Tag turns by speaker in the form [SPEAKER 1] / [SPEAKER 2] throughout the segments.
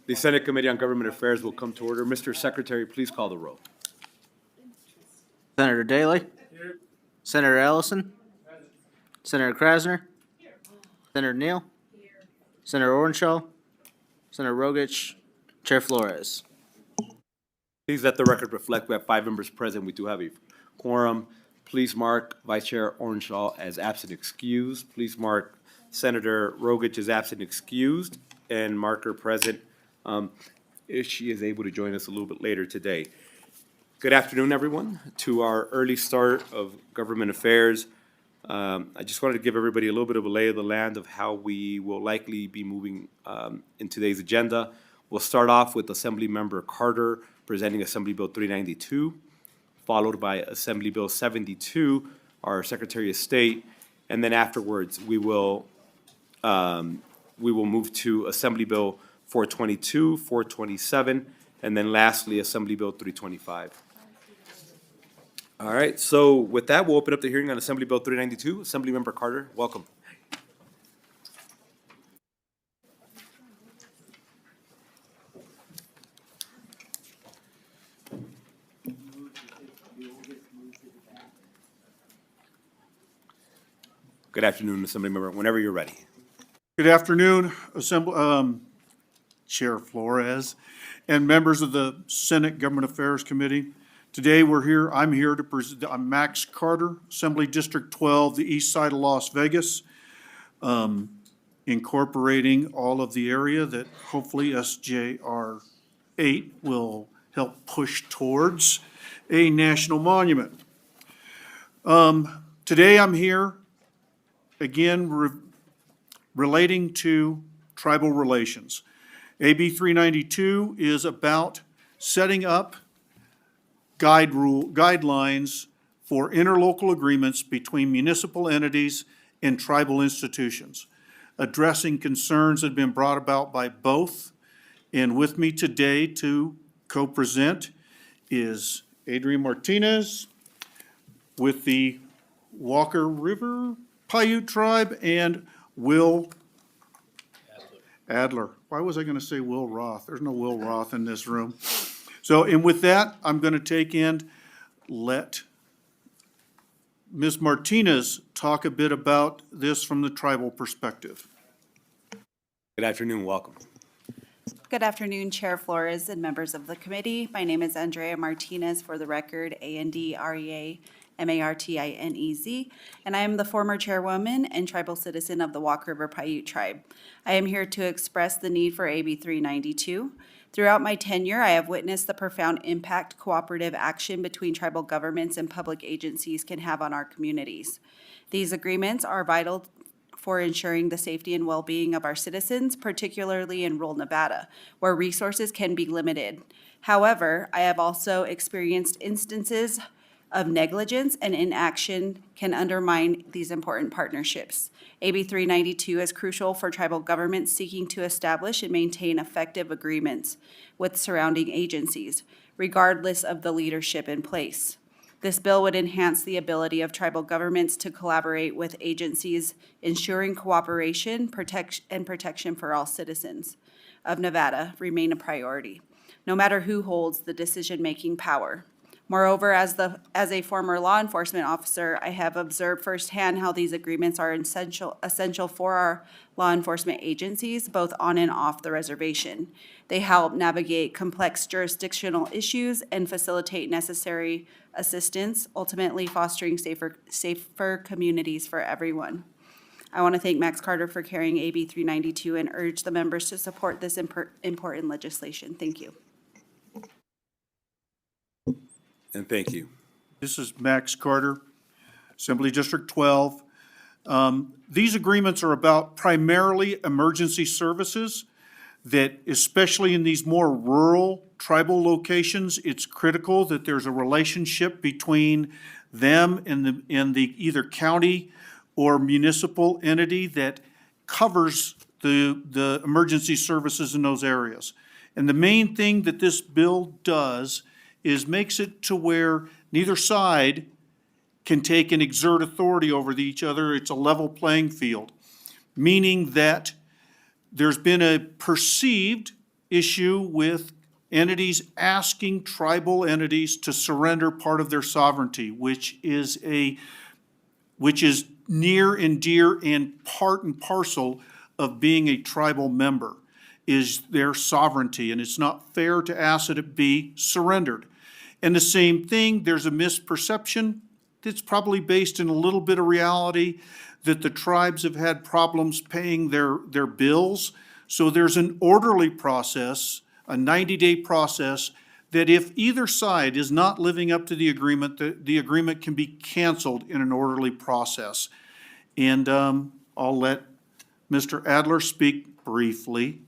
[SPEAKER 1] The Senate Committee on Government Affairs will come to order. Mr. Secretary, please call the roll.
[SPEAKER 2] Senator Daley. Senator Ellison. Senator Krasner. Senator Neal. Senator Orenshaw. Senator Rogich. Chair Flores.
[SPEAKER 1] Please let the record reflect we have 5 members present. We do have a quorum. Please mark Vice Chair Orenshaw as absent excused. Please mark Senator Rogich as absent excused, and mark her present if she is able to join us a little bit later today. Good afternoon, everyone, to our early start of government affairs. I just wanted to give everybody a little bit of a lay of the land of how we will likely be moving in today's agenda. We'll start off with Assembly Member Carter presenting Assembly Bill 392, followed by Assembly Bill 72, our Secretary of State, and then afterwards we will move to Assembly Bill 422, 427, and then lastly Assembly Bill 325. All right, so with that, we'll open up the hearing on Assembly Bill 392. Assembly Member Carter, welcome. Good afternoon, Assembly Member, whenever you're ready.
[SPEAKER 3] Good afternoon, Chair Flores and members of the Senate Government Affairs Committee. Today I'm here to present, I'm Max Carter, Assembly District 12, the east side of Las Vegas, incorporating all of the area that hopefully SJR 8 will help push towards a national monument. Today I'm here again relating to tribal relations. AB 392 is about setting up guidelines for interlocal agreements between municipal entities and tribal institutions, addressing concerns that have been brought about by both. And with me today to co-present is Adrian Martinez with the Walker River Paiute Tribe and Will Adler. Why was I going to say Will Roth? There's no Will Roth in this room. So, and with that, I'm going to take and let Ms. Martinez talk a bit about this from the tribal perspective.
[SPEAKER 1] Good afternoon, welcome.
[SPEAKER 4] Good afternoon, Chair Flores and members of the committee. My name is Andrea Martinez, for the record, ANDREA Martinez, and I am the former chairwoman and tribal citizen of the Walk River Paiute Tribe. I am here to express the need for AB 392. Throughout my tenure, I have witnessed the profound impact cooperative action between tribal governments and public agencies can have on our communities. These agreements are vital for ensuring the safety and well-being of our citizens, particularly in rural Nevada, where resources can be limited. However, I have also experienced instances of negligence and inaction can undermine these important partnerships. AB 392 is crucial for tribal governments seeking to establish and maintain effective agreements with surrounding agencies, regardless of the leadership in place. This bill would enhance the ability of tribal governments to collaborate with agencies, ensuring cooperation, protection for all citizens of Nevada remain a priority, no matter who holds the decision-making power. Moreover, as a former law enforcement officer, I have observed firsthand how these agreements are essential for our law enforcement agencies, both on and off the reservation. They help navigate complex jurisdictional issues and facilitate necessary assistance, ultimately fostering safer communities for everyone. I want to thank Max Carter for carrying AB 392 and urge the members to support this important legislation. Thank you.
[SPEAKER 1] And thank you.
[SPEAKER 3] This is Max Carter, Assembly District 12. These agreements are about primarily emergency services that, especially in these more rural tribal locations, it's critical that there's a relationship between them and the either county or municipal entity that covers the emergency services in those areas. And the main thing that this bill does is makes it to where neither side can take and exert authority over each other. It's a level playing field, meaning that there's been a perceived issue with entities asking tribal entities to surrender part of their sovereignty, which is near and dear and part and parcel of being a tribal member, is their sovereignty, and it's not fair to ask that it be surrendered. And the same thing, there's a misperception that's probably based in a little bit of reality that the tribes have had problems paying their bills. So there's an orderly process, a 90-day process, that if either side is not living up to the agreement, the agreement can be canceled in an orderly process. And I'll let Mr. Adler speak briefly.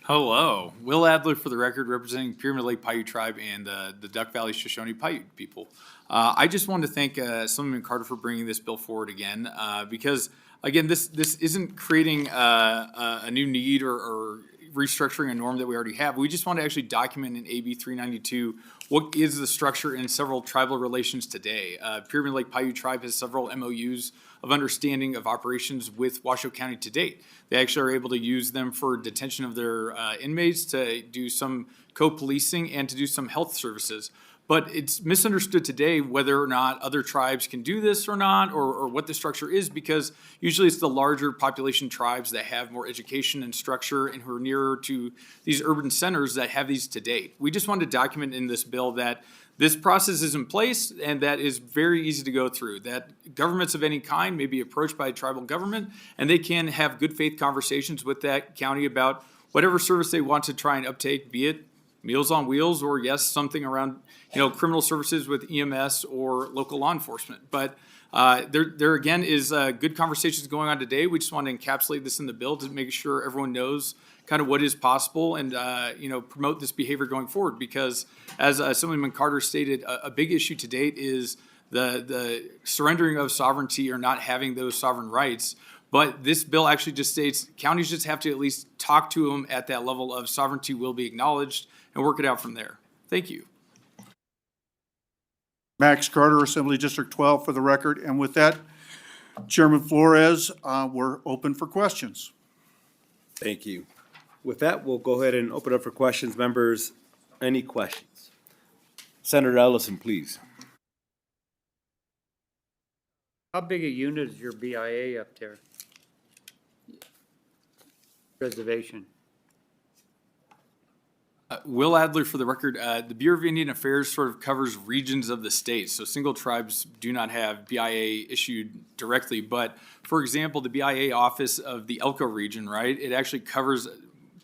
[SPEAKER 5] Hello, Will Adler for the record, representing Pyramid Lake Paiute Tribe and the Duck Valley Shoshone Paiute people. I just wanted to thank Assemblyman Carter for bringing this bill forward again, because again, this isn't creating a new need or restructuring a norm that we already have. We just want to actually document in AB 392 what is the structure in several tribal relations today. Pyramid Lake Paiute Tribe has several MOUs of understanding of operations with Washoe County to date. They actually are able to use them for detention of their inmates, to do some co-policing, and to do some health services. But it's misunderstood today whether or not other tribes can do this or not, or what the structure is, because usually it's the larger population tribes that have more education and structure and who are nearer to these urban centers that have these to date. We just wanted to document in this bill that this process is in place and that is very easy to go through, that governments of any kind may be approached by a tribal government and they can have good faith conversations with that county about whatever service they want to try and uptake, be it Meals on Wheels or, yes, something around, criminal services with EMS or local law enforcement. But there again is good conversations going on today. We just want to encapsulate this in the bill to make sure everyone knows kind of what is possible and, promote this behavior going forward. Because as Assemblyman Carter stated, a big issue to date is the surrendering of sovereignty or not having those sovereign rights. But this bill actually just states counties just have to at least talk to them at that level of sovereignty will be acknowledged and work it out from there. Thank you.
[SPEAKER 3] Max Carter, Assembly District 12 for the record. And with that, Chairman Flores, we're open for questions.
[SPEAKER 1] Thank you. With that, we'll go ahead and open up for questions. Members, any questions? Senator Ellison, please.
[SPEAKER 6] How big a unit is your BIA up there? Reservation.
[SPEAKER 5] Will Adler for the record. The Bureau of Indian Affairs sort of covers regions of the state. So single tribes do not have BIA issued directly. But for example, the BIA office of the Elko region, right? It actually covers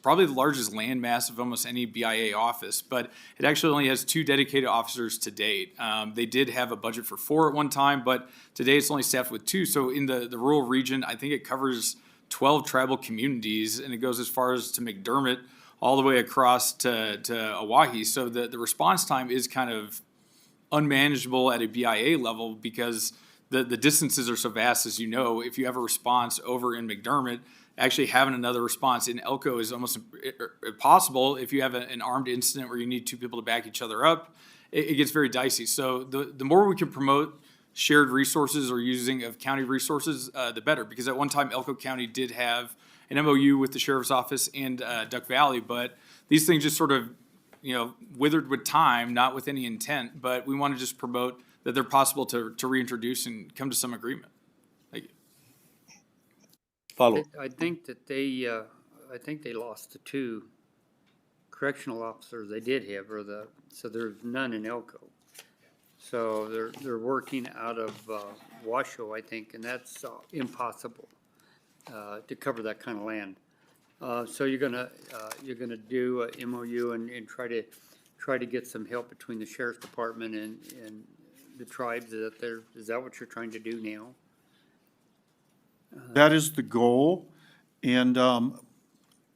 [SPEAKER 5] probably the largest land mass of almost any BIA office, but it actually only has 2 dedicated officers to date. They did have a budget for 4 at one time, but today it's only staffed with 2. So in the rural region, I think it covers 12 tribal communities, and it goes as far as to McDermott, all the way across to Oahe. So the response time is kind of unmanageable at a BIA level because the distances are so vast, as you know. If you have a response over in McDermott, actually having another response in Elko is almost impossible. If you have an armed incident where you need 2 people to back each other up, it gets very dicey. So the more we can promote shared resources or using of county resources, the better. Because at one time, Elko County did have an MOU with the Sheriff's Office and Duck Valley, but these things just sort of, withered with time, not with any intent. But we want to just promote that they're possible to reintroduce and come to some agreement. Thank you.
[SPEAKER 1] Follow.
[SPEAKER 6] I think that they lost the 2 correctional officers they did have, so there's none in Elko. So they're working out of Washoe, I think, and that's impossible to cover that kind of land. So you're gonna do a MOU and try to get some help between the sheriff's department and the tribes. Is that what you're trying to do now?
[SPEAKER 3] That is the goal. And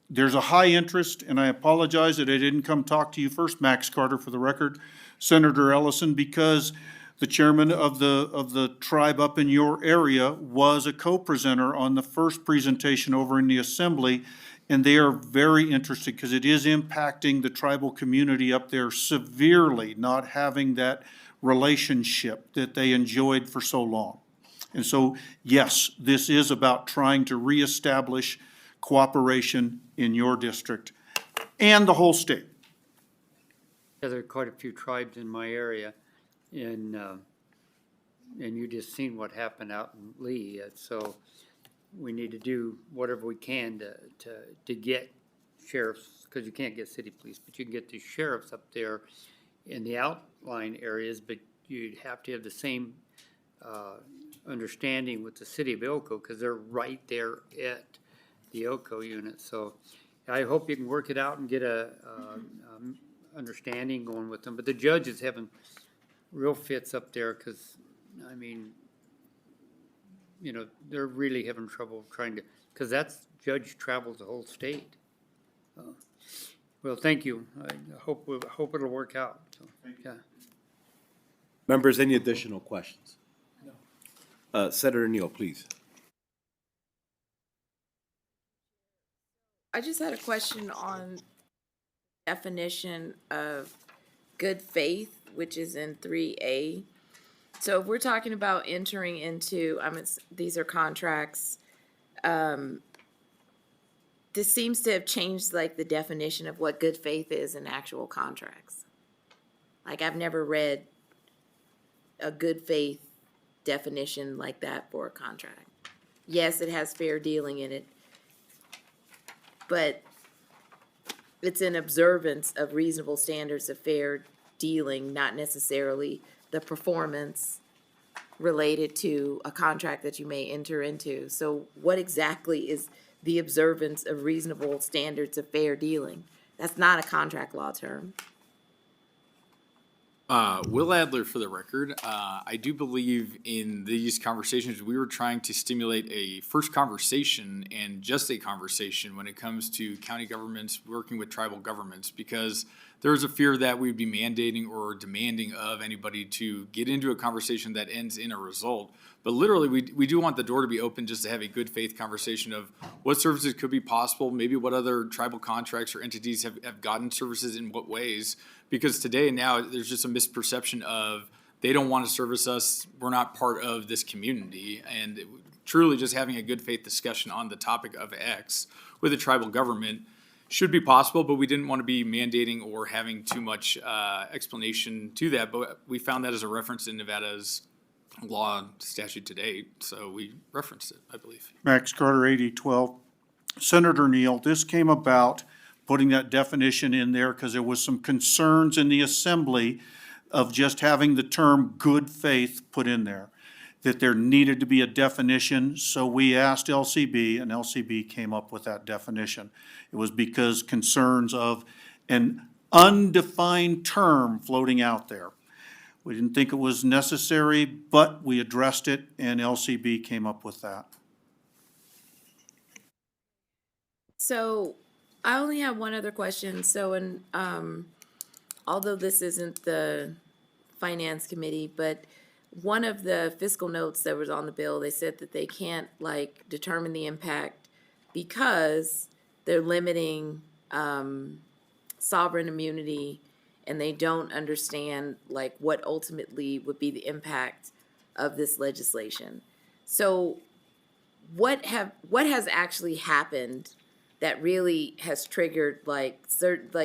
[SPEAKER 3] there's a high interest, and I apologize that I didn't come talk to you first, Max Carter, for the record, Senator Ellison, because the chairman of the tribe up in your area was a co-presenter on the first presentation over in the assembly, and they are very interested because it is impacting the tribal community up there severely, not having that relationship that they enjoyed for so long. And so, yes, this is about trying to reestablish cooperation in your district and the whole state.
[SPEAKER 6] Yeah, there are quite a few tribes in my area, and you just seen what happened out in Lee, so we need to do whatever we can to get sheriffs, because you can't get city police, but you can get the sheriffs up there in the outlying areas, but you'd have to have the same understanding with the city of Elko, because they're right there at the Elko unit, so I hope you can work it out and get a understanding going with them, but the judge is having real fits up there, because, I mean, you know, they're really having trouble trying to, because that's, judge travels the whole state. Well, thank you. I hope it'll work out. So, yeah.
[SPEAKER 1] Members, any additional questions? No. Senator Neal, please.
[SPEAKER 7] I just had a question on definition of good faith, which is in 3A. So if we're talking about entering into, these are contracts, this seems to have changed like the definition of what good faith is in actual contracts. Like I've never read a good faith definition like that for a contract. Yes, it has fair dealing in it, but it's an observance of reasonable standards of fair dealing, not necessarily the performance related to a contract that you may enter into. So what exactly is the observance of reasonable standards of fair dealing? That's not a contract law term.
[SPEAKER 5] Will Adler for the record. I do believe in these conversations, we were trying to stimulate a first conversation and just a conversation when it comes to county governments working with tribal governments, because there is a fear that we would be mandating or demanding of anybody to get into a conversation that ends in a result. But literally, we do want the door to be open just to have a good faith conversation of what services could be possible, maybe what other tribal contracts or entities have gotten services in what ways. Because today and now, there's just a misperception of they don't want to service us, we're not part of this community. And truly just having a good faith discussion on the topic of X with a tribal government should be possible, but we didn't want to be mandating or having too much explanation to that. But we found that as a reference in Nevada's law statute to date, so we referenced it, I believe.
[SPEAKER 3] Max Carter, 8012. Senator Neal, this came about putting that definition in there because there was some concerns in the assembly of just having the term good faith put in there, that there needed to be a definition. So we asked LCB, and LCB came up with that definition. It was because concerns of an undefined term floating out there. We didn't think it was necessary, but we addressed it, and LCB came up with that.
[SPEAKER 7] So I only have one other question. So although this isn't the finance committee, but one of the fiscal notes that was on the bill, they said that they can't like determine the impact because they're limiting sovereign immunity, and they don't understand like what ultimately would be the impact of this legislation. So what has actually happened that really has triggered like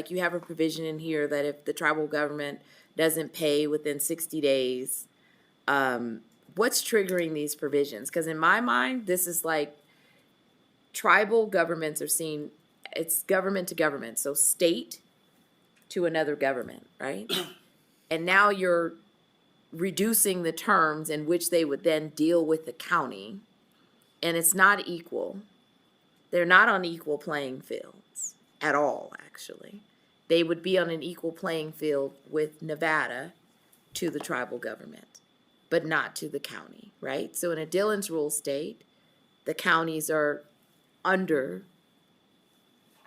[SPEAKER 7] you have a provision in here that if the tribal government doesn't pay within 60 days, what's triggering these provisions? Because in my mind, this is like tribal governments are seen, it's government to government, so state to another government, right? And now you're reducing the terms in which they would then deal with the county, and it's not equal. They're not on equal playing fields at all, actually. They would be on an equal playing field with Nevada to the tribal government, but not to the county, right? So in a Dillon's rule state, the counties are under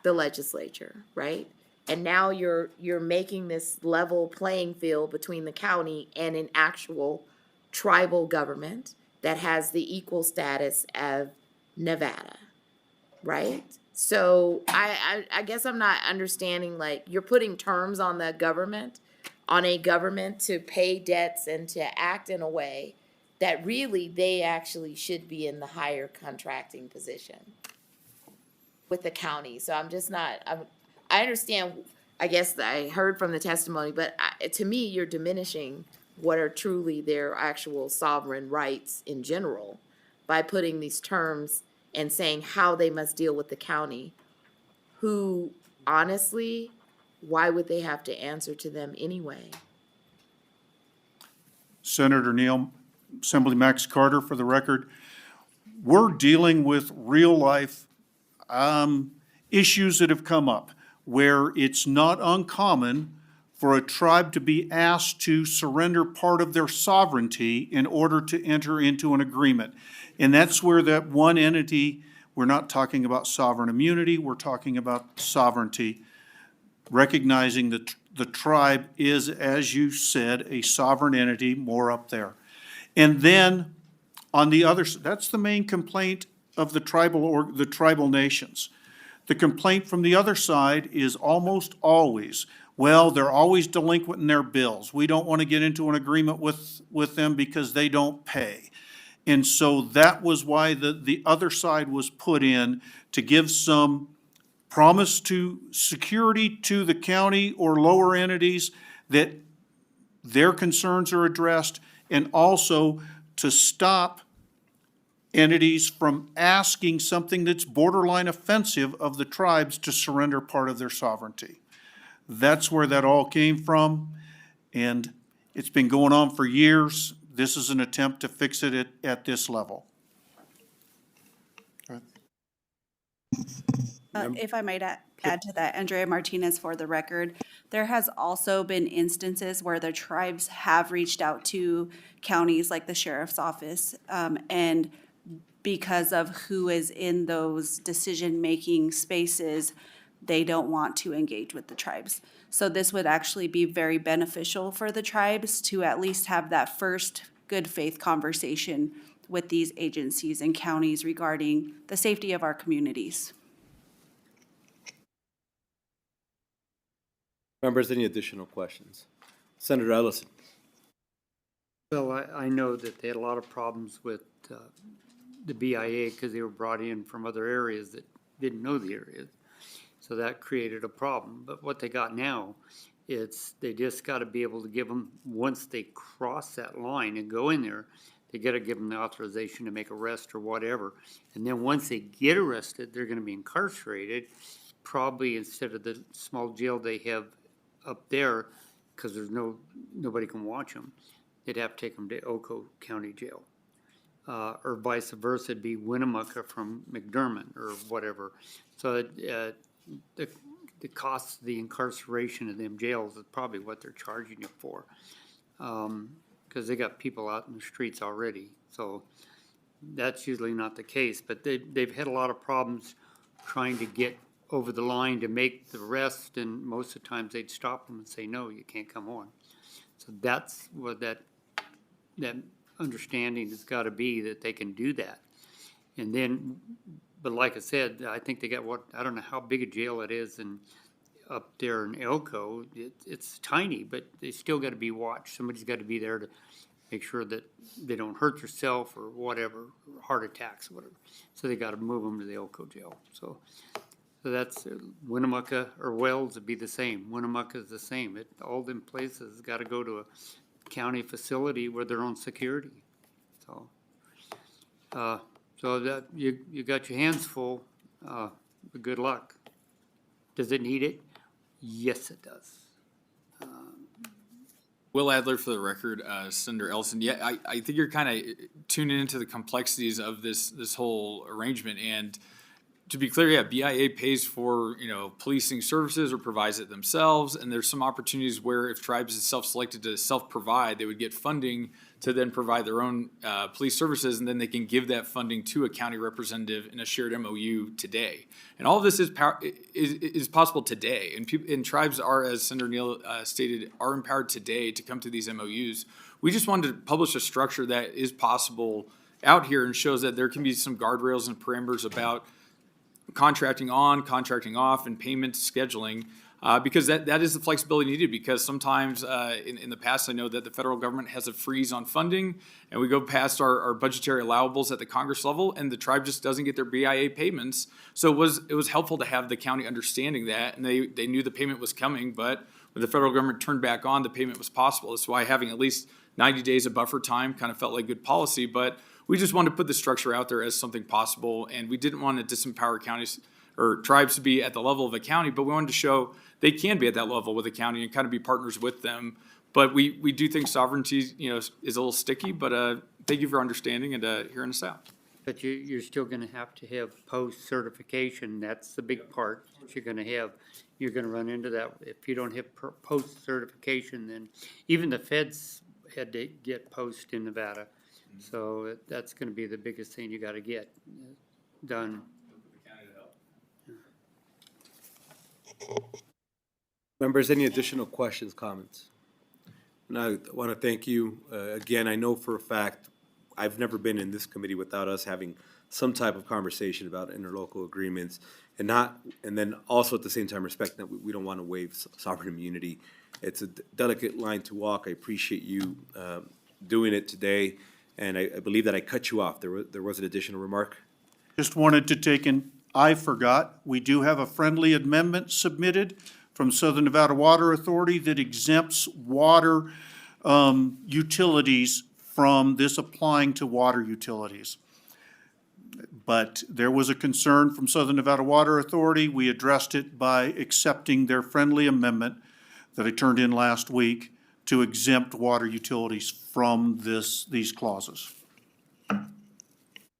[SPEAKER 7] the legislature, right? And now you're making this level playing field between the county and an actual tribal government that has the equal status of Nevada, right? So I guess I'm not understanding, like, you're putting terms on the government, on a government to pay debts and to act in a way that really they actually should be in the higher contracting position with the county. So I'm just not, I understand, I guess I heard from the testimony, but to me, you're diminishing what are truly their actual sovereign rights in general by putting these terms and saying how they must deal with the county, who honestly, why would they have to answer to them anyway?
[SPEAKER 3] Senator Neal, Assembly Max Carter, for the record, we're dealing with real-life issues that have come up where it's not uncommon for a tribe to be asked to surrender part of their sovereignty in order to enter into an agreement. And that's where that one entity, we're not talking about sovereign immunity, we're talking about sovereignty, recognizing that the tribe is, as you said, a sovereign entity more up there. And then on the other, that's the main complaint of the tribal nations. The complaint from the other side is almost always, well, they're always delinquent in their bills. We don't want to get into an agreement with them because they don't pay. And so that was why the other side was put in, to give some promise to security to the county or lower entities that their concerns are addressed, and also to stop entities from asking something that's borderline offensive of the tribes to surrender part of their sovereignty. That's where that all came from, and it's been going on for years. This is an attempt to fix it at this level.
[SPEAKER 4] If I might add to that, Andrea Martinez, for the record, there has also been instances where the tribes have reached out to counties like the sheriff's office, and because of who is in those decision-making spaces, they don't want to engage with the tribes. So this would actually be very beneficial for the tribes to at least have that first good faith conversation with these agencies and counties regarding the safety of our communities.
[SPEAKER 1] Members, any additional questions? Senator Ellison.
[SPEAKER 6] Well, I know that they had a lot of problems with the BIA because they were brought in from other areas that didn't know the areas. So that created a problem. But what they got now, they just got to be able to give them, once they cross that line and go in there, they got to give them the authorization to make arrest or whatever. And then once they get arrested, they're going to be incarcerated, probably instead of the small jail they have up there, because there's nobody can watch them. They'd have to take them to Oco County Jail. Or vice versa, it'd be Winnemucca from McDermott or whatever. So the cost of the incarceration of them jails is probably what they're charging you for. Because they got people out in the streets already. So that's usually not the case. But they've had a lot of problems trying to get over the line to make the arrest, and most of the times they'd stop them and say, no, you can't come on. So that's what that understanding has got to be, that they can do that. And then, but like I said, I think they got I don't know how big a jail it is, and up there in Elko, it's tiny, but they still got to be watched. Somebody's got to be there to make sure that they don't hurt themselves or whatever, or heart attacks or whatever. So they got to move them to the Elko jail. So that's Winnemucca or Wells would be the same. Winnemucca is the same. All them places got to go to a county facility with their own security. So that you got your hands full. Good luck. Does it need it? Yes, it does.
[SPEAKER 5] Will Adler, for the record, Senator Ellison. Yeah, I think you're kind of tuning into the complexities of this whole arrangement. And to be clear, yeah, BIA pays for, policing services or provides it themselves. And there's some opportunities where if tribes is self-selected to self-provide, they would get funding to then provide their own police services, and then they can give that funding to a county representative in a shared MOU today. And all of this is possible today. And tribes are, as Senator Neal stated, are empowered today to come to these MOUs. We just wanted to publish a structure that is possible out here and shows that there can be some guardrails and parameters about contracting on, contracting off, and payment scheduling. because that is the flexibility needed, because sometimes in the past, I know that the federal government has a freeze on funding, and we go past our budgetary allowables at the Congress level, and the tribe just doesn't get their BIA payments. So it was helpful to have the county understanding that, and they knew the payment was coming, but when the federal government turned back on, the payment was possible. That's why having at least 90 days of buffer time kind of felt like good policy, but we just wanted to put the structure out there as something possible, and we didn't want to disempower counties or tribes to be at the level of a county, but we wanted to show they can be at that level with a county and kind of be partners with them. But we do think sovereignty, is a little sticky, but thank you for understanding and hearing us out.
[SPEAKER 6] But you're still gonna have to have post-certification, that's the big part that you're gonna have. You're gonna run into that, if you don't have post-certification, then even the feds had to get post in Nevada. So that's gonna be the biggest thing you gotta get done.
[SPEAKER 1] Members, any additional questions, comments? And I want to thank you. Again, I know for a fact, I've never been in this committee without us having some type of conversation about interlocal agreements, and then also at the same time respecting that we don't want to waive sovereign immunity. It's a delicate line to walk. I appreciate you doing it today, and I believe that I cut you off. There was an additional remark?
[SPEAKER 3] Just wanted to take in, I forgot, we do have a friendly amendment submitted from Southern Nevada Water Authority that exempts water utilities from this applying to water utilities. But there was a concern from Southern Nevada Water Authority. We addressed it by accepting their friendly amendment that I turned in last week to exempt water utilities from these clauses.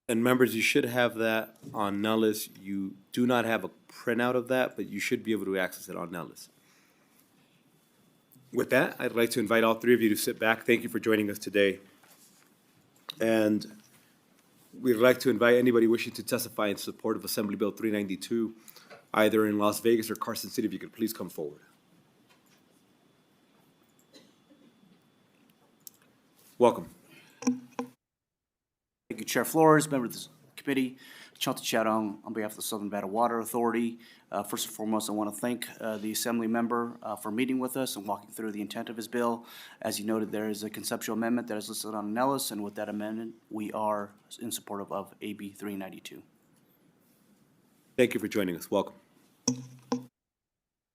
[SPEAKER 1] And members, you should have that on Nellis. You do not have a printout of that, but you should be able to access it on Nellis. With that, I'd like to invite all three of you to sit back. Thank you for joining us today. And we'd like to invite anybody wishing to testify in support of Assembly Bill 392, either in Las Vegas or Carson City, if you could please come forward. Welcome.
[SPEAKER 8] Thank you, Chair Flores, members of the committee, Chauncey Chatong on behalf of the Southern Nevada Water Authority. First and foremost, I want to thank the Assembly member for meeting with us and walking through the intent of his bill. As you noted, there is a conceptual amendment that is listed on Nellis, and with that amendment, we are in support of AB 392.
[SPEAKER 1] Thank you for joining us. Welcome.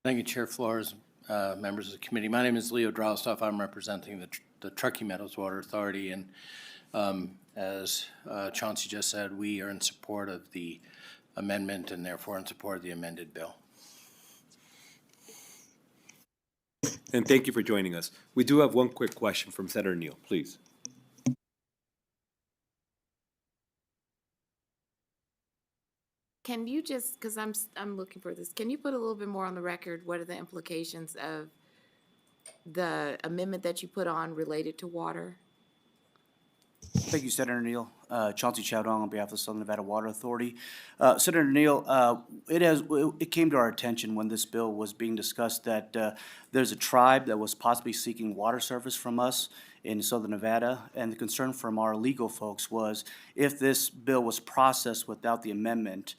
[SPEAKER 9] Thank you, Chair Flores, members of the committee. My name is Leo Draustoff. I'm representing the Truckee Meadows Water Authority, and as Chauncey just said, we are in support of the amendment and therefore in support of the amended bill.
[SPEAKER 1] And thank you for joining us. We do have one quick question from Senator Neal, please.
[SPEAKER 7] Can you just, because I'm looking for this, can you put a little bit more on the record? What are the implications of the amendment that you put on related to water?
[SPEAKER 8] Thank you, Senator Neal. Chauncey Chatong on behalf of the Southern Nevada Water Authority. Senator Neal, it came to our attention when this bill was being discussed that there's a tribe that was possibly seeking water service from us in Southern Nevada, and the concern from our legal folks was if this bill was processed without the amendment,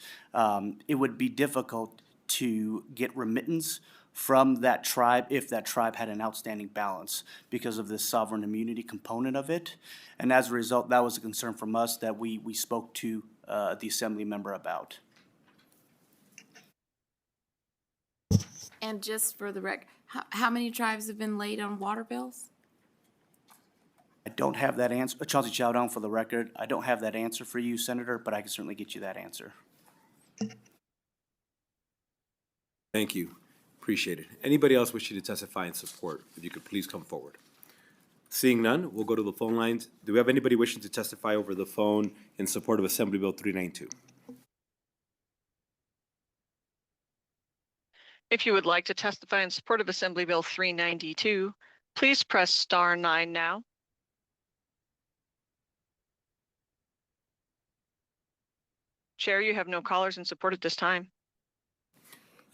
[SPEAKER 8] it would be difficult to get remittance from that tribe if that tribe had an outstanding balance because of the sovereign immunity component of it. And as a result, that was a concern from us that we spoke to the Assembly member about.
[SPEAKER 7] And just for the record, how many tribes have been late on water bills?
[SPEAKER 8] I don't have that answer. Chauncey Chatong for the record. I don't have that answer for you, Senator, but I can certainly get you that answer.
[SPEAKER 1] Thank you. Appreciate it. Anybody else wishing to testify in support, if you could please come forward. Seeing none, we'll go to the phone lines. Do we have anybody wishing to testify over the phone in support of Assembly Bill 392?
[SPEAKER 10] If you would like to testify in support of Assembly Bill 392, please press star 9 now. Chair, you have no callers in support at this time.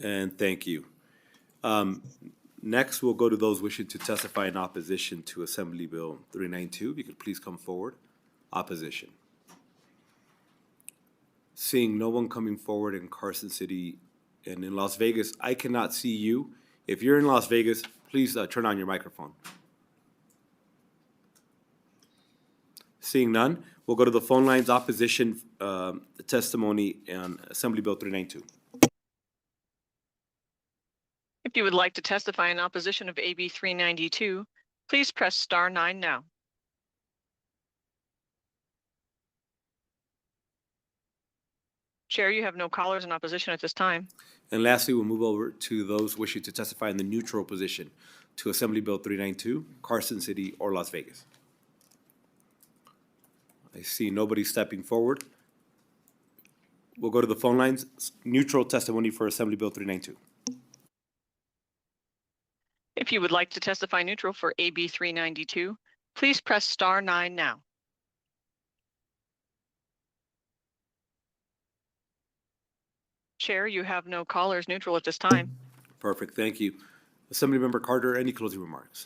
[SPEAKER 1] And thank you. Next, we'll go to those wishing to testify in opposition to Assembly Bill 392. If you could please come forward. Opposition. Seeing no one coming forward in Carson City and in Las Vegas, I cannot see you. If you're in Las Vegas, please turn on your microphone. Seeing none, we'll go to the phone lines. Opposition testimony on Assembly Bill 392.
[SPEAKER 10] If you would like to testify in opposition of AB 392, please press star 9 now. Chair, you have no callers in opposition at this time.
[SPEAKER 1] And lastly, we'll move over to those wishing to testify in the neutral position to Assembly Bill 392, Carson City or Las Vegas. I see nobody stepping forward. We'll go to the phone lines. Neutral testimony for Assembly Bill 392.
[SPEAKER 10] If you would like to testify neutral for AB 392, please press star 9 now. Chair, you have no callers neutral at this time.
[SPEAKER 1] Perfect, thank you. Assemblymember Carter, any closing remarks?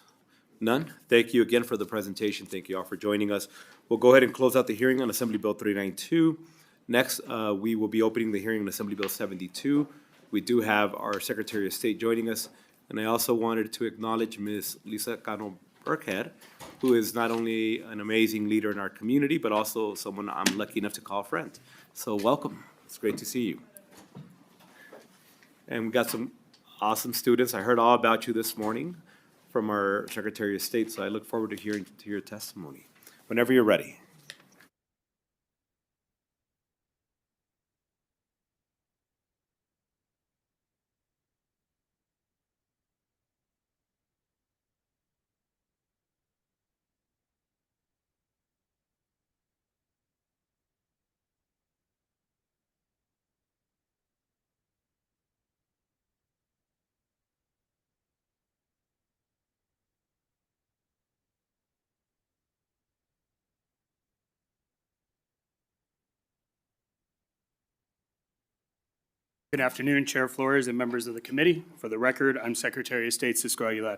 [SPEAKER 1] None? Thank you again for the presentation. Thank you all for joining us. We'll go ahead and close out the hearing on Assembly Bill 392. Next, we will be opening the hearing on Assembly Bill 72. We do have our Secretary of State joining us, and I also wanted to acknowledge Ms. Lisa Cano Burkhead, who is not only an amazing leader in our community, but also someone I'm lucky enough to call a friend. So welcome. It's great to see you. And we got some awesome students. I heard all about you this morning from our Secretary of State, so I look forward to hearing your testimony. Whenever you're ready.
[SPEAKER 11] Good afternoon, Chair Flores and members of the committee. For the record, I'm Secretary of State Cisco Aguilar.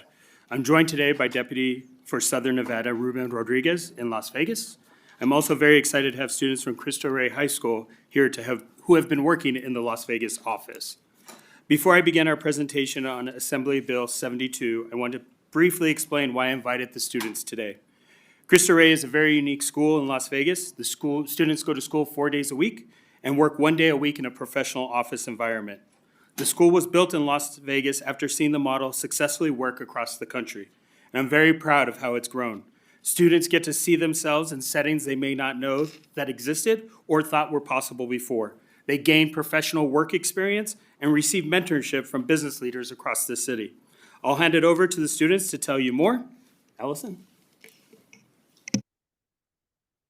[SPEAKER 11] I'm joined today by Deputy for Southern Nevada Ruben Rodriguez in Las Vegas. I'm also very excited to have students from Cristo Rey High School here who have been working in the Las Vegas office. Before I begin our presentation on Assembly Bill 72, I want to briefly explain why I invited the students today. Cristo Rey is a very unique school in Las Vegas. The students go to school 4 days a week and work 1 day a week in a professional office environment. The school was built in Las Vegas after seeing the model successfully work across the country, and I'm very proud of how it's grown. Students get to see themselves in settings they may not know that existed or thought were possible before. They gain professional work experience and receive mentorship from business leaders across the city. I'll hand it over to the students to tell you more. Allison?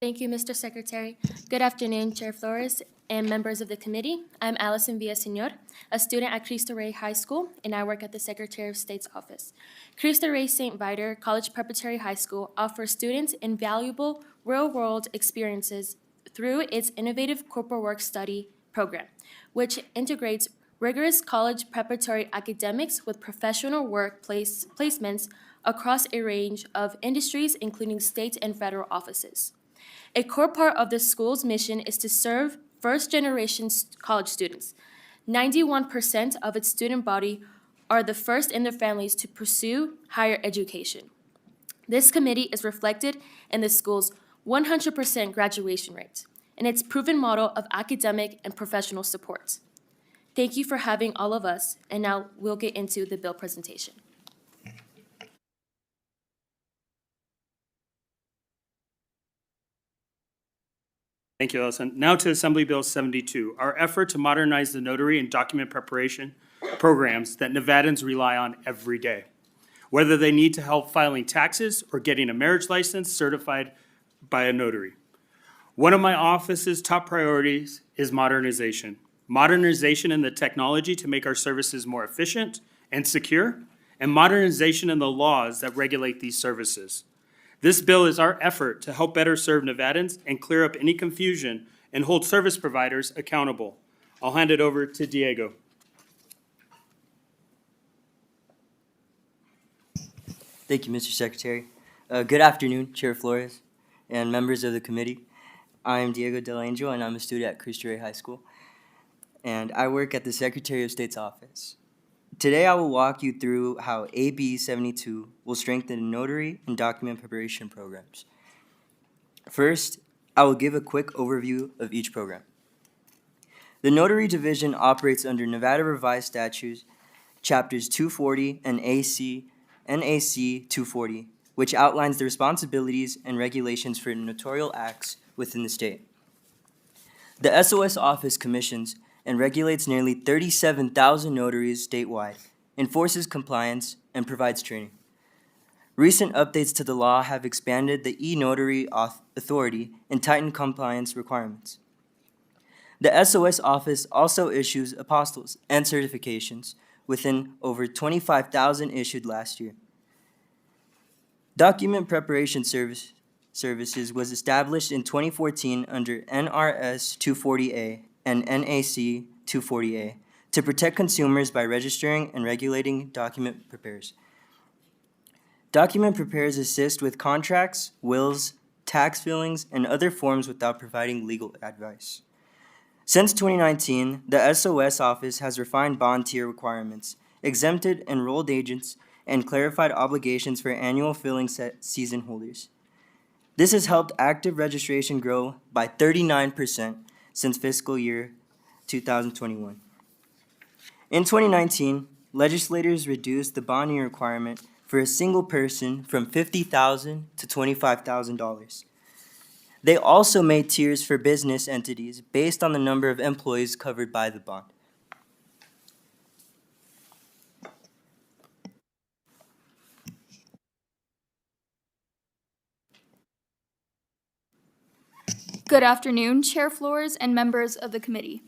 [SPEAKER 12] Thank you, Mr. Secretary. Good afternoon, Chair Flores and members of the committee. I'm Allison Villaseñor, a student at Cristo Rey High School, and I work at the Secretary of State's office. Cristo Rey St. Viator College Preparatory High School offers students invaluable real-world experiences through its innovative corporate work study program, which integrates rigorous college preparatory academics with professional workplace placements across a range of industries, including state and federal offices. A core part of the school's mission is to serve first-generation college students. 91% of its student body are the first in their families to pursue higher education. This committee is reflected in the school's 100% graduation rate and its proven model of academic and professional support. Thank you for having all of us, and now we'll get into the bill presentation.
[SPEAKER 11] Thank you, Allison. Now to Assembly Bill 72, our effort to modernize the notary and document preparation programs that Nevadans rely on every day, whether they need to help filing taxes or getting a marriage license certified by a notary. One of my office's top priorities is modernization. Modernization in the technology to make our services more efficient and secure, and modernization in the laws that regulate these services. This bill is our effort to help better serve Nevadans and clear up any confusion and hold service providers accountable. I'll hand it over to Diego.
[SPEAKER 13] Thank you, Mr. Secretary. Good afternoon, Chair Flores and members of the committee. I am Diego Del Angel, and I'm a student at Cristo Rey High School, and I work at the Secretary of State's office. Today I will walk you through how AB 72 will strengthen notary and document preparation programs. First, I will give a quick overview of each program. The Notary Division operates under Nevada Revised Statutes, Chapters 240 and NAC 240, which outlines the responsibilities and regulations for notarial acts within the state. The SOS office commissions and regulates nearly 37,000 notaries statewide, enforces compliance, and provides training. Recent updates to the law have expanded the e-notary authority and tightened compliance requirements. The SOS office also issues apostils and certifications, within over 25,000 issued last year. Document preparation services was established in 2014 under NRS 240A and NAC 240A to protect consumers by registering and regulating document preparers. Document preparers assist with contracts, wills, tax fillings, and other forms without providing legal advice. Since 2019, the SOS office has refined bond tier requirements, exempted enrolled agents, and clarified obligations for annual filling season holders. This has helped active registration grow by 39% since fiscal year 2021. In 2019, legislators reduced the bonding requirement for a single person from $50,000 to $25,000. They also made tiers for business entities based on the number of employees covered by the bond.
[SPEAKER 14] Good afternoon, Chair Flores and members of the committee.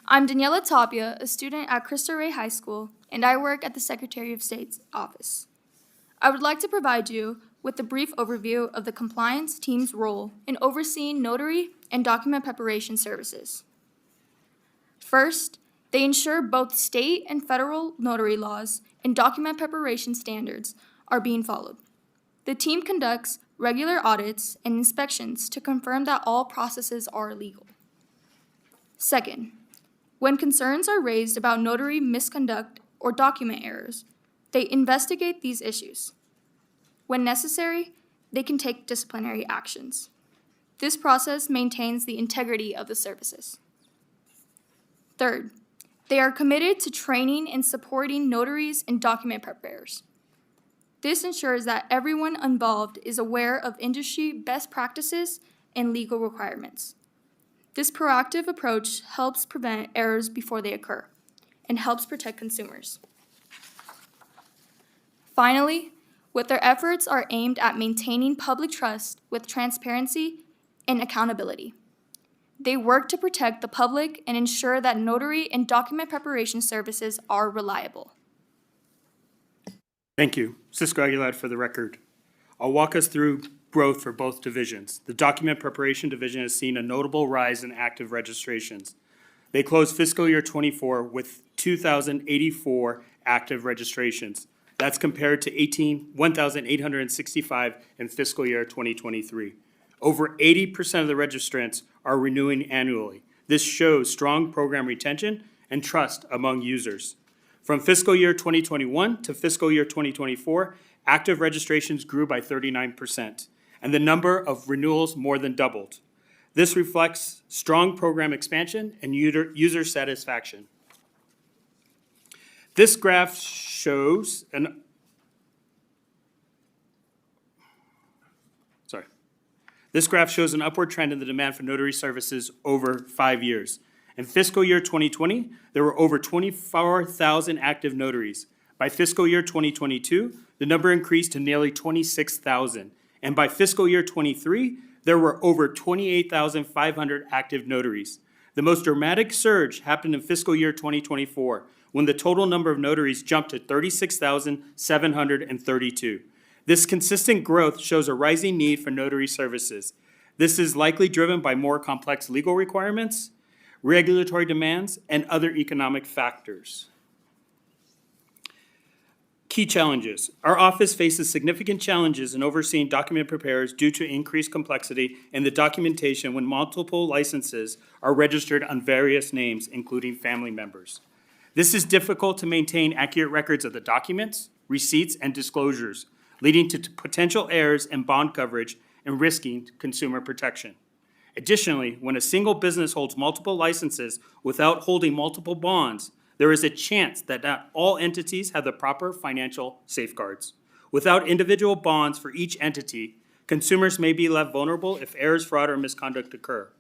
[SPEAKER 14] I'm Daniela Tapia, a student at Cristo Rey High School, and I work at the Secretary of State's office. I would like to provide you with a brief overview of the compliance team's role in overseeing notary and document preparation services. First, they ensure both state and federal notary laws and document preparation standards are being followed. The team conducts regular audits and inspections to confirm that all processes are legal. Second, when concerns are raised about notary misconduct or document errors, they investigate these issues. When necessary, they can take disciplinary actions. This process maintains the integrity of the services. Third, they are committed to training and supporting notaries and document preparers. This ensures that everyone involved is aware of industry best practices and legal requirements. This proactive approach helps prevent errors before they occur and helps protect consumers. Finally, with their efforts are aimed at maintaining public trust with transparency and accountability. They work to protect the public and ensure that notary and document preparation services are reliable.
[SPEAKER 11] Thank you. Cisco Aguilar for the record. I'll walk us through growth for both divisions. The Document Preparation Division has seen a notable rise in active registrations. They closed fiscal year 24 with 2,084 active registrations. That's compared to 1,865 in fiscal year 2023. Over 80% of the registrants are renewing annually. This shows strong program retention and trust among users. From fiscal year 2021 to fiscal year 2024, active registrations grew by 39%, and the number of renewals more than doubled. This reflects strong program expansion and user satisfaction. This graph shows an upward trend in the demand for notary services over 5 years. In fiscal year 2020, there were over 24,000 active notaries. By fiscal year 2022, the number increased to nearly 26,000. And by fiscal year 23, there were over 28,500 active notaries. The most dramatic surge happened in fiscal year 2024, when the total number of notaries jumped to 36,732. This consistent growth shows a rising need for notary services. This is likely driven by more complex legal requirements, regulatory demands, and other economic factors. Key challenges. Our office faces significant challenges in overseeing document preparers due to increased complexity in the documentation when multiple licenses are registered on various names, including family members. This is difficult to maintain accurate records of the documents, receipts, and disclosures, leading to potential errors in bond coverage and risking consumer protection. Additionally, when a single business holds multiple licenses without holding multiple bonds, there is a chance that not all entities have the proper financial safeguards. Without individual bonds for each entity, consumers may be left vulnerable if errors, fraud, or misconduct occur.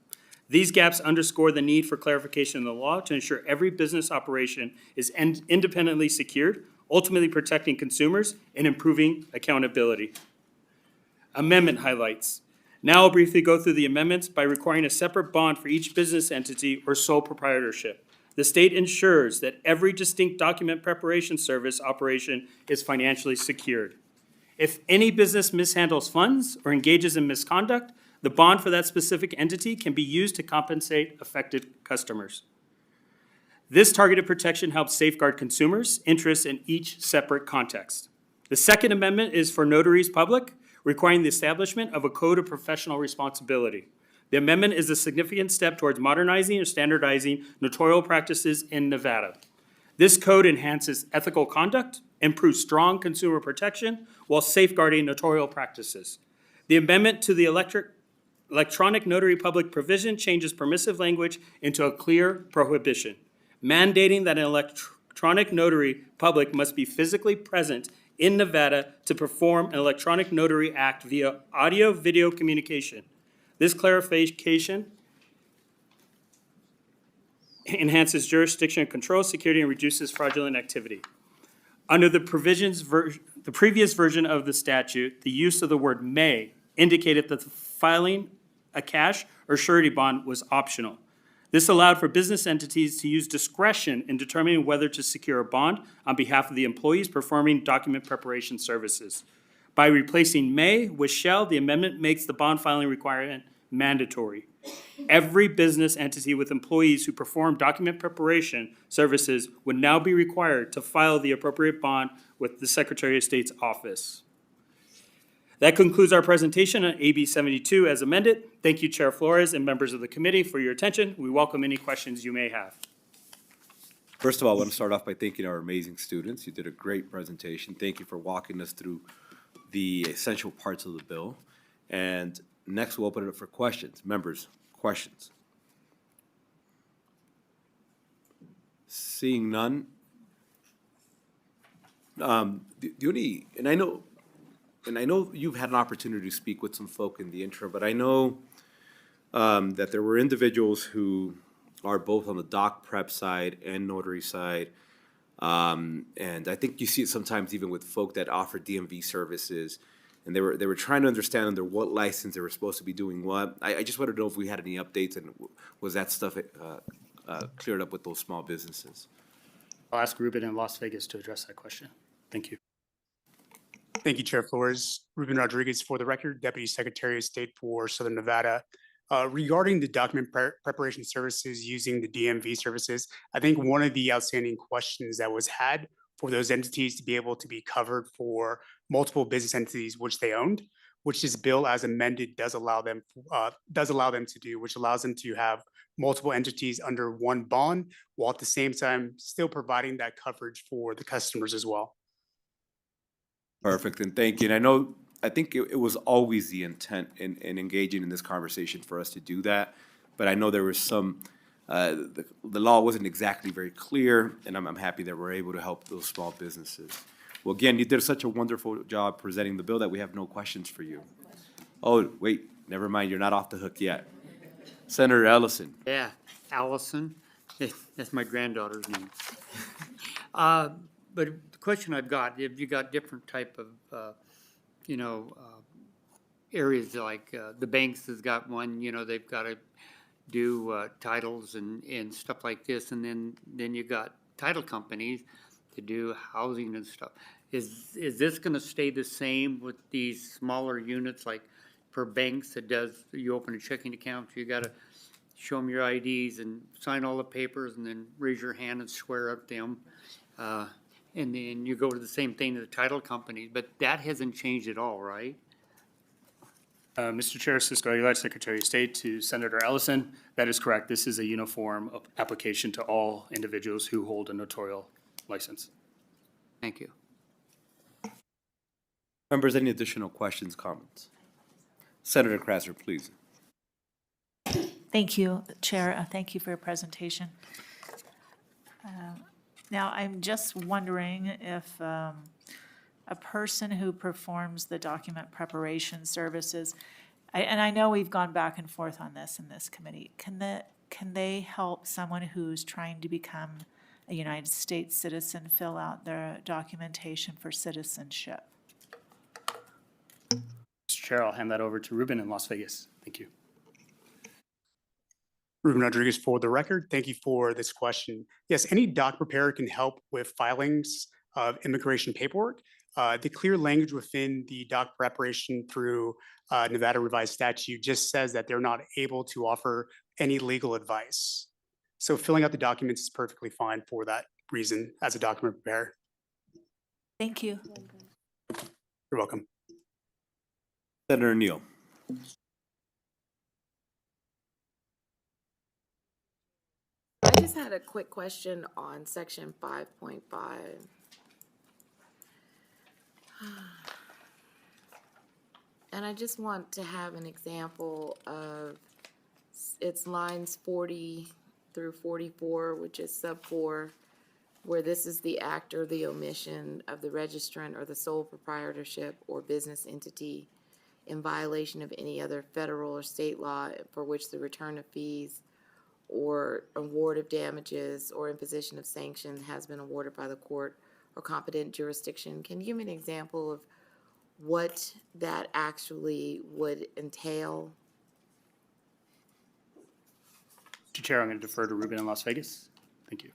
[SPEAKER 11] These gaps underscore the need for clarification in the law to ensure every business operation is independently secured, ultimately protecting consumers and improving accountability. Amendment highlights. Now I'll briefly go through the amendments by requiring a separate bond for each business entity or sole proprietorship. The state ensures that every distinct document preparation service operation is financially secured. If any business mishandles funds or engages in misconduct, the bond for that specific entity can be used to compensate affected customers. This targeted protection helps safeguard consumers' interests in each separate context. The second amendment is for notaries public, requiring the establishment of a code of professional responsibility. The amendment is a significant step towards modernizing and standardizing notarial practices in Nevada. This code enhances ethical conduct, improves strong consumer protection while safeguarding notarial practices. The amendment to the electronic notary public provision changes permissive language into a clear prohibition, mandating that an electronic notary public must be physically present in Nevada to perform an electronic notary act via audio-video communication. This clarification enhances jurisdiction control, security, and reduces fraudulent activity. Under the previous version of the statute, the use of the word may indicated that the filing a cash or surety bond was optional. This allowed for business entities to use discretion in determining whether to secure a bond on behalf of the employees performing document preparation services. By replacing may with shall, the amendment makes the bond filing requirement mandatory. Every business entity with employees who perform document preparation services would now be required to file the appropriate bond with the Secretary of State's office. That concludes our presentation on AB 72 as amended. Thank you, Chair Flores and members of the committee for your attention. We welcome any questions you may have.
[SPEAKER 1] First of all, I want to start off by thanking our amazing students. You did a great presentation. Thank you for walking us through the essential parts of the bill. And next, we'll open it up for questions. Members, questions? Seeing none. The only, and I know you've had an opportunity to speak with some folk in the interim, but I know that there were individuals who are both on the doc prep side and notary side. And I think you see it sometimes even with folk that offer DMV services. And they were trying to understand under what license they were supposed to be doing what. I just wanted to know if we had any updates and was that stuff cleared up with those small businesses?
[SPEAKER 11] I'll ask Ruben in Las Vegas to address that question. Thank you.
[SPEAKER 15] Thank you, Chair Flores. Ruben Rodriguez for the record, Deputy Secretary of State for Southern Nevada. Regarding the document preparation services using the DMV services, I think one of the outstanding questions that was had for those entities to be able to be covered for multiple business entities which they owned, which this bill as amended does allow them to do, which allows them to have multiple entities under one bond, while at the same time still providing that coverage for the customers as well.
[SPEAKER 1] Perfect, and thank you. And I think it was always the intent in engaging in this conversation for us to do that, but I know there was some, the law wasn't exactly very clear, and I'm happy that we're able to help those small businesses. Well, again, you did such a wonderful job presenting the bill that we have no questions for you. Oh, wait, never mind, you're not off the hook yet. Senator Ellison.
[SPEAKER 6] Yeah, Allison, that's my granddaughter's name. But the question I've got, if you got different type of, areas like the banks has got one, they've got to do titles and stuff like this, and then you got title companies to do housing and stuff. Is this going to stay the same with these smaller units, like for banks that you open a checking account, you got to show them your IDs and sign all the papers and then raise your hand and swear at them. And then you go to the same thing to the title companies, but that hasn't changed at all, right?
[SPEAKER 11] Mr. Chair, Cisco Aguilar, Secretary of State, to Senator Ellison, that is correct. This is a uniform application to all individuals who hold a notarial license.
[SPEAKER 6] Thank you.
[SPEAKER 1] Members, any additional questions, comments? Senator Krasner, please.
[SPEAKER 16] Thank you, Chair. Thank you for your presentation. Now, I'm just wondering if a person who performs the document preparation services, and I know we've gone back and forth on this in this committee, can they help someone who's trying to become a United States citizen fill out their documentation for citizenship?
[SPEAKER 11] Mr. Chair, I'll hand that over to Ruben in Las Vegas. Thank you.
[SPEAKER 15] Ruben Rodriguez for the record. Thank you for this question. Yes, any doc preparer can help with filings of immigration paperwork. The clear language within the doc preparation through Nevada revised statute just says that they're not able to offer any legal advice. So filling out the documents is perfectly fine for that reason as a document preparer.
[SPEAKER 16] Thank you.
[SPEAKER 15] You're welcome.
[SPEAKER 1] Senator Neal.
[SPEAKER 7] I just had a quick question on section 5.5. And I just want to have an example of, it's lines 40 through 44, which is sub 4, where this is the act or the omission of the registrant or the sole proprietorship or business entity in violation of any other federal or state law for which the return of fees or award of damages or imposition of sanction has been awarded by the court or competent jurisdiction. Can you give me an example of what that actually would entail?
[SPEAKER 11] Mr. Chair, I'm going to defer to Ruben in Las Vegas. Thank you.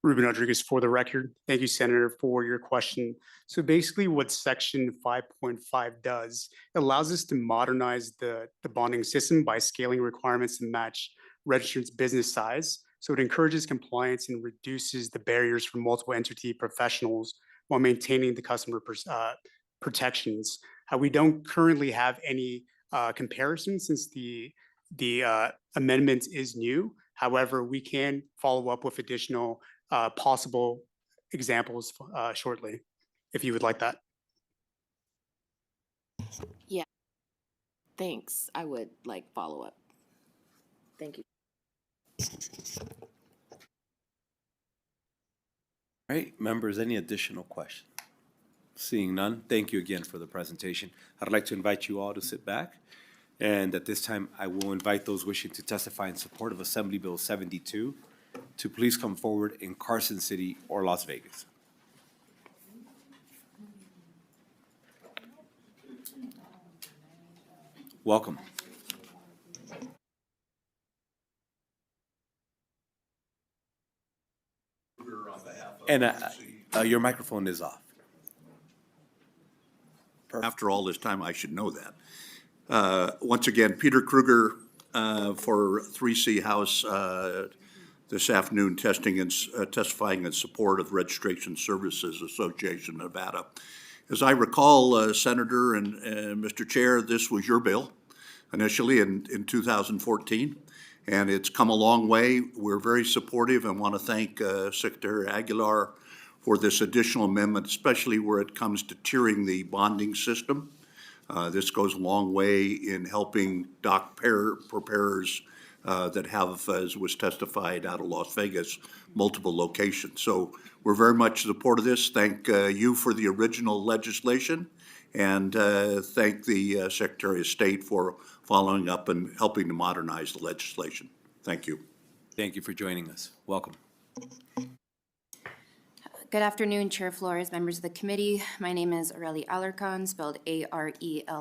[SPEAKER 15] Ruben Rodriguez for the record. Thank you, Senator, for your question. So basically what section 5.5 does, it allows us to modernize the bonding system by scaling requirements to match registrant's business size. So it encourages compliance and reduces the barriers for multiple entity professionals while maintaining the customer protections. We don't currently have any comparison since the amendment is new. However, we can follow up with additional possible examples shortly, if you would like that.
[SPEAKER 7] Yeah. Thanks. I would like follow up. Thank you.
[SPEAKER 1] All right, members, any additional questions? Seeing none, thank you again for the presentation. I'd like to invite you all to sit back. And at this time, I will invite those wishing to testify in support of Assembly Bill 72 to please come forward in Carson City or Las Vegas. Welcome. And your microphone is off.
[SPEAKER 17] After all this time, I should know that. Once again, Peter Kruger for 3C House this afternoon, testifying in support of Registration Services Association of Nevada. As I recall, Senator and Mr. Chair, this was your bill initially in 2014, and it's come a long way. We're very supportive and want to thank Secretary Aguilar for this additional amendment, especially where it comes to tiering the bonding system. This goes a long way in helping doc preparers that have, as was testified out of Las Vegas, multiple locations. So we're very much in support of this. Thank you for the original legislation, and thank the Secretary of State for following up and helping to modernize the legislation. Thank you.
[SPEAKER 1] Thank you for joining us. Welcome.
[SPEAKER 18] Good afternoon, Chair Flores, members of the committee. My name is Areli Alarcon, spelled A-R-E-L-I-A-L-A-R-C-O-N,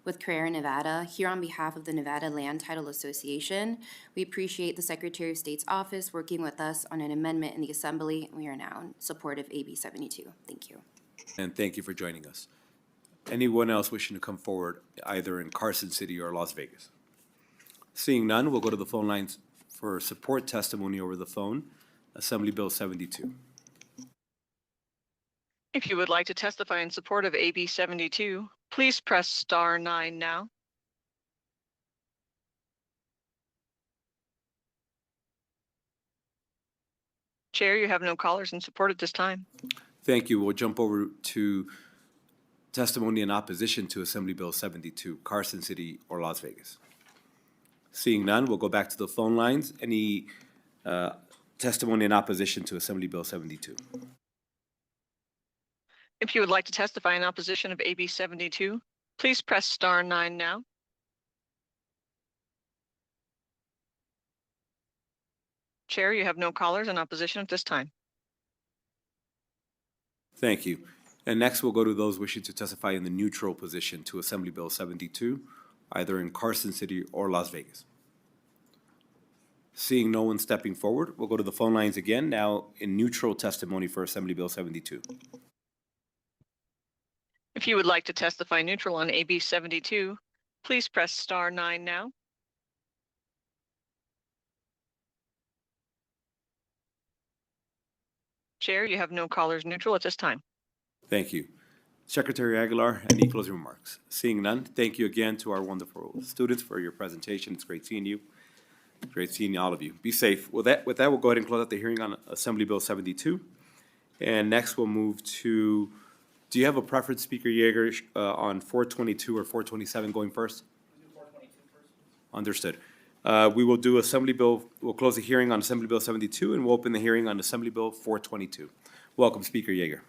[SPEAKER 18] with Carrera, Nevada. Here on behalf of the Nevada Land Title Association, we appreciate the Secretary of State's office working with us on an amendment in the Assembly. We are now in support of AB 72. Thank you.
[SPEAKER 1] And thank you for joining us. Anyone else wishing to come forward, either in Carson City or Las Vegas? Seeing none, we'll go to the phone lines for support testimony over the phone, Assembly Bill 72.
[SPEAKER 10] If you would like to testify in support of AB 72, please press star 9 now. Chair, you have no callers in support at this time.
[SPEAKER 1] Thank you. We'll jump over to testimony in opposition to Assembly Bill 72, Carson City or Las Vegas. Seeing none, we'll go back to the phone lines. Any testimony in opposition to Assembly Bill 72?
[SPEAKER 10] If you would like to testify in opposition of AB 72, please press star 9 now. Chair, you have no callers in opposition at this time.
[SPEAKER 1] Thank you. And next, we'll go to those wishing to testify in the neutral position to Assembly Bill 72, either in Carson City or Las Vegas. Seeing no one stepping forward, we'll go to the phone lines again, now in neutral testimony for Assembly Bill 72.
[SPEAKER 10] If you would like to testify neutral on AB 72, please press star 9 now. Chair, you have no callers neutral at this time.
[SPEAKER 1] Thank you. Secretary Aguilar, any closing remarks? Seeing none, thank you again to our wonderful students for your presentation. It's great seeing you. Great seeing all of you. Be safe. With that, we'll go ahead and close out the hearing on Assembly Bill 72. And next, we'll move to, do you have a preference, Speaker Yeager, on 422 or 427 going first? Understood. We will do Assembly Bill, we'll close the hearing on Assembly Bill 72, and we'll open the hearing on Assembly Bill 422. Welcome, Speaker Yeager.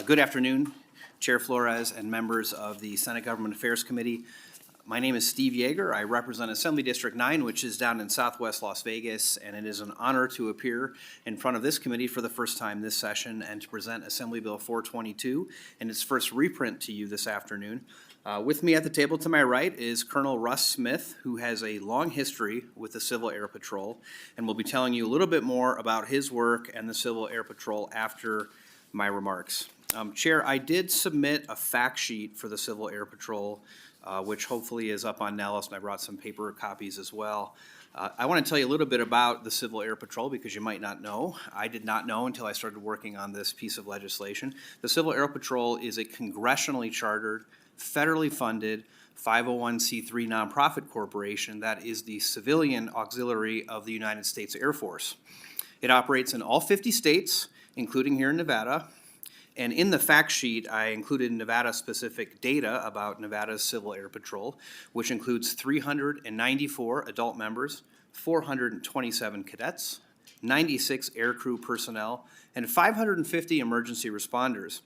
[SPEAKER 8] Good afternoon, Chair Flores and members of the Senate Government Affairs Committee. My name is Steve Yeager. I represent Assembly District 9, which is down in southwest Las Vegas, and it is an honor to appear in front of this committee for the first time this session and to present Assembly Bill 422 and its first reprint to you this afternoon. With me at the table to my right is Colonel Russ Smith, who has a long history with the Civil Air Patrol, and will be telling you a little bit more about his work and the Civil Air Patrol after my remarks. Chair, I did submit a fact sheet for the Civil Air Patrol, which hopefully is up on Nellis, and I brought some paper copies as well. I want to tell you a little bit about the Civil Air Patrol because you might not know. I did not know until I started working on this piece of legislation. The Civil Air Patrol is a congressionally chartered, federally funded 501c3 nonprofit corporation that is the civilian auxiliary of the United States Air Force. It operates in all 50 states, including here in Nevada. And in the fact sheet, I included Nevada-specific data about Nevada's Civil Air Patrol, which includes 394 adult members, 427 cadets, 96 aircrew personnel, and 550 emergency responders.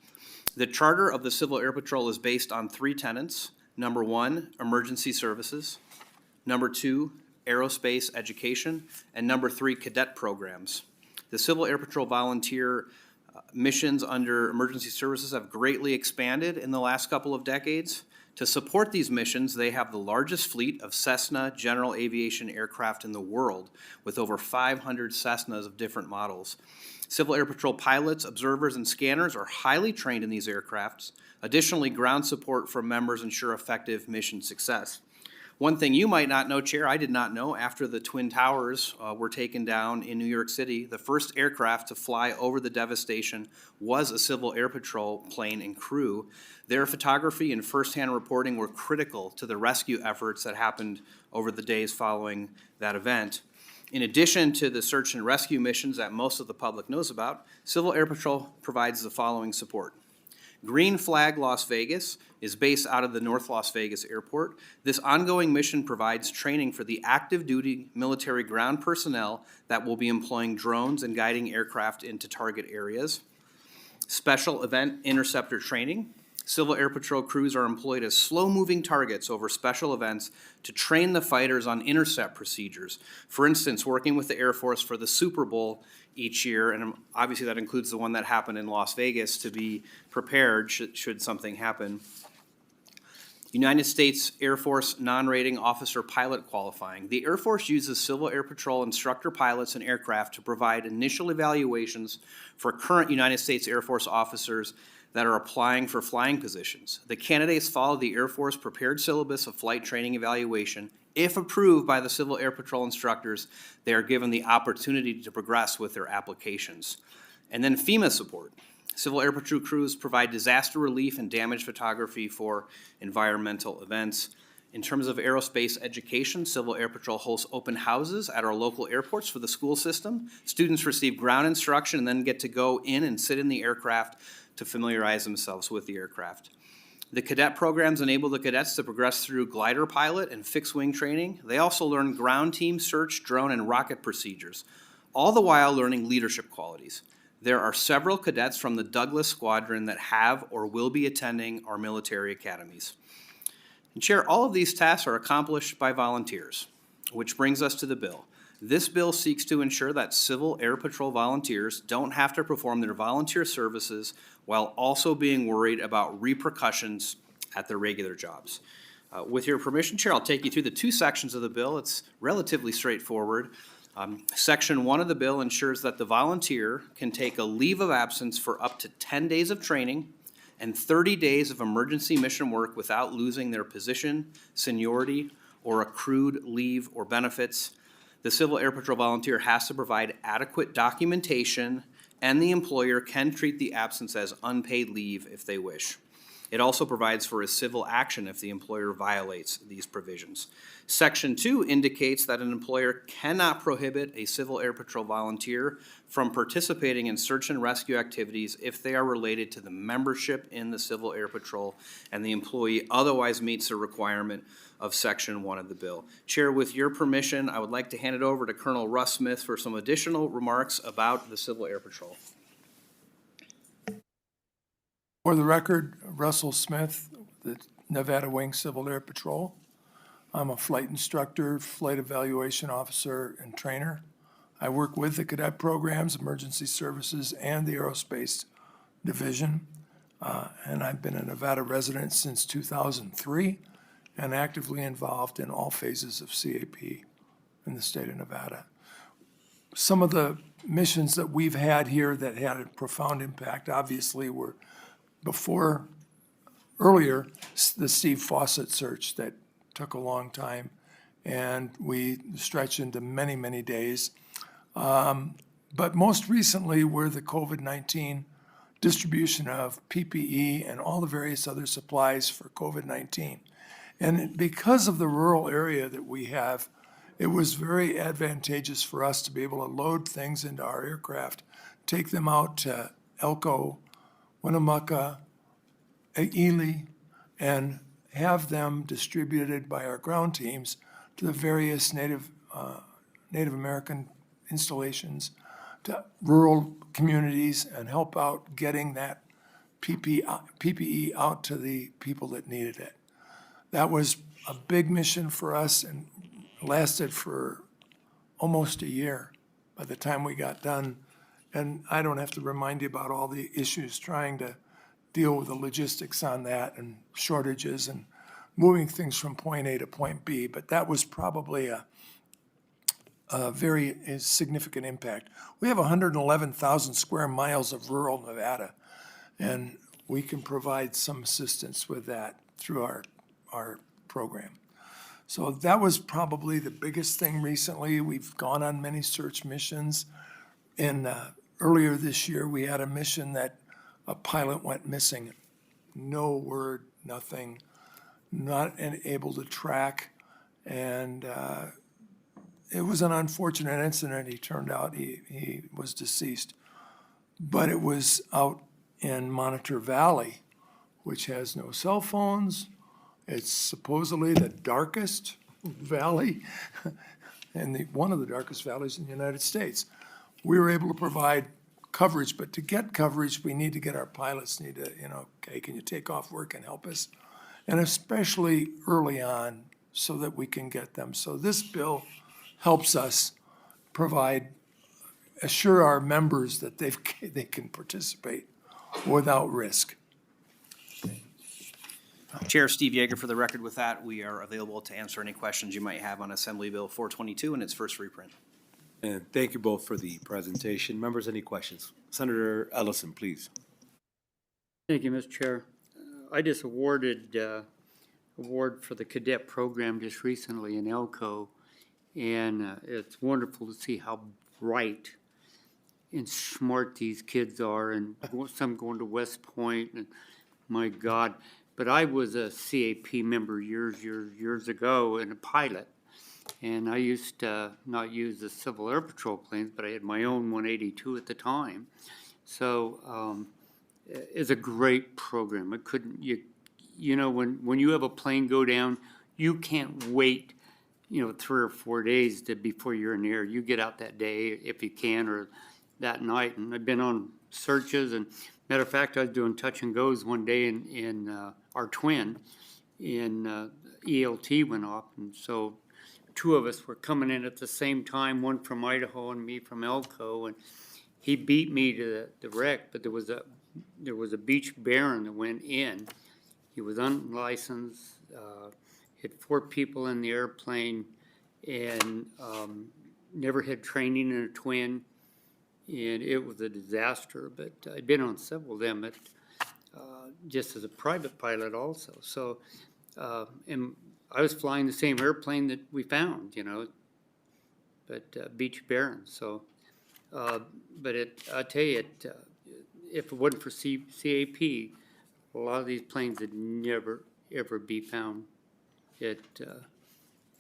[SPEAKER 8] The charter of the Civil Air Patrol is based on 3 tenets. Number 1, emergency services. Number 2, aerospace education. And number 3, cadet programs. The Civil Air Patrol volunteer missions under emergency services have greatly expanded in the last couple of decades. To support these missions, they have the largest fleet of Cessna general aviation aircraft in the world, with over 500 Cessnas of different models. Civil Air Patrol pilots, observers, and scanners are highly trained in these aircrafts. Additionally, ground support from members ensure effective mission success. One thing you might not know, Chair, I did not know, after the Twin Towers were taken down in New York City, the first aircraft to fly over the devastation was a Civil Air Patrol plane and crew. Their photography and firsthand reporting were critical to the rescue efforts that happened over the days following that event. In addition to the search and rescue missions that most of the public knows about, Civil Air Patrol provides the following support. Green Flag Las Vegas is based out of the North Las Vegas Airport. This ongoing mission provides training for the active duty military ground personnel that will be employing drones and guiding aircraft into target areas. Special event interceptor training,
[SPEAKER 19] Civil Air Patrol crews are employed as slow-moving targets over special events to train the fighters on intercept procedures. For instance, working with the Air Force for the Super Bowl each year, and obviously that includes the one that happened in Las Vegas, to be prepared should something happen. United States Air Force non-rating officer pilot qualifying. The Air Force uses Civil Air Patrol instructor pilots and aircraft to provide initial evaluations for current United States Air Force officers that are applying for flying positions. The candidates follow the Air Force prepared syllabus of flight training evaluation. If approved by the Civil Air Patrol instructors, they are given the opportunity to progress with their applications. And then FEMA support. Civil Air Patrol crews provide disaster relief and damage photography for environmental events. In terms of aerospace education, Civil Air Patrol hosts open houses at our local airports for the school system. Students receive ground instruction and then get to go in and sit in the aircraft to familiarize themselves with the aircraft. The cadet programs enable the cadets to progress through glider pilot and fixed-wing training. They also learn ground team, search, drone, and rocket procedures, all the while learning leadership qualities. There are several cadets from the Douglas Squadron that have or will be attending our military academies. And Chair, all of these tasks are accomplished by volunteers, which brings us to the bill. This bill seeks to ensure that Civil Air Patrol volunteers don't have to perform their volunteer services while also being worried about repercussions at their regular jobs. With your permission, Chair, I'll take you through the two sections of the bill. It's relatively straightforward. Section 1 of the bill ensures that the volunteer can take a leave of absence for up to 10 days of training and 30 days of emergency mission work without losing their position, seniority, or accrued leave or benefits. The Civil Air Patrol volunteer has to provide adequate documentation, and the employer can treat the absence as unpaid leave if they wish. It also provides for a civil action if the employer violates these provisions. Section 2 indicates that an employer cannot prohibit a Civil Air Patrol volunteer from participating in search and rescue activities if they are related to the membership in the Civil Air Patrol and the employee otherwise meets the requirement of Section 1 of the bill. Chair, with your permission, I would like to hand it over to Colonel Russ Smith for some additional remarks about the Civil Air Patrol.
[SPEAKER 20] For the record, Russell Smith, the Nevada Wing Civil Air Patrol. I'm a flight instructor, flight evaluation officer, and trainer. I work with the cadet programs, emergency services, and the aerospace division. And I've been a Nevada resident since 2003 and actively involved in all phases of CAP in the state of Nevada. Some of the missions that we've had here that had a profound impact, obviously, were earlier, the Steve Fawcett search that took a long time, and we stretched into many, many days. But most recently were the COVID-19 distribution of PPE and all the various other supplies for COVID-19. And because of the rural area that we have, it was very advantageous for us to be able to load things into our aircraft, take them out to Elko, Winnemucca, Ely, and have them distributed by our ground teams to the various Native American installations, to rural communities, and help out getting that PPE out to the people that needed it. That was a big mission for us and lasted for almost a year by the time we got done. And I don't have to remind you about all the issues trying to deal with the logistics on that and shortages and moving things from point A to point B. But that was probably a very significant impact. We have 111,000 square miles of rural Nevada, and we can provide some assistance with that through our program. So that was probably the biggest thing recently. We've gone on many search missions. Earlier this year, we had a mission that a pilot went missing. No word, nothing, not able to track. And it was an unfortunate incident. He turned out he was deceased. But it was out in Monitor Valley, which has no cell phones. It's supposedly the darkest valley and one of the darkest valleys in the United States. We were able to provide coverage, but to get coverage, we need to get our pilots need to, okay, can you take off work and help us? And especially early on so that we can get them. So this bill helps us assure our members that they can participate without risk.
[SPEAKER 19] Chair Steve Yeager, for the record. With that, we are available to answer any questions you might have on Assembly Bill 422 in its first reprint.
[SPEAKER 1] And thank you both for the presentation. Members, any questions? Senator Ellison, please.
[SPEAKER 6] Thank you, Mr. Chair. I just awarded award for the cadet program just recently in Elko, and it's wonderful to see how bright and smart these kids are, and some going to West Point, and my God. But I was a CAP member years ago and a pilot, and I used to not use the Civil Air Patrol planes, but I had my own 182 at the time. So it's a great program. I couldn't, when you have a plane go down, you can't wait, 3 or 4 days before you're in the air. You get out that day if you can, or that night. And I've been on searches, and matter of fact, I was doing touch and goes one day in our twin, in ELT went off, and so 2 of us were coming in at the same time, one from Idaho and me from Elko, and he beat me to the wreck, but there was a Beach Baron that went in. He was unlicensed, had 4 people in the airplane, and never had training in a twin, and it was a disaster. But I'd been on several of them, just as a private pilot also. So, and I was flying the same airplane that we found, but Beach Baron. So, but I tell you, if it wasn't for CAP, a lot of these planes would never, ever be found.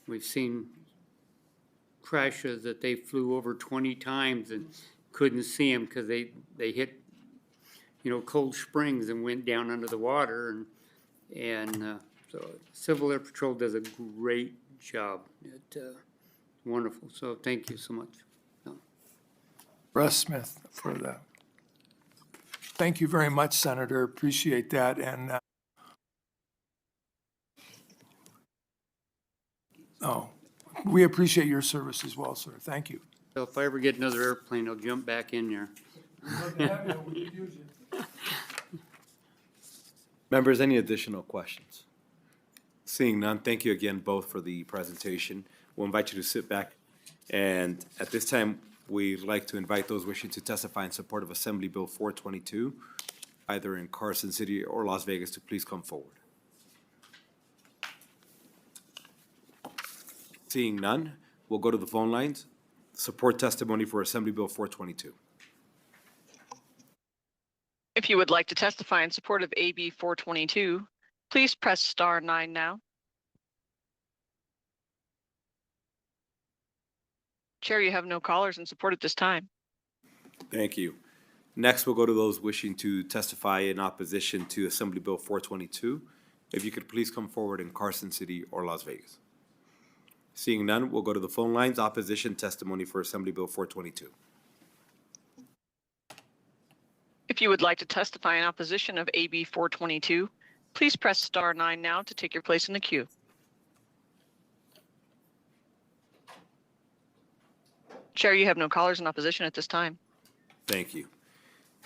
[SPEAKER 6] We've seen crashes that they flew over 20 times and couldn't see them because they hit, Cold Springs and went down under the water. And so Civil Air Patrol does a great job. Wonderful. So thank you so much.
[SPEAKER 20] Russ Smith for that. Thank you very much, Senator. Appreciate that. And we appreciate your service as well, sir. Thank you.
[SPEAKER 6] So if I ever get another airplane, I'll jump back in there.
[SPEAKER 1] Members, any additional questions? Seeing none, thank you again both for the presentation. We'll invite you to sit back. And at this time, we'd like to invite those wishing to testify in support of Assembly Bill 422, either in Carson City or Las Vegas, to please come forward. Seeing none, we'll go to the phone lines. Support testimony for Assembly Bill 422.
[SPEAKER 10] If you would like to testify in support of AB 422, please press star 9 now. Chair, you have no callers in support at this time.
[SPEAKER 1] Thank you. Next, we'll go to those wishing to testify in opposition to Assembly Bill 422. If you could please come forward in Carson City or Las Vegas. Seeing none, we'll go to the phone lines. Opposition testimony for Assembly Bill 422.
[SPEAKER 10] If you would like to testify in opposition of AB 422, please press star 9 now to take your place in the queue. Chair, you have no callers in opposition at this time.
[SPEAKER 1] Thank you.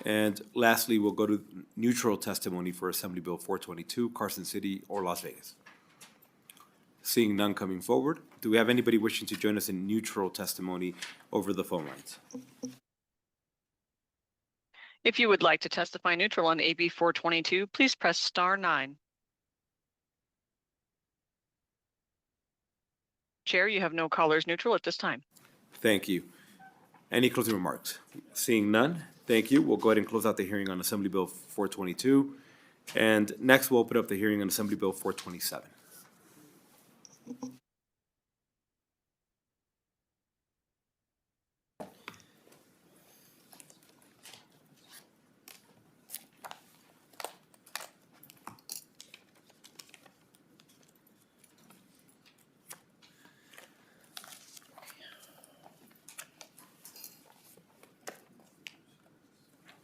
[SPEAKER 1] And lastly, we'll go to neutral testimony for Assembly Bill 422, Carson City or Las Vegas. Seeing none coming forward, do we have anybody wishing to join us in neutral testimony over the phone lines?
[SPEAKER 10] If you would like to testify neutral on AB 422, please press star 9. Chair, you have no callers neutral at this time.
[SPEAKER 1] Thank you. Any closing remarks? Seeing none, thank you. We'll go ahead and close out the hearing on Assembly Bill 422. And next, we'll open up the hearing on Assembly Bill 427.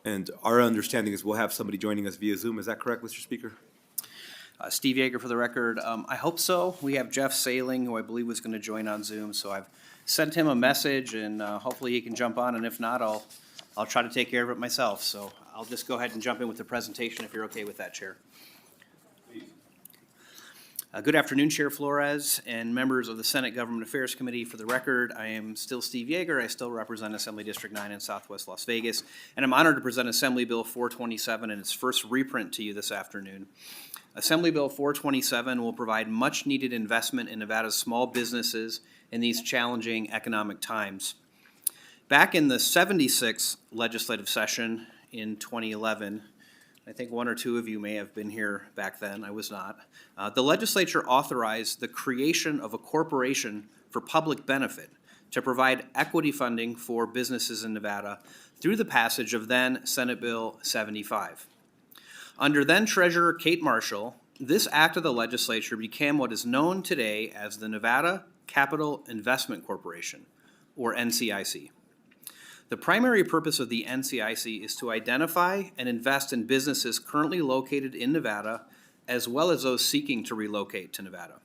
[SPEAKER 1] And our understanding is we'll have somebody joining us via Zoom. Is that correct, Mr. Speaker?
[SPEAKER 19] Steve Yeager for the record. I hope so. We have Jeff Sailing, who I believe was going to join on Zoom, so I've sent him a message, and hopefully he can jump on, and if not, I'll try to take care of it myself. So I'll just go ahead and jump in with the presentation if you're okay with that, Chair. Good afternoon, Chair Flores and members of the Senate Government Affairs Committee. For the record, I am still Steve Yeager. I still represent Assembly District 9 in Southwest Las Vegas, and I'm honored to present Assembly Bill 427 in its first reprint to you this afternoon. Assembly Bill 427 will provide much-needed investment in Nevada's small businesses in these challenging economic times. Back in the 76th legislative session in 2011, I think one or two of you may have been here back then, I was not. The legislature authorized the creation of a corporation for public benefit to provide equity funding for businesses in Nevada through the passage of then Senate Bill 75. Under then Treasurer Kate Marshall, this act of the legislature became what is known today as the Nevada Capital Investment Corporation, or NCIC. The primary purpose of the NCIC is to identify and invest in businesses currently located in Nevada, as well as those seeking to relocate to Nevada.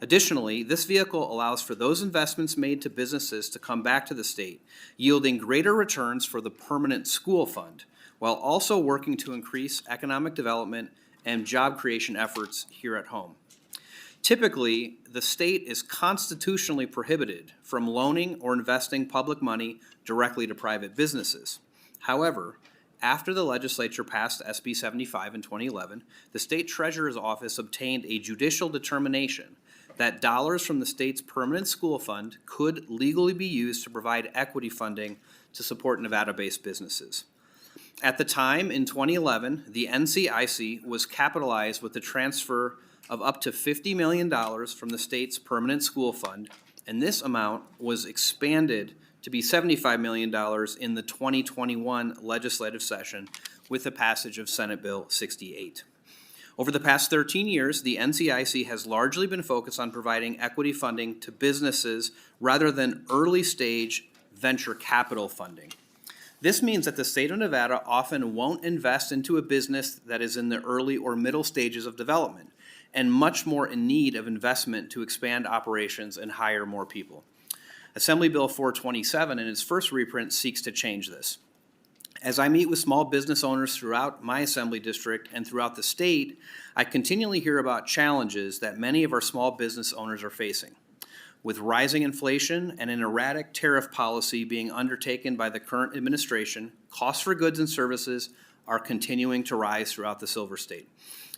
[SPEAKER 19] Additionally, this vehicle allows for those investments made to businesses to come back to the state, yielding greater returns for the permanent school fund, while also working to increase economic development and job creation efforts here at home. Typically, the state is constitutionally prohibited from loaning or investing public money directly to private businesses. However, after the legislature passed SB 75 in 2011, the state treasurer's office obtained a judicial determination that dollars from the state's permanent school fund could legally be used to provide equity funding to support Nevada-based businesses. At the time, in 2011, the NCIC was capitalized with the transfer of up to $50 million from the state's permanent school fund, and this amount was expanded to be $75 million in the 2021 legislative session with the passage of Senate Bill 68. Over the past 13 years, the NCIC has largely been focused on providing equity funding to businesses rather than early-stage venture capital funding. This means that the state of Nevada often won't invest into a business that is in the early or middle stages of development and much more in need of investment to expand operations and hire more people. Assembly Bill 427 in its first reprint seeks to change this. As I meet with small business owners throughout my assembly district and throughout the state, I continually hear about challenges that many of our small business owners are facing. With rising inflation and an erratic tariff policy being undertaken by the current administration, costs for goods and services are continuing to rise throughout the Silver State.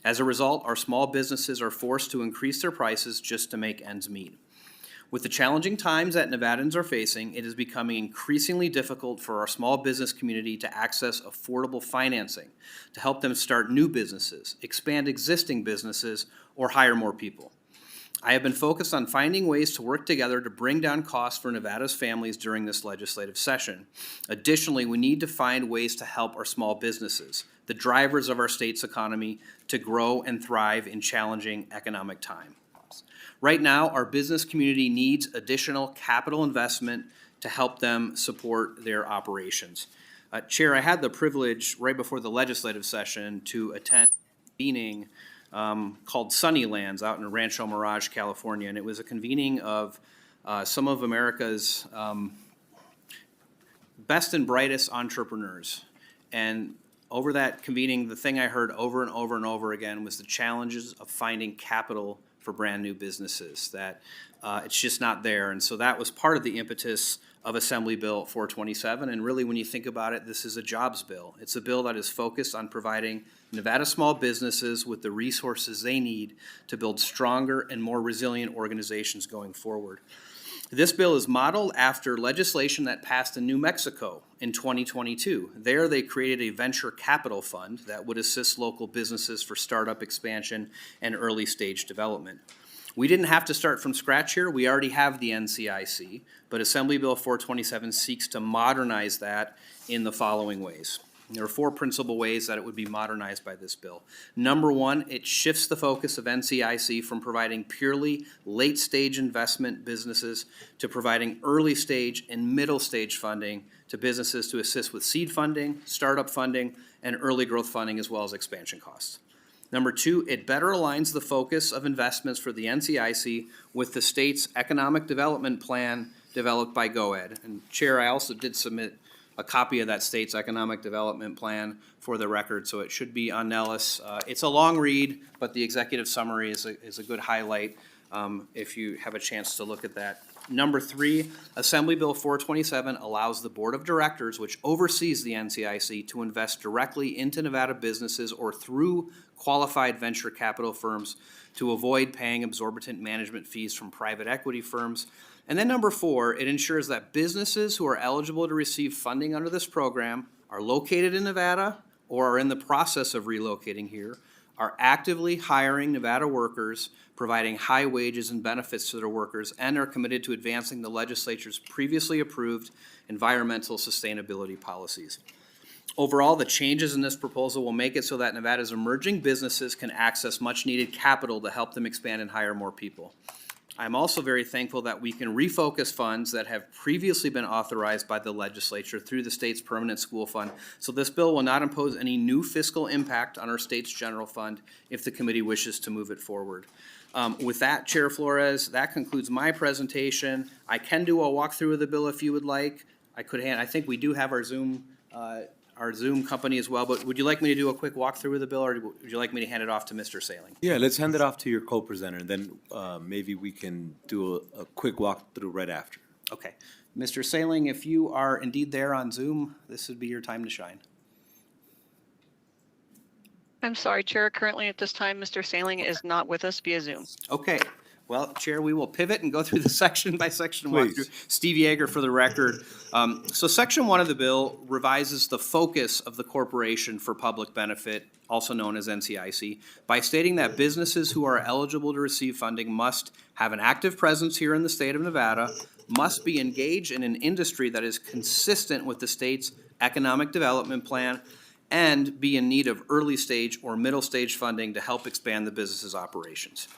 [SPEAKER 19] As a result, our small businesses are forced to increase their prices just to make ends meet. With the challenging times that Nevadans are facing, it is becoming increasingly difficult for our small business community to access affordable financing to help them start new businesses, expand existing businesses, or hire more people. I have been focused on finding ways to work together to bring down costs for Nevada's families during this legislative session. Additionally, we need to find ways to help our small businesses, the drivers of our state's economy, to grow and thrive in challenging economic times. Right now, our business community needs additional capital investment to help them support their operations. Chair, I had the privilege right before the legislative session to attend a convening called Sunnylands out in Rancho Mirage, California, and it was a convening of some of America's best and brightest entrepreneurs. And over that convening, the thing I heard over and over and over again was the challenges of finding capital for brand new businesses, that it's just not there. And so that was part of the impetus of Assembly Bill 427. And really, when you think about it, this is a jobs bill. It's a bill that is focused on providing Nevada small businesses with the resources they need to build stronger and more resilient organizations going forward. This bill is modeled after legislation that passed in New Mexico in 2022. There, they created a venture capital fund that would assist local businesses for startup expansion and early stage development. We didn't have to start from scratch here. We already have the NCIC, but Assembly Bill 427 seeks to modernize that in the following ways. There are four principal ways that it would be modernized by this bill. Number one, it shifts the focus of NCIC from providing purely late-stage investment businesses to providing early-stage and middle-stage funding to businesses to assist with seed funding, startup funding, and early growth funding, as well as expansion costs. Number two, it better aligns the focus of investments for the NCIC with the state's economic development plan developed by GOED. And Chair, I also did submit a copy of that state's economic development plan for the record, so it should be on Nellis. It's a long read, but the executive summary is a good highlight if you have a chance to look at that. Number three, Assembly Bill 427 allows the Board of Directors, which oversees the NCIC, to invest directly into Nevada businesses or through qualified venture capital firms to avoid paying exorbitant management fees from private equity firms. And then number four, it ensures that businesses who are eligible to receive funding under this program are located in Nevada or are in the process of relocating here, are actively hiring Nevada workers, providing high wages and benefits to their workers, and are committed to advancing the legislature's previously approved environmental sustainability policies. Overall, the changes in this proposal will make it so that Nevada's emerging businesses can access much-needed capital to help them expand and hire more people. I'm also very thankful that we can refocus funds that have previously been authorized by the legislature through the state's permanent school fund. So this bill will not impose any new fiscal impact on our state's general fund if the committee wishes to move it forward. With that, Chair Flores, that concludes my presentation. I can do a walkthrough of the bill if you would like. I think we do have our Zoom company as well, but would you like me to do a quick walkthrough of the bill, or would you like me to hand it off to Mr. Sailing?
[SPEAKER 1] Yeah, let's hand it off to your co-presenter, and then maybe we can do a quick walkthrough right after.
[SPEAKER 19] Okay. Mr. Sailing, if you are indeed there on Zoom, this would be your time to shine.
[SPEAKER 10] I'm sorry, Chair. Currently at this time, Mr. Sailing is not with us via Zoom.
[SPEAKER 19] Okay. Well, Chair, we will pivot and go through the section by section
[SPEAKER 1] Please.
[SPEAKER 19] walkthrough. Steve Yeager for the record. So Section 1 of the bill revises the focus of the Corporation for Public Benefit, also known as NCIC, by stating that businesses who are eligible to receive funding must have an active presence here in the state of Nevada, must be engaged in an industry that is consistent with the state's economic development plan, and be in need of early stage or middle stage funding to help expand the business's operations.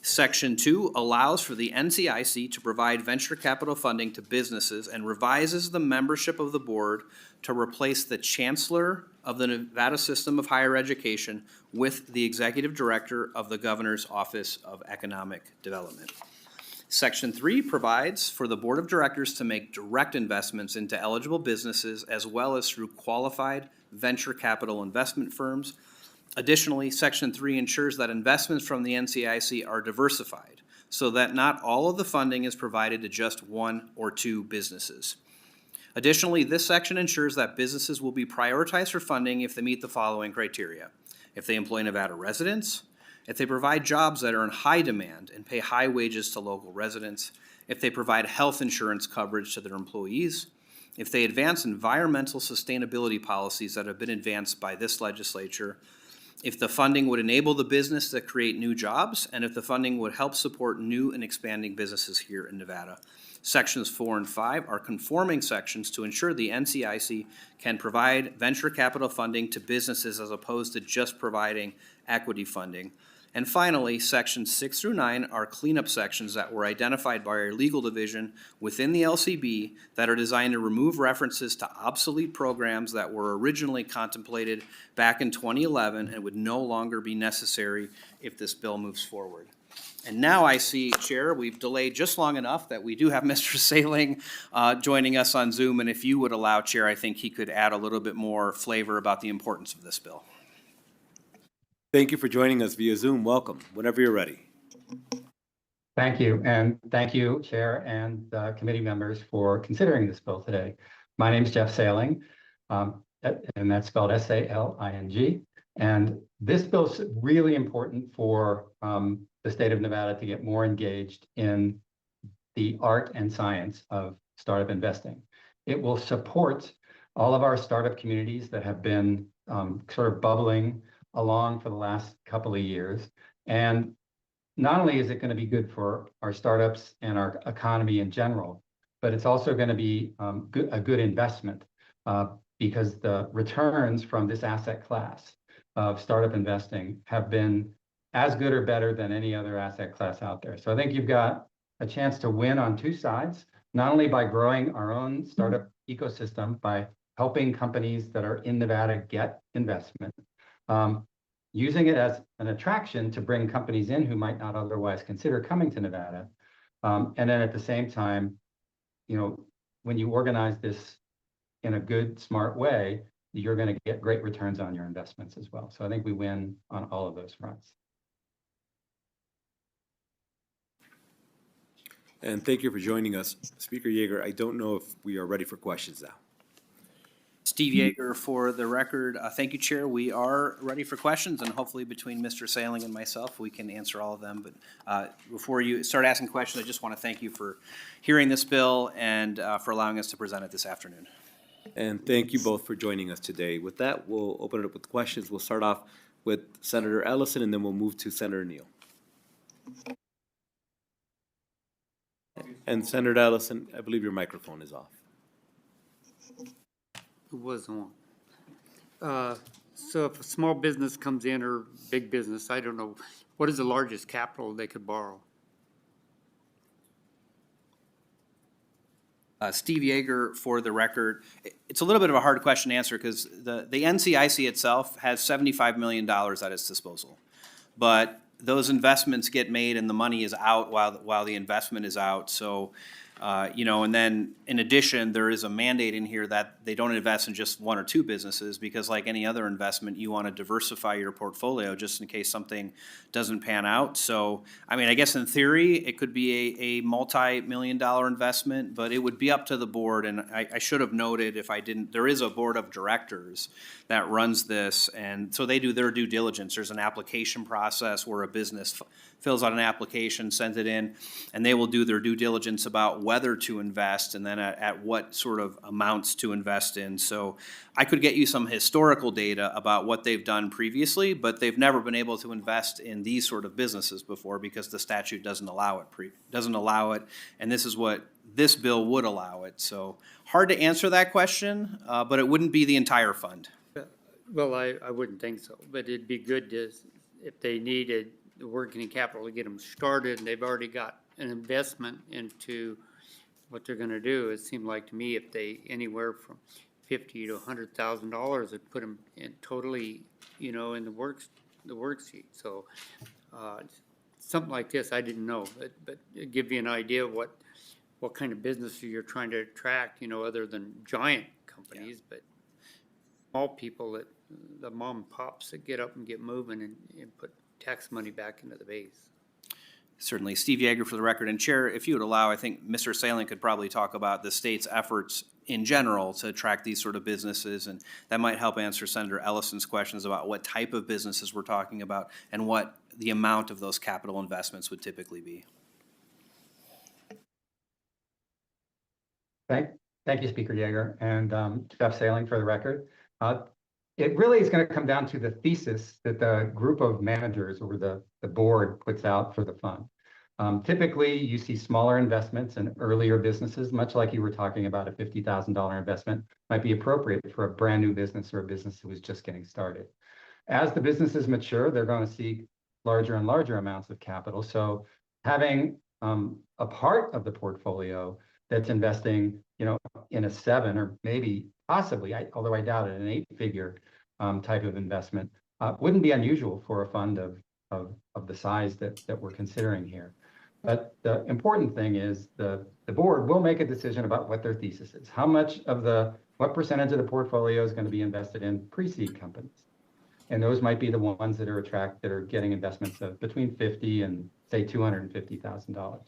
[SPEAKER 19] Section 2 allows for the NCIC to provide venture capital funding to businesses and revises the membership of the board to replace the Chancellor of the Nevada System of Higher Education with the Executive Director of the Governor's Office of Economic Development. Section 3 provides for the Board of Directors to make direct investments into eligible businesses as well as through qualified venture capital investment firms. Additionally, Section 3 ensures that investments from the NCIC are diversified so that not all of the funding is provided to just one or two businesses. Additionally, this section ensures that businesses will be prioritized for funding if they meet the following criteria: if they employ Nevada residents, if they provide jobs that are in high demand and pay high wages to local residents, if they provide health insurance coverage to their employees, if they advance environmental sustainability policies that have been advanced by this legislature, if the funding would enable the business to create new jobs, and if the funding would help support new and expanding businesses here in Nevada. Sections 4 and 5 are conforming sections to ensure the NCIC can provide venture capital funding to businesses as opposed to just providing equity funding. And finally, sections 6 through 9 are cleanup sections that were identified by our legal division within the LCB that are designed to remove references to obsolete programs that were originally contemplated back in 2011 and would no longer be necessary if this bill moves forward. And now I see, Chair, we've delayed just long enough that we do have Mr. Sailing joining us on Zoom, and if you would allow, Chair, I think he could add a little bit more flavor about the importance of this bill.
[SPEAKER 1] Thank you for joining us via Zoom. Welcome, whenever you're ready.
[SPEAKER 21] Thank you, and thank you, Chair and committee members, for considering this bill today. My name is Jeff Sailing, and that's spelled S-A-L-I-N-G. And this bill is really important for the state of Nevada to get more engaged in the art and science of startup investing. It will support all of our startup communities that have been sort of bubbling along for the last couple of years. And not only is it going to be good for our startups and our economy in general, but it's also going to be a good investment because the returns from this asset class of startup investing have been as good or better than any other asset class out there. So I think you've got a chance to win on two sides, not only by growing our own startup ecosystem, by helping companies that are in Nevada get investment, using it as an attraction to bring companies in who might not otherwise consider coming to Nevada. And then at the same time, you know, when you organize this in a good, smart way, you're going to get great returns on your investments as well. So I think we win on all of those fronts.
[SPEAKER 1] And thank you for joining us. Speaker Yeager, I don't know if we are ready for questions now.
[SPEAKER 19] Steve Yeager for the record. Thank you, Chair. We are ready for questions, and hopefully between Mr. Sailing and myself, we can answer all of them. But before you start asking questions, I just want to thank you for hearing this bill and for allowing us to present it this afternoon.
[SPEAKER 1] And thank you both for joining us today. With that, we'll open it up with questions. We'll start off with Senator Ellison, and then we'll move to Senator Neal. And Senator Ellison, I believe your microphone is off.
[SPEAKER 6] It was on. So if a small business comes in or big business, I don't know, what is the largest capital they could borrow?
[SPEAKER 19] Steve Yeager for the record. It's a little bit of a hard question to answer because the NCIC itself has $75 million at its disposal. But those investments get made and the money is out while the investment is out. So, you know, and then in addition, there is a mandate in here that they don't invest in just one or two businesses because like any other investment, you want to diversify your portfolio just in case something doesn't pan out. So, I mean, I guess in theory, it could be a multi-million-dollar investment, but it would be up to the board. And I should have noted if I didn't, there is a board of directors that runs this. And so they do their due diligence. There's an application process where a business fills out an application, sends it in, and they will do their due diligence about whether to invest and then at what sort of amounts to invest in. So I could get you some historical data about what they've done previously, but they've never been able to invest in these sort of businesses before because the statute doesn't allow it. And this is what this bill would allow it. So hard to answer that question, but it wouldn't be the entire fund.
[SPEAKER 6] Well, I wouldn't think so, but it'd be good to, if they needed the working capital to get them started and they've already got an investment into what they're gonna do. It seemed like to me if they anywhere from $50,000 to $100,000 would put them in totally, you know, in the worksheet. So something like this, I didn't know, but it give you an idea of what kind of business you're trying to attract, you know, other than giant companies, but small people that the mom and pops that get up and get moving and put tax money back into the base.
[SPEAKER 19] Certainly. Steve Yeager for the record. And Chair, if you would allow, I think Mr. Sailing could probably talk about the state's efforts in general to attract these sort of businesses, and that might help answer Senator Ellison's questions about what type of businesses we're talking about and what the amount of those capital investments would typically be.
[SPEAKER 21] Thank you, Speaker Yeager, and Jeff Sailing for the record. It really is going to come down to the thesis that the group of managers or the board puts out for the fund. Typically, you see smaller investments in earlier businesses, much like you were talking about a $50,000 investment might be appropriate for a brand new business or a business that was just getting started. As the businesses mature, they're going to see larger and larger amounts of capital. So having a part of the portfolio that's investing, you know, in a 7 or maybe possibly, although I doubt it, an 8-figure type of investment wouldn't be unusual for a fund of the size that we're considering here. But the important thing is the board will make a decision about what their thesis is. What percentage of the portfolio is going to be invested in pre-seed companies? And those might be the ones that are getting investments of between $50,000 and say $250,000.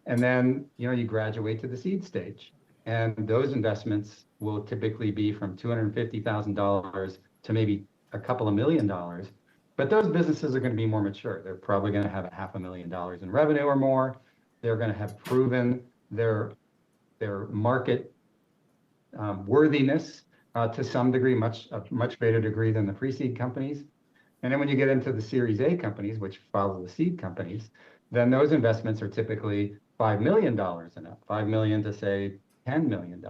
[SPEAKER 21] And then, you know, you graduate to the seed stage. And those investments will typically be from $250,000 to maybe a couple of $1 million. But those businesses are going to be more mature. They're probably going to have $500,000 in revenue or more. They're going to have proven their market worthiness to some degree, a much greater degree than the pre-seed companies. And then when you get into the Series A companies, which follow the seed companies, then those investments are typically $5 million and up, $5 million to say $10 million.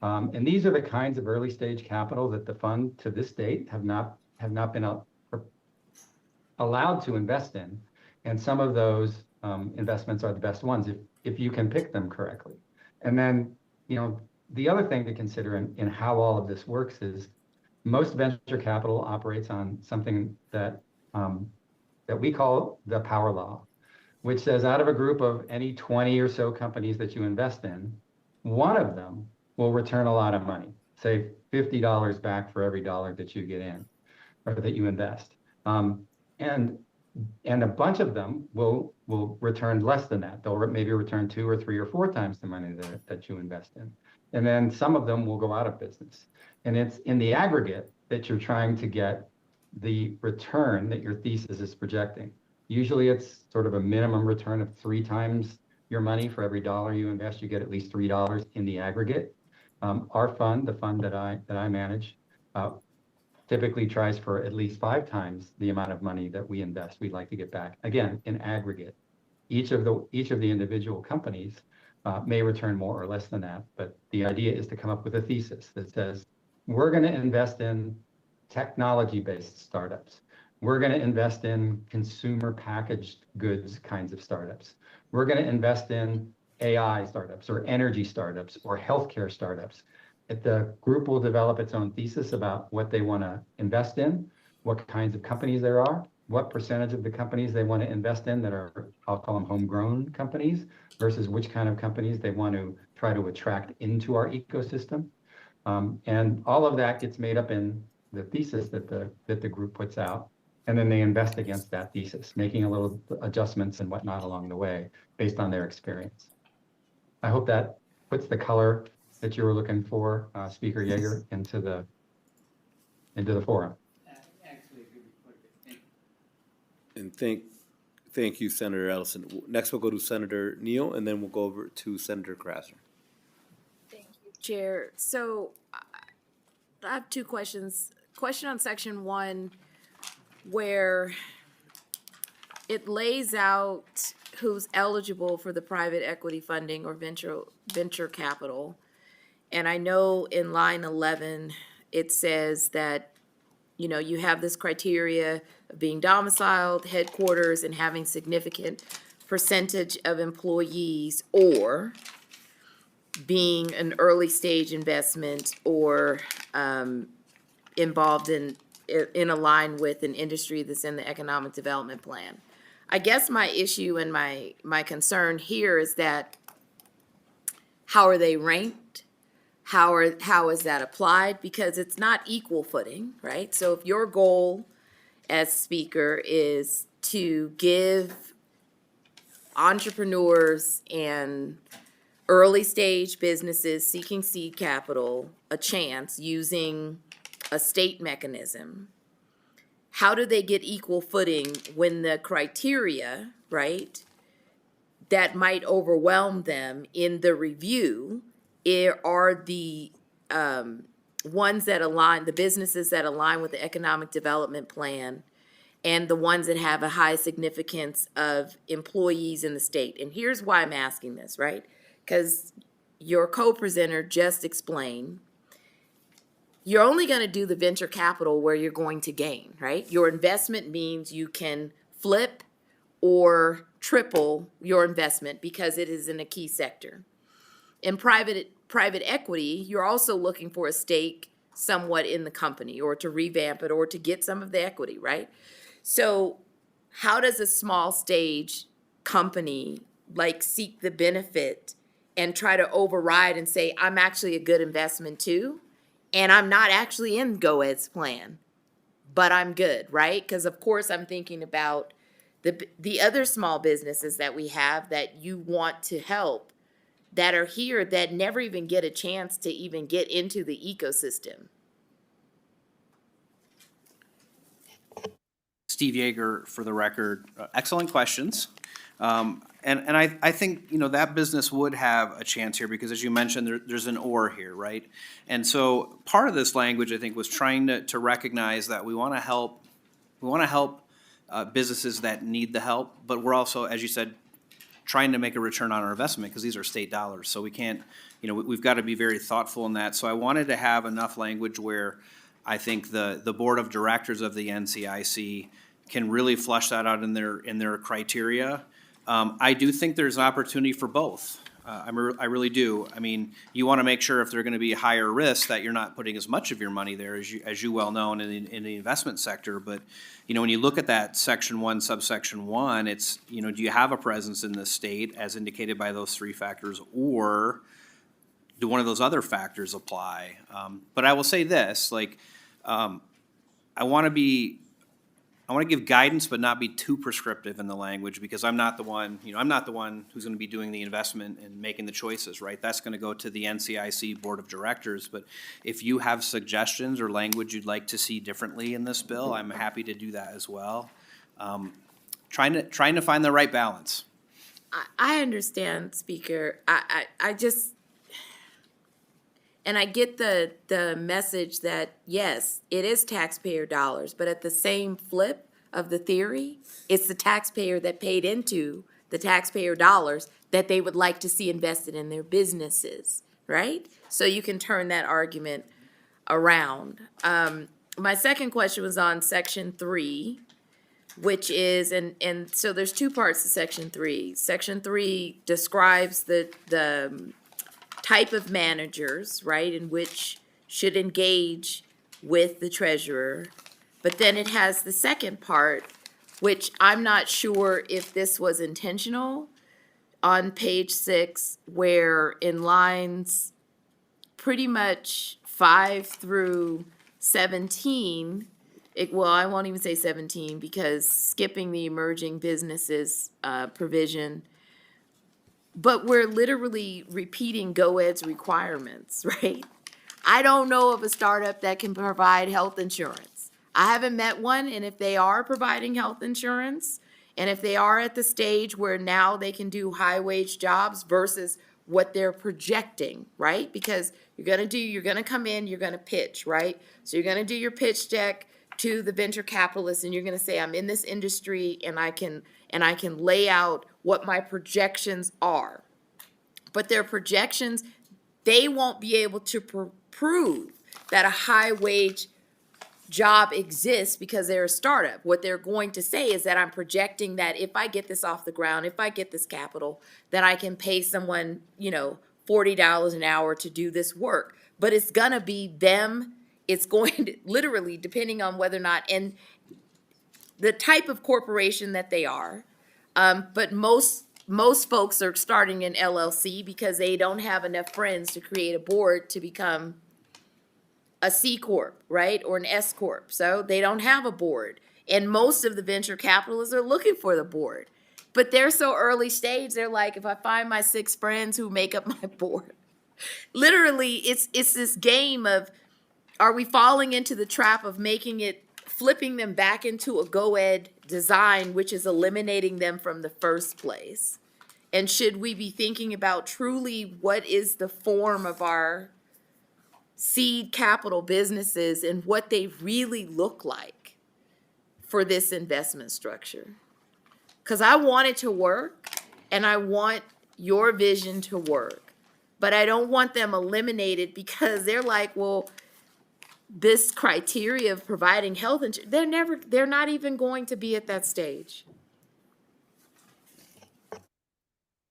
[SPEAKER 21] And these are the kinds of early stage capital that the fund to this date have not been allowed to invest in. And some of those investments are the best ones if you can pick them correctly. And then, the other thing to consider in how all of this works is most venture capital operates on something that we call the power law, which says out of a group of any 20 or so companies that you invest in, one of them will return a lot of money, say $50 back for every dollar that you get in or that you invest. And a bunch of them will return less than that. They'll maybe return 2 or 3 or 4 times the money that you invest in. And then some of them will go out of business. And it's in the aggregate that you're trying to get the return that your thesis is projecting. Usually it's sort of a minimum return of 3 times your money. For every dollar you invest, you get at least $3 in the aggregate. Our fund, the fund that I manage, typically tries for at least 5 times the amount of money that we invest. We'd like to get back, again, in aggregate. Each of the individual companies may return more or less than that, but the idea is to come up with a thesis that says, we're going to invest in technology-based startups. We're going to invest in consumer packaged goods kinds of startups. We're going to invest in AI startups or energy startups or healthcare startups. The group will develop its own thesis about what they want to invest in, what kinds of companies there are, what percentage of the companies they want to invest in that are, I'll call them homegrown companies, versus which kind of companies they want to try to attract into our ecosystem. And all of that gets made up in the thesis that the group puts out. And then they invest against that thesis, making a little adjustments and whatnot along the way based on their experience. I hope that puts the color that you were looking for, Speaker Yeager, into the forum.
[SPEAKER 1] And thank you, Senator Ellison. Next, we'll go to Senator Neal, and then we'll go over to Senator Krasner.
[SPEAKER 7] Thank you, Chair. So I have 2 questions. Question on section 1, where it lays out who's eligible for the private equity funding or venture capital. And I know in line 11, it says that, you have this criteria of being domiciled, headquarters, and having significant percentage of employees, or being an early stage investment, or involved in a line with an industry that's in the economic development plan. I guess my issue and my concern here is that how are they ranked? How is that applied? Because it's not equal footing, right? So if your goal as speaker is to give entrepreneurs and early stage businesses seeking seed capital a chance using a state mechanism, how do they get equal footing when the criteria, right, that might overwhelm them in the review are the ones that align, the businesses that align with the economic development plan, and the ones that have a high significance of employees in the state? And here's why I'm asking this, right? Because your co-presenter just explained, you're only going to do the venture capital where you're going to gain, right? Your investment means you can flip or triple your investment because it is in a key sector. In private equity, you're also looking for a stake somewhat in the company, or to revamp it, or to get some of the equity, right? So how does a small stage company seek the benefit and try to override and say, I'm actually a good investment too, and I'm not actually in GOED's plan, but I'm good, right? Because of course I'm thinking about the other small businesses that we have that you want to help, that are here, that never even get a chance to even get into the ecosystem.
[SPEAKER 19] Steve Yeager, for the record. Excellent questions. And I think, that business would have a chance here because, as you mentioned, there's an or here, right? And so part of this language, I think, was trying to recognize that we want to help businesses that need the help, but we're also, as you said, trying to make a return on our investment, because these are state dollars, so we can't, we've got to be very thoughtful in that. So I wanted to have enough language where I think the board of directors of the NCIC can really flush that out in their criteria. I do think there's an opportunity for both. I really do. I mean, you want to make sure if they're going to be higher risk that you're not putting as much of your money there as you well know in the investment sector. But, when you look at that section 1, subsection 1, it's, do you have a presence in the state as indicated by those 3 factors, or do one of those other factors apply? But I will say this, I want to give guidance, but not be too prescriptive in the language, because I'm not the one who's going to be doing the investment and making the choices, right? That's going to go to the NCIC Board of Directors. But if you have suggestions or language you'd like to see differently in this bill, I'm happy to do that as well. Trying to find the right balance.
[SPEAKER 7] I understand, Speaker. I just, and I get the message that, yes, it is taxpayer dollars, but at the same flip of the theory, it's the taxpayer that paid into the taxpayer dollars that they would like to see invested in their businesses, right? So you can turn that argument around. My second question was on section 3, which is, and so there's 2 parts to section 3. Section 3 describes the type of managers, right, in which should engage with the treasurer. But then it has the second part, which I'm not sure if this was intentional, on page 6, where in lines pretty much 5 through 17, I won't even say 17, because skipping the emerging businesses provision, but we're literally repeating GOED's requirements, right? I don't know of a startup that can provide health insurance. I haven't met one, and if they are providing health insurance, and if they are at the stage where now they can do high-wage jobs versus what they're projecting, right? Because you're gonna come in, you're gonna pitch, right? So you're gonna do your pitch deck to the venture capitalists, and you're gonna say, I'm in this industry, and I can lay out what my projections are. But their projections, they won't be able to prove that a high-wage job exists because they're a startup. What they're going to say is that I'm projecting that if I get this off the ground, if I get this capital, that I can pay someone, $40 an hour to do this work. But it's gonna be them. It's going to literally, depending on whether or not, and the type of corporation that they are. But most folks are starting an LLC because they don't have enough friends to create a board to become a C Corp, right? Or an S Corp. So they don't have a board. And most of the venture capitalists are looking for the board. But they're so early stage, they're like, if I find my 6 friends who make up my board. Literally, it's this game of, are we falling into the trap of flipping them back into a GOED design, which is eliminating them from the first place? And should we be thinking about truly what is the form of our seed capital businesses and what they really look like for this investment structure? Because I want it to work, and I want your vision to work, but I don't want them eliminated because they're like, well, this criteria of providing health insurance, they're not even going to be at that stage.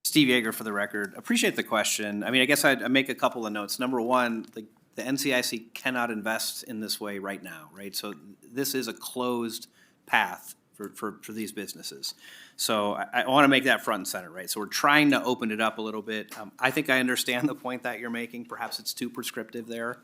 [SPEAKER 19] Steve Yeager for the record. Appreciate the question. I mean, I guess I'd make a couple of notes. Number one, the NCIC cannot invest in this way right now, right? So this is a closed path for these businesses. So I want to make that front and center, right? So we're trying to open it up a little bit. I think I understand the point that you're making. Perhaps it's too prescriptive there.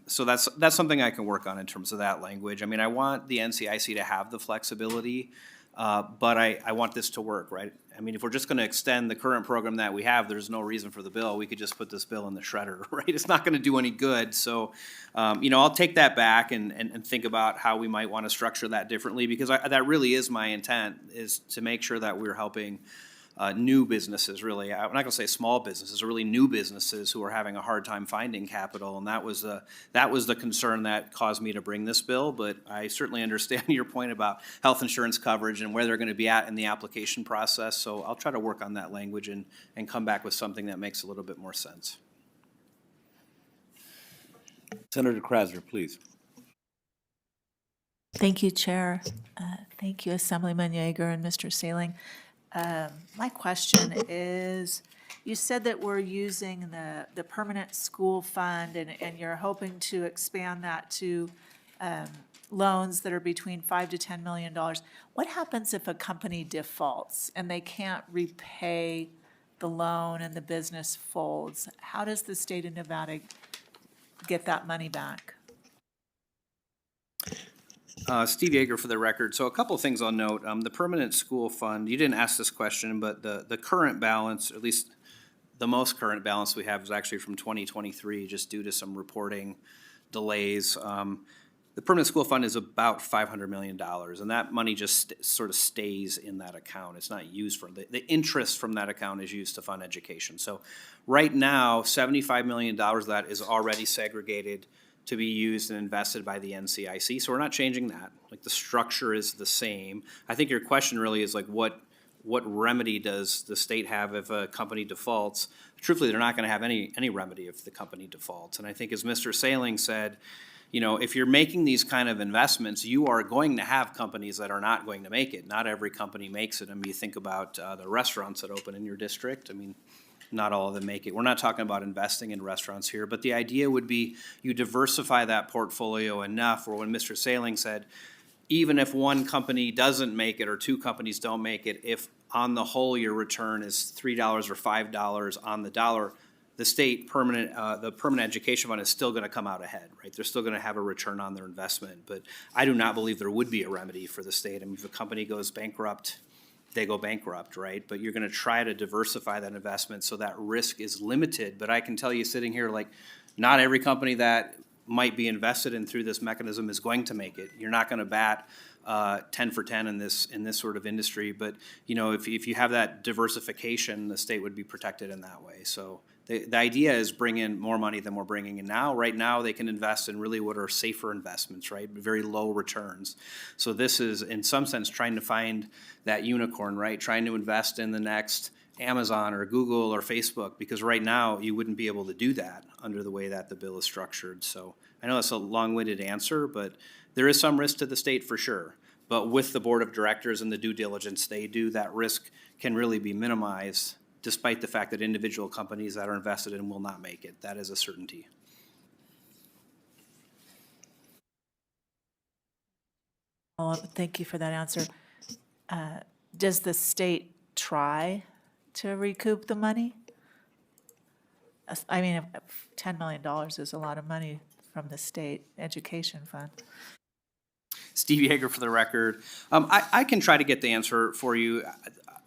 [SPEAKER 19] So that's something I can work on in terms of that language. I mean, I want the NCIC to have the flexibility, but I want this to work, right? I mean, if we're just going to extend the current program that we have, there's no reason for the bill. We could just put this bill in the shredder, right? It's not going to do any good. So, I'll take that back and think about how we might want to structure that differently, because that really is my intent, is to make sure that we're helping new businesses, really. I'm not gonna say small businesses, really new businesses who are having a hard time finding capital. And that was the concern that caused me to bring this bill. But I certainly understand your point about health insurance coverage and where they're gonna be at in the application process. So I'll try to work on that language and come back with something that makes a little bit more sense.
[SPEAKER 1] Senator Krasner, please.
[SPEAKER 16] Thank you, Chair. Thank you, Assemblyman Yeager and Mr. Sealing. My question is, you said that we're using the permanent school fund and you're hoping to expand that to loans that are between $5 to $10 million. What happens if a company defaults and they can't repay the loan and the business folds? How does the state of Nevada get that money back?
[SPEAKER 19] Steve Yeager for the record. So a couple of things I'll note. The permanent school fund, you didn't ask this question, but the current balance, at least the most current balance we have is actually from 2023, just due to some reporting delays. The permanent school fund is about $500 million, and that money just sort of stays in that account. It's not used for, the interest from that account is used to fund education. So right now, $75 million of that is already segregated to be used and invested by the NCIC. So we're not changing that. Like, the structure is the same. I think your question really is like, what remedy does the state have if a company defaults? Truthfully, they're not gonna have any remedy if the company defaults. And I think, as Mr. Saling said, you know, if you're making these kind of investments, you are going to have companies that are not going to make it. Not every company makes it. I mean, you think about the restaurants that open in your district. I mean, not all of them make it. We're not talking about investing in restaurants here, but the idea would be you diversify that portfolio enough where, when Mr. Saling said, even if one company doesn't make it or two companies don't make it, if on the whole your return is $3 or $5 on the dollar, the state the permanent education fund is still going to come out ahead, right? They're still going to have a return on their investment. But I do not believe there would be a remedy for the state. I mean, if a company goes bankrupt, they go bankrupt, right? But you're going to try to diversify that investment so that risk is limited. But I can tell you, sitting here, like, not every company that might be invested in through this mechanism is going to make it. You're not going to bat 10 for 10 in this sort of industry. But, you know, if you have that diversification, the state would be protected in that way. So the idea is bring in more money than we're bringing in now. Right now, they can invest in really what are safer investments, right? Very low returns. So this is, in some sense, trying to find that unicorn, right? Trying to invest in the next Amazon or Google or Facebook, because right now you wouldn't be able to do that under the way that the bill is structured. So I know that's a long-winded answer, but there is some risk to the state for sure. But with the board of directors and the due diligence they do, that risk can really be minimized, despite the fact that individual companies that are invested in will not make it. That is a certainty.
[SPEAKER 16] Thank you for that answer. Does the state try to recoup the money? I mean, $10 million is a lot of money from the state education fund.
[SPEAKER 19] Steve Yeager for the record. I can try to get the answer for you.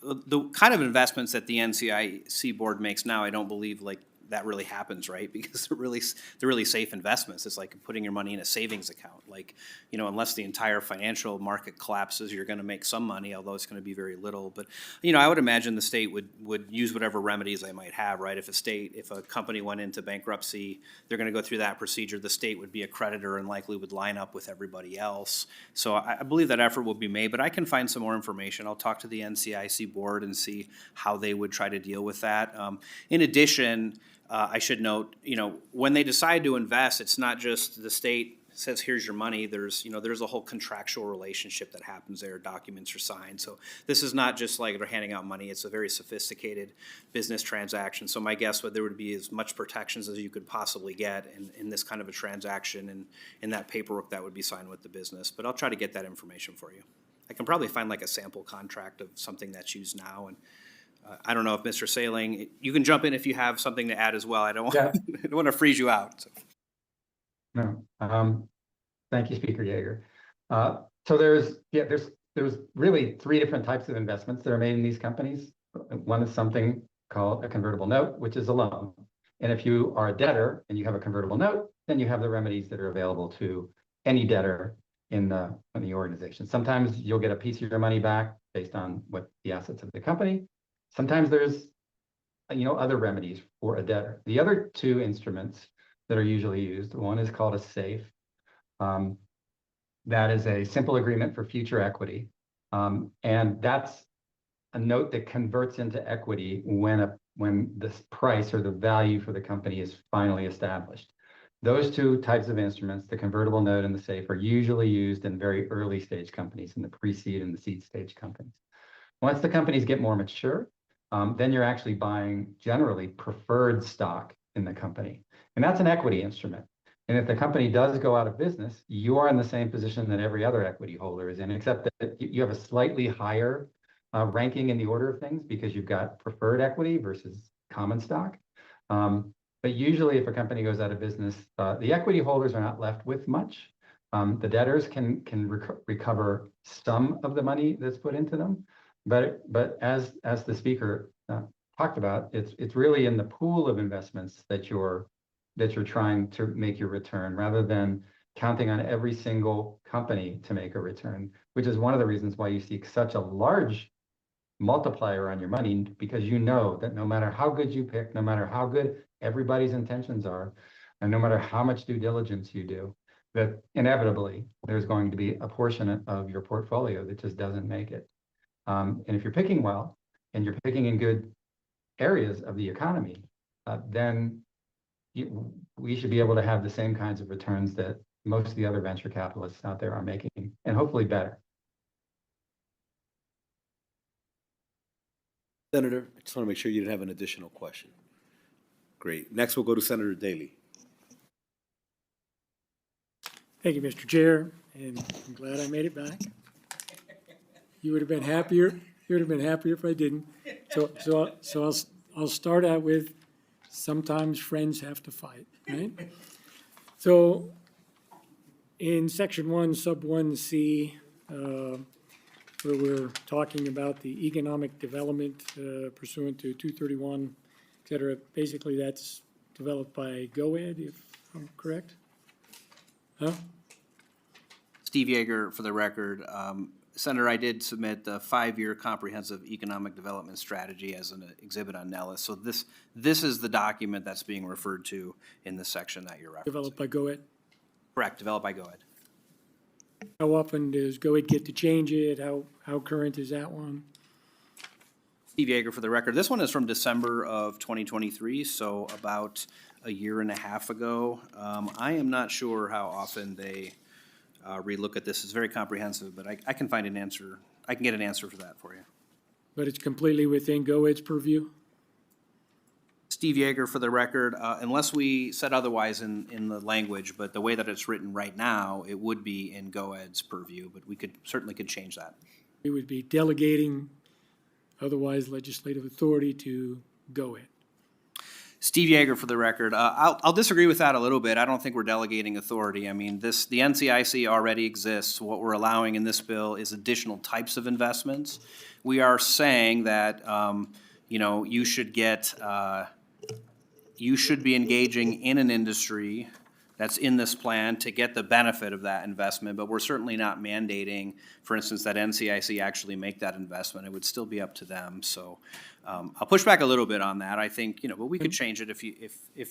[SPEAKER 19] The kind of investments that the NCIC board makes now, I don't believe like that really happens, right? Because they're really safe investments. It's like putting your money in a savings account. Like, you know, unless the entire financial market collapses, you're going to make some money, although it's going to be very little. But, you know, I would imagine the state would use whatever remedies they might have, right? If a company went into bankruptcy, they're going to go through that procedure. The state would be a creditor and likely would line up with everybody else. So I believe that effort will be made, but I can find some more information. I'll talk to the NCIC board and see how they would try to deal with that. In addition, I should note, you know, when they decide to invest, it's not just the state says, here's your money. There's a whole contractual relationship that happens there. Documents are signed. So this is not just like they're handing out money. It's a very sophisticated business transaction. So my guess would there would be as much protections as you could possibly get in this kind of a transaction and in that paperwork that would be signed with the business. But I'll try to get that information for you. I can probably find like a sample contract of something that's used now. And I don't know if Mr. Saling, you can jump in if you have something to add as well. I don't want to freeze you out. So.
[SPEAKER 21] No. Thank you, Speaker Yeager. So there's really three different types of investments that are made in these companies. One is something called a convertible note, which is a loan. And if you are a debtor and you have a convertible note, then you have the remedies that are available to any debtor in the organization. Sometimes you'll get a piece of your money back based on what the assets of the company. Sometimes there's, other remedies for a debtor. The other two instruments that are usually used, one is called a SAFE. That is a simple agreement for future equity. And that's a note that converts into equity when the price or the value for the company is finally established. Those two types of instruments, the convertible note and the SAFE, are usually used in very early stage companies, in the pre-seed and the seed stage companies. Once the companies get more mature, then you're actually buying generally preferred stock in the company. And that's an equity instrument. And if the company does go out of business, you are in the same position that every other equity holder is in, except that you have a slightly higher ranking in the order of things because you've got preferred equity versus common stock. But usually if a company goes out of business, the equity holders are not left with much. The debtors can recover some of the money that's put into them. But as the speaker talked about, it's really in the pool of investments that you're trying to make your return rather than counting on every single company to make a return, which is one of the reasons why you see such a large multiplier on your money, because you know that no matter how good you pick, no matter how good everybody's intentions are, and no matter how much due diligence you do, that inevitably there's going to be a portion of your portfolio that just doesn't make it. And if you're picking well and you're picking in good areas of the economy, then we should be able to have the same kinds of returns that most of the other venture capitalists out there are making, and hopefully better.
[SPEAKER 1] Senator, I just want to make sure you didn't have an additional question. Great. Next, we'll go to Senator Daly.
[SPEAKER 2] Thank you, Mr. Chair, and I'm glad I made it back. You would have been happier. You would have been happier if I didn't. So I'll start out with sometimes friends have to fight, right? So in section 1, sub 1C, where we're talking about the economic development pursuant to 231, et cetera, basically that's developed by GOED, if I'm correct? Huh?
[SPEAKER 19] Steve Yeager, for the record. Senator, I did submit the 5-year comprehensive economic development strategy as an exhibit on Nellis. So this is the document that's being referred to in the section that you're referencing.
[SPEAKER 2] Developed by GOED?
[SPEAKER 19] Correct, developed by GOED.
[SPEAKER 2] How often does GOED get to change it? How current is that one?
[SPEAKER 19] Steve Yeager, for the record. This one is from December of 2023, so about a year and a half ago. I am not sure how often they relook at this. It's very comprehensive, but I can find an answer. I can get an answer for that for you.
[SPEAKER 2] But it's completely within GOED's purview?
[SPEAKER 19] Steve Yeager, for the record, unless we said otherwise in the language, but the way that it's written right now, it would be in GOED's purview, but we certainly could change that.
[SPEAKER 2] It would be delegating otherwise legislative authority to GOED.
[SPEAKER 19] Steve Yeager, for the record, I'll disagree with that a little bit. I don't think we're delegating authority. I mean, the NCIC already exists. What we're allowing in this bill is additional types of investments. We are saying that, you should be engaging in an industry that's in this plan to get the benefit of that investment, but we're certainly not mandating, for instance, that NCIC actually make that investment. It would still be up to them. So I'll push back a little bit on that. I think, but we could change it if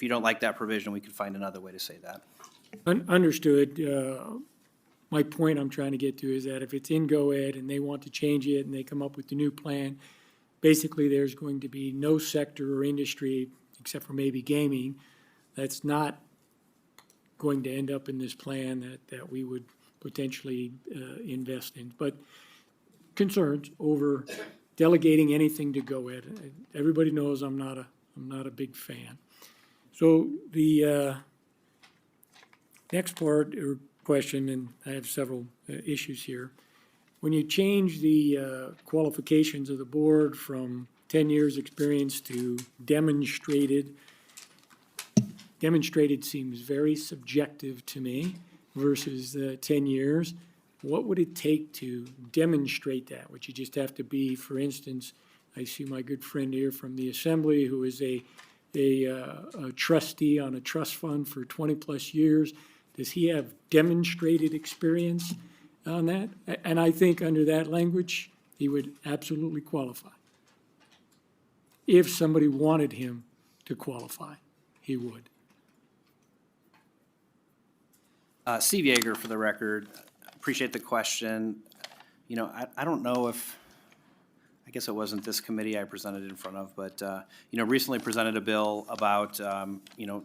[SPEAKER 19] you don't like that provision, we could find another way to say that.
[SPEAKER 2] Understood. My point I'm trying to get to is that if it's in GOED and they want to change it and they come up with the new plan, basically there's going to be no sector or industry, except for maybe gaming, that's not going to end up in this plan that we would potentially invest in. But concerns over delegating anything to GOED. Everybody knows I'm not a big fan. So the next part or question, and I have several issues here. When you change the qualifications of the board from 10 years experience to demonstrated seems very subjective to me versus 10 years. What would it take to demonstrate that? Would you just have to be, for instance, I see my good friend here from the Assembly who is a trustee on a trust fund for 20 plus years. Does he have demonstrated experience on that? And I think under that language, he would absolutely qualify. if somebody wanted him to qualify, he would.
[SPEAKER 19] Steve Yeager, for the record. Appreciate the question. You know, I don't know if, I guess it wasn't this committee I presented in front of, but, you know, recently presented a bill about, you know,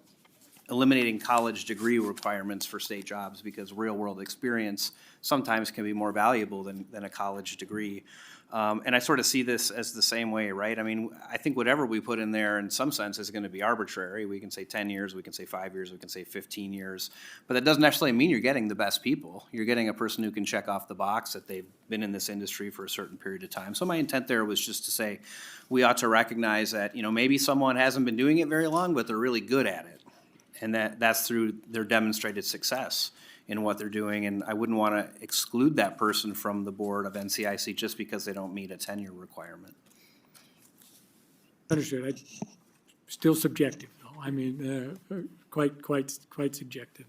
[SPEAKER 19] eliminating college degree requirements for state jobs because real-world experience sometimes can be more valuable than a college degree. And I sort of see this as the same way, right? I mean, I think whatever we put in there in some sense is going to be arbitrary. We can say 10 years, we can say 5 years, we can say 15 years. But that doesn't necessarily mean you're getting the best people. You're getting a person who can check off the box that they've been in this industry for a certain period of time. So my intent there was just to say we ought to recognize that, you know, maybe someone hasn't been doing it very long, but they're really good at it. And that's through their demonstrated success in what they're doing, and I wouldn't want to exclude that person from the board of NCIC just because they don't meet a tenure requirement.
[SPEAKER 2] Understood. Still subjective, though. I mean, quite subjective.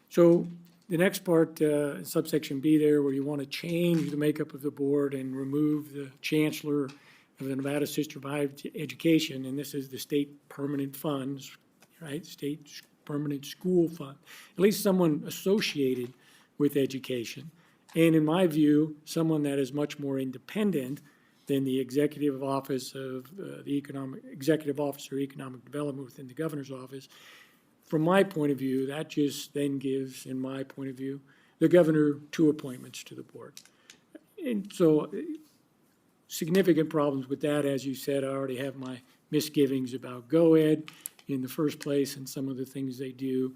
[SPEAKER 2] So the next part, subsection B there, where you want to change the makeup of the board and remove the chancellor of the Nevada System of Higher Education, and this is the state permanent funds, right? State permanent school fund, at least someone associated with education. And in my view, someone that is much more independent than the executive office of executive officer of economic development within the governor's office. From my point of view, that just then gives, in my point of view, the governor 2 appointments to the board. And so significant problems with that, as you said. I already have my misgivings about GoEd in the first place and some of the things they do.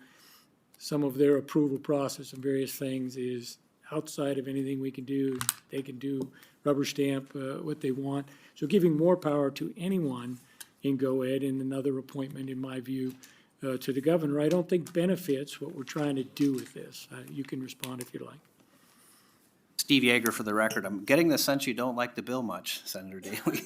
[SPEAKER 2] Some of their approval process and various things is outside of anything we can do. They can do rubber stamp what they want. So giving more power to anyone in GoEd and another appointment, in my view, to the governor, I don't think benefits what we're trying to do with this. You can respond if you like.
[SPEAKER 19] Steve Yeager, for the record. I'm getting the sense you don't like the bill much, Senator Daley.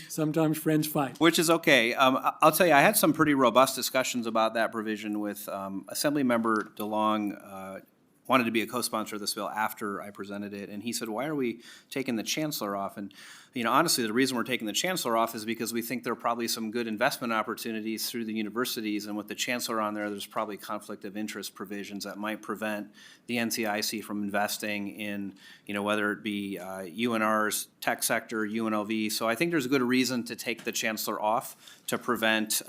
[SPEAKER 2] Sometimes friends fight.
[SPEAKER 19] Which is okay. I'll tell you, I had some pretty robust discussions about that provision with Assemblymember DeLong. Wanted to be a co-sponsor of this bill after I presented it, and he said, why are we taking the chancellor off? And, you know, honestly, the reason we're taking the chancellor off is because we think there are probably some good investment opportunities through the universities, and with the chancellor on there, there's probably conflict of interest provisions that might prevent the NCIC from investing in, you know, whether it be UNR's tech sector, UNLV. So I think there's a good reason to take the chancellor off to prevent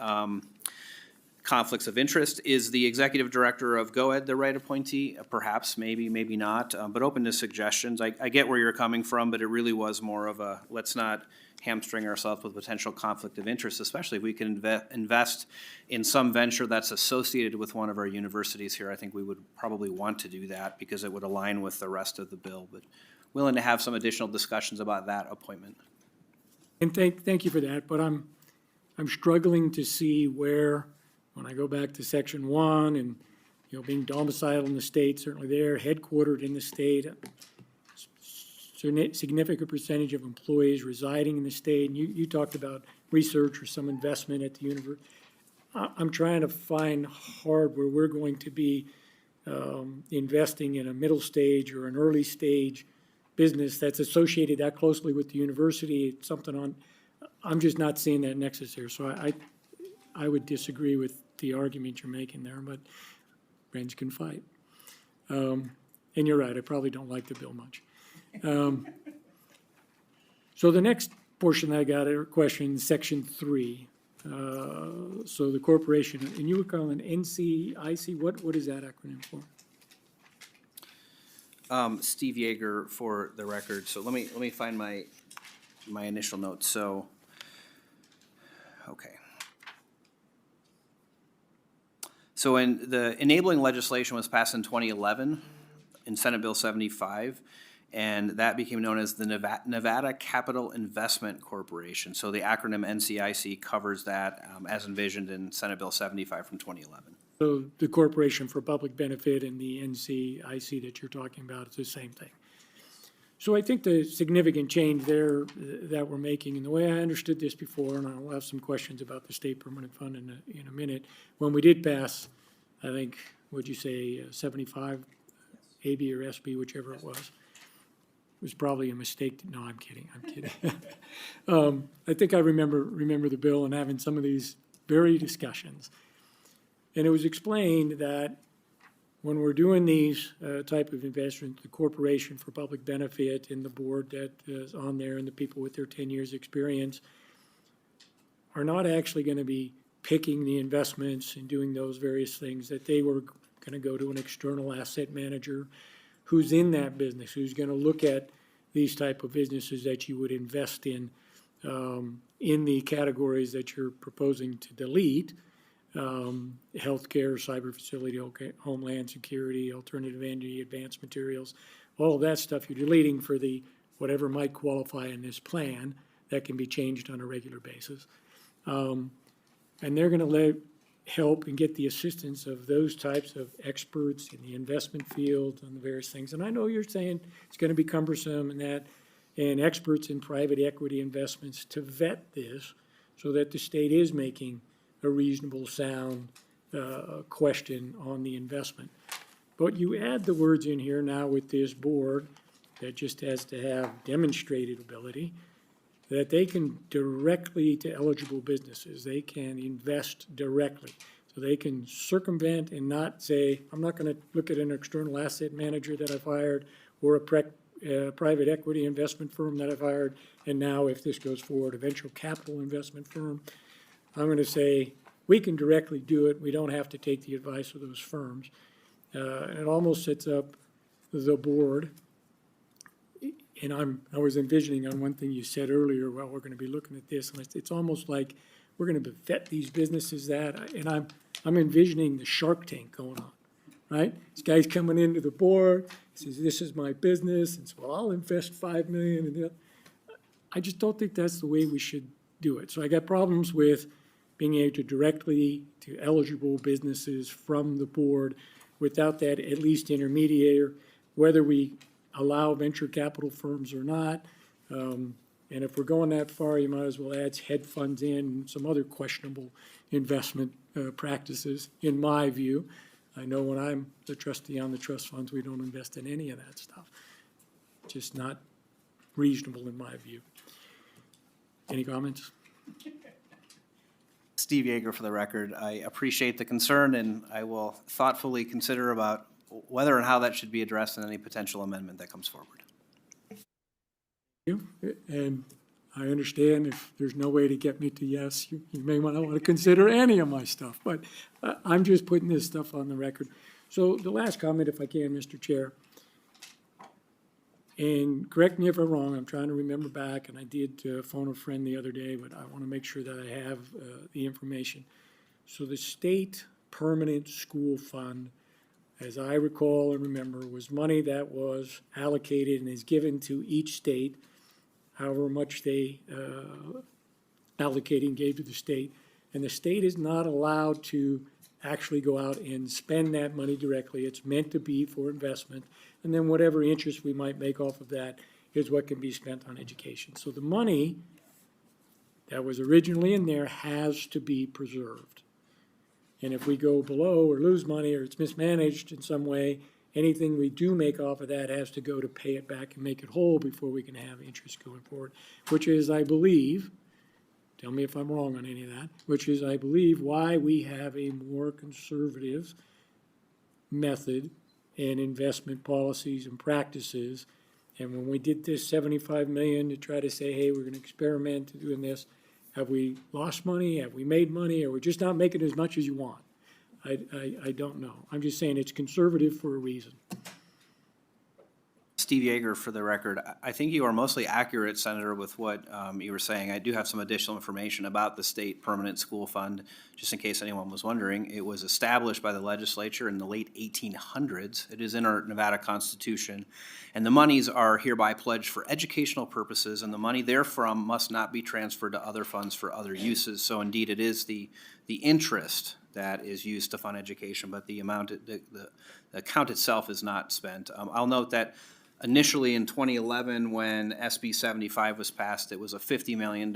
[SPEAKER 19] conflicts of interest. Is the executive director of GoEd the right appointee? Perhaps, maybe, maybe not, but open to suggestions. I get where you're coming from, but it really was more of a, let's not hamstring ourselves with potential conflict of interest, especially if we can invest in some venture that's associated with one of our universities here. I think we would probably want to do that because it would align with the rest of the bill, but willing to have some additional discussions about that appointment.
[SPEAKER 2] And thank you for that, but I'm struggling to see where, when I go back to section 1 and, you know, being domiciled in the state, certainly there, headquartered in the state, significant percentage of employees residing in the state, and you talked about research or some investment at the university. I'm trying to find hard where we're going to be investing in a middle stage or an early stage business that's associated that closely with the university. It's something I'm just not seeing that nexus here. So I would disagree with the argument you're making there, but friends can fight. And you're right, I probably don't like the bill much. So the next portion I got a question, section 3. So the corporation, and you were calling NCIC, what is that acronym for?
[SPEAKER 19] Steve Yeager, for the record. So let me find my initial notes. So, okay. So when the enabling legislation was passed in 2011 in Senate Bill 75, and that became known as the Nevada Capital Investment Corporation. So the acronym NCIC covers that as envisioned in Senate Bill 75 from 2011.
[SPEAKER 2] So the Corporation for Public Benefit and the NCIC that you're talking about is the same thing. So I think the significant change there that we're making, and the way I understood this before, and I'll have some questions about the State Permanent Fund in a minute, when we did pass, I think, what'd you say, 75, AB or SB, whichever it was, was probably a mistake. No, I'm kidding. I think I remember the bill and having some of these very discussions. And it was explained that when we're doing these type of investments, the corporation for public benefit and the board that is on there and the people with their 10 years experience are not actually going to be picking the investments and doing those various things, that they were going to go to an external asset manager who's in that business, who's going to look at these type of businesses that you would invest in the categories that you're proposing to delete. Healthcare, cyber facility, homeland security, alternative energy, advanced materials, all of that stuff you're deleting for the whatever might qualify in this plan that can be changed on a regular basis. And they're going to help and get the assistance of those types of experts in the investment field and the various things. And I know you're saying it's going to be cumbersome and that, and experts in private equity investments to vet this so that the state is making a reasonable, sound question on the investment. But you add the words in here now with this board that just has to have demonstrated ability, that they can directly to eligible businesses, they can invest directly. So they can circumvent and not say, I'm not going to look at an external asset manager that I've hired or a private equity investment firm that I've hired, and now if this goes forward, a venture capital investment firm. I'm going to say, we can directly do it. We don't have to take the advice of those firms. And it almost sets up the board. And I was envisioning on one thing you said earlier, well, we're going to be looking at this, and it's almost like we're going to vet these businesses and I'm envisioning the Shark Tank going on, right? This guy's coming into the board, says, this is my business, and so well, I'll invest $5 million. And I just don't think that's the way we should do it. So I got problems with being able to directly to eligible businesses from the board without that at least intermediator, whether we allow venture capital firms or not. And if we're going that far, you might as well add hedge funds in and some other questionable investment practices, in my view. I know when I'm the trustee on the trust funds, we don't invest in any of that stuff. Just not reasonable in my view. Any comments?
[SPEAKER 19] Steve Yeager for the record. I appreciate the concern, and I will thoughtfully consider about whether and how that should be addressed in any potential amendment that comes forward.
[SPEAKER 2] And I understand if there's no way to get me to yes, you may not want to consider any of my stuff, but I'm just putting this stuff on the record. So the last comment, if I can, Mr. Chair, and correct me if I'm wrong, I'm trying to remember back, and I did phone a friend the other day, but I want to make sure that I have the information. So the state permanent school fund, as I recall and remember, was money that was allocated and is given to each state, however much they allocated and gave to the state. And the state is not allowed to actually go out and spend that money directly. It's meant to be for investment. And then whatever interest we might make off of that is what can be spent on education. So the money that was originally in there has to be preserved. And if we go below or lose money or it's mismanaged in some way, anything we do make off of that has to go to pay it back and make it whole before we can have interest going forward, which is, I believe, tell me if I'm wrong on any of that, which is, I believe, why we have a more conservative method and investment policies and practices. And when we did this $75 million to try to say, hey, we're going to experiment to doing this, have we lost money? Have we made money? Or we're just not making as much as you want? I don't know. I'm just saying it's conservative for a reason.
[SPEAKER 19] Steve Yeager for the record. I think you are mostly accurate, Senator, with what you were saying. I do have some additional information about the State Permanent School Fund, just in case anyone was wondering. It was established by the legislature in the late 1800s. It is in our Nevada Constitution, and the monies are hereby pledged for educational purposes, and the money therefrom must not be transferred to other funds for other uses. So indeed, it is the interest that is used to fund education, but the amount, the account itself is not spent. I'll note that initially in 2011, when SB 75 was passed, it was a $50 million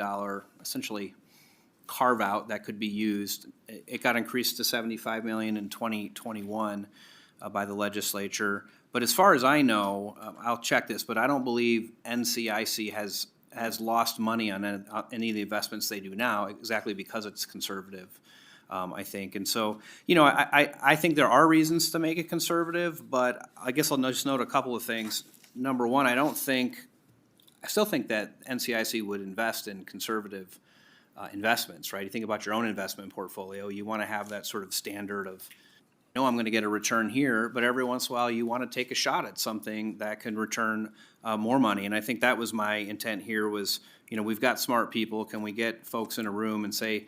[SPEAKER 19] essentially carve-out that could be used. It got increased to $75 million in 2021 by the legislature. But as far as I know, I'll check this, but I don't believe NCIC has lost money on any of the investments they do now, exactly because it's conservative, I think. And so, I think there are reasons to make it conservative, but I guess I'll just note a couple of things. Number one, I still think that NCIC would invest in conservative investments, right? You think about your own investment portfolio, you want to have that sort of standard of, I'm going to get a return here, but every once in a while you want to take a shot at something that can return more money. And I think that was my intent here was, we've got smart people. Can we get folks in a room and say,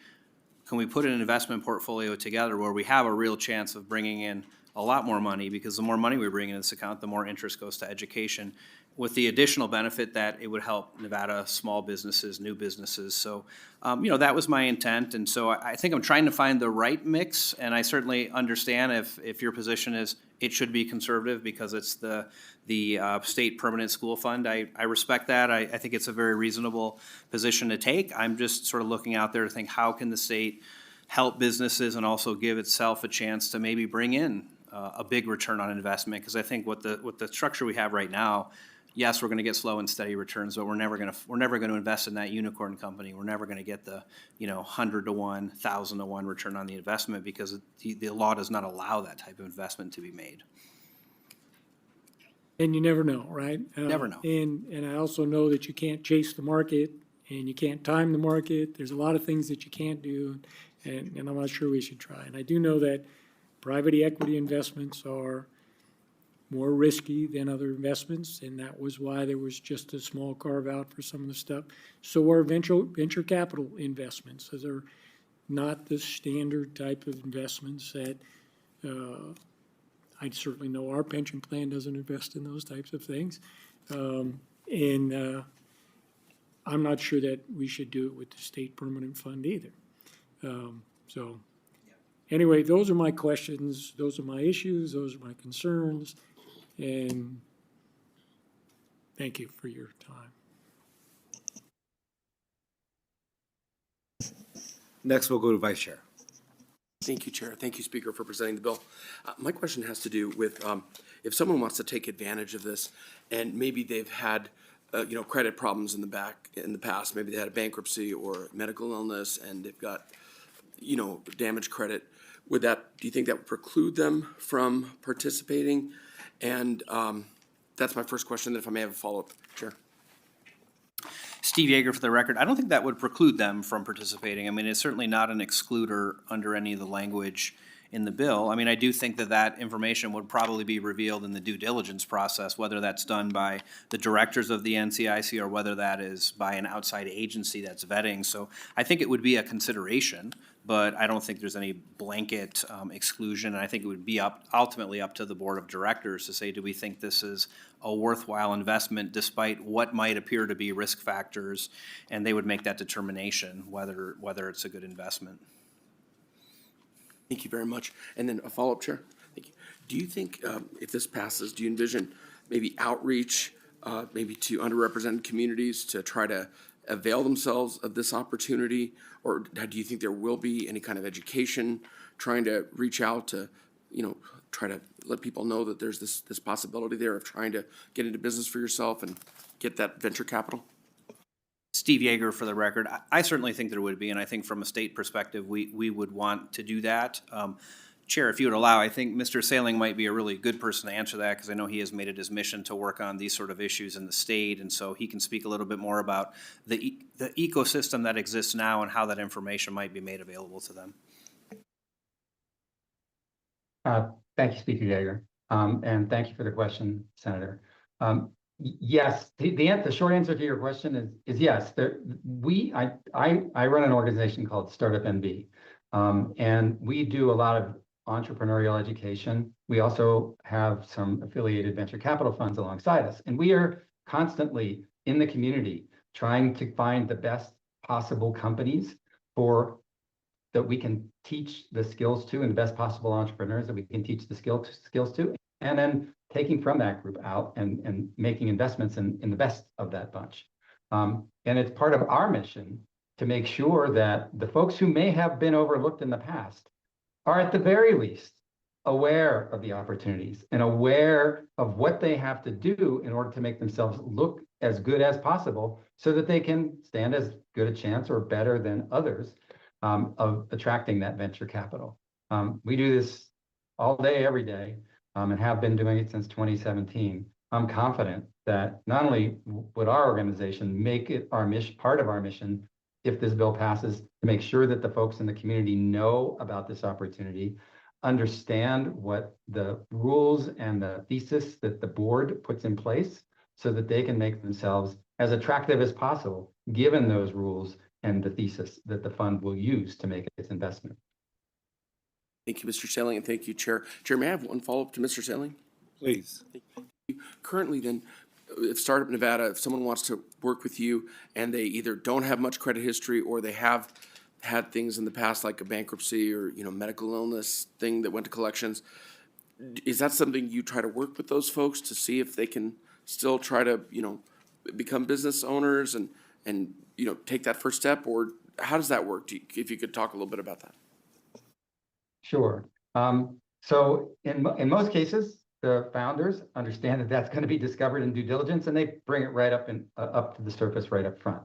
[SPEAKER 19] can we put an investment portfolio together where we have a real chance of bringing in a lot more money? Because the more money we bring in this account, the more interest goes to education, with the additional benefit that it would help Nevada small businesses, new businesses. So, that was my intent. And so I think I'm trying to find the right mix. And I certainly understand if your position is it should be conservative because it's the state permanent school fund. I respect that. I think it's a very reasonable position to take. I'm just sort of looking out there to think, how can the state help businesses and also give itself a chance to maybe bring in a big return on investment? Because I think with the structure we have right now, yes, we're going to get slow and steady returns, but we're never going to invest in that unicorn company. We're never going to get the 100 to 1, 1,000 to 1 return on the investment because the law does not allow that type of investment to be made.
[SPEAKER 2] And you never know, right?
[SPEAKER 19] Never know.
[SPEAKER 2] And I also know that you can't chase the market and you can't time the market. There's a lot of things that you can't do, and I'm not sure we should try. And I do know that private equity investments are more risky than other investments, and that was why there was just a small carve out for some of the stuff. So are venture capital investments. Those are not the standard type of investments that I certainly know our pension plan doesn't invest in those types of things. And I'm not sure that we should do it with the state permanent fund either. So anyway, those are my questions. Those are my issues. Those are my concerns. And thank you for your time.
[SPEAKER 1] Next, we'll go to Vice Chair.
[SPEAKER 4] Thank you, Chair. Thank you, Speaker, for presenting the bill. My question has to do with if someone wants to take advantage of this and maybe they've had credit problems in the past, maybe they had a bankruptcy or medical illness and they've got damaged credit. Do you think that would preclude them from participating? And that's my first question. If I may have a follow-up, Chair.
[SPEAKER 19] Steve Yeager for the record. I don't think that would preclude them from participating. I mean, it's certainly not an excluder under any of the language in the bill. I mean, I do think that information would probably be revealed in the due diligence process, whether that's done by the directors of the NCIC or whether that is by an outside agency that's vetting. So I think it would be a consideration, but I don't think there's any blanket exclusion. And I think it would be ultimately up to the board of directors to say, do we think this is a worthwhile investment despite what might appear to be risk factors? And they would make that determination whether it's a good investment.
[SPEAKER 4] Thank you very much. And then a follow-up, Chair. Thank you. Do you think if this passes, do you envision maybe outreach, maybe to underrepresented communities to try to avail themselves of this opportunity? Or do you think there will be any kind of education trying to reach out to, try to let people know that there's this possibility there of trying to get into business for yourself and get that venture capital?
[SPEAKER 19] Steve Yeager for the record. I certainly think there would be, and I think from a state perspective, we would want to do that. Chair, if you would allow, I think Mr. Sailing might be a really good person to answer that because I know he has made it his mission to work on these sort of issues in the state, and so he can speak a little bit more about the ecosystem that exists now and how that information might be made available to them.
[SPEAKER 21] Thank you, Speaker Yeager, and thank you for the question, Senator. Yes, the short answer to your question is yes. I run an organization called Startup NB, and we do a lot of entrepreneurial education. We also have some affiliated venture capital funds alongside us, and we are constantly in the community trying to find the best possible companies that we can teach the skills to, and the best possible entrepreneurs that we can teach the skills to, and then taking from that group out and making investments in the best of that bunch. And it's part of our mission to make sure that the folks who may have been overlooked in the past are at the very least aware of the opportunities and aware of what they have to do in order to make themselves look as good as possible so that they can stand as good a chance or better than others of attracting that venture capital. We do this all day, every day, and have been doing it since 2017. I'm confident that not only would our organization make it our mission, part of our mission, if this bill passes, to make sure that the folks in the community know about this opportunity, understand what the rules and the thesis that the board puts in place so that they can make themselves as attractive as possible, given those rules and the thesis that the fund will use to make its investment.
[SPEAKER 4] Thank you, Mr. Sailing, and thank you, Chair. Chair, may I have one follow-up to Mr. Sailing?
[SPEAKER 1] Please.
[SPEAKER 4] Currently then, if Startup Nevada, if someone wants to work with you and they either don't have much credit history or they have had things in the past like a bankruptcy or, medical illness thing that went to collections, is that something you try to work with those folks to see if they can still try to, become business owners and take that first step? Or how does that work? If you could talk a little bit about that.
[SPEAKER 21] Sure. So in most cases, the founders understand that that's going to be discovered in due diligence, and they bring it right up up to the surface right up front.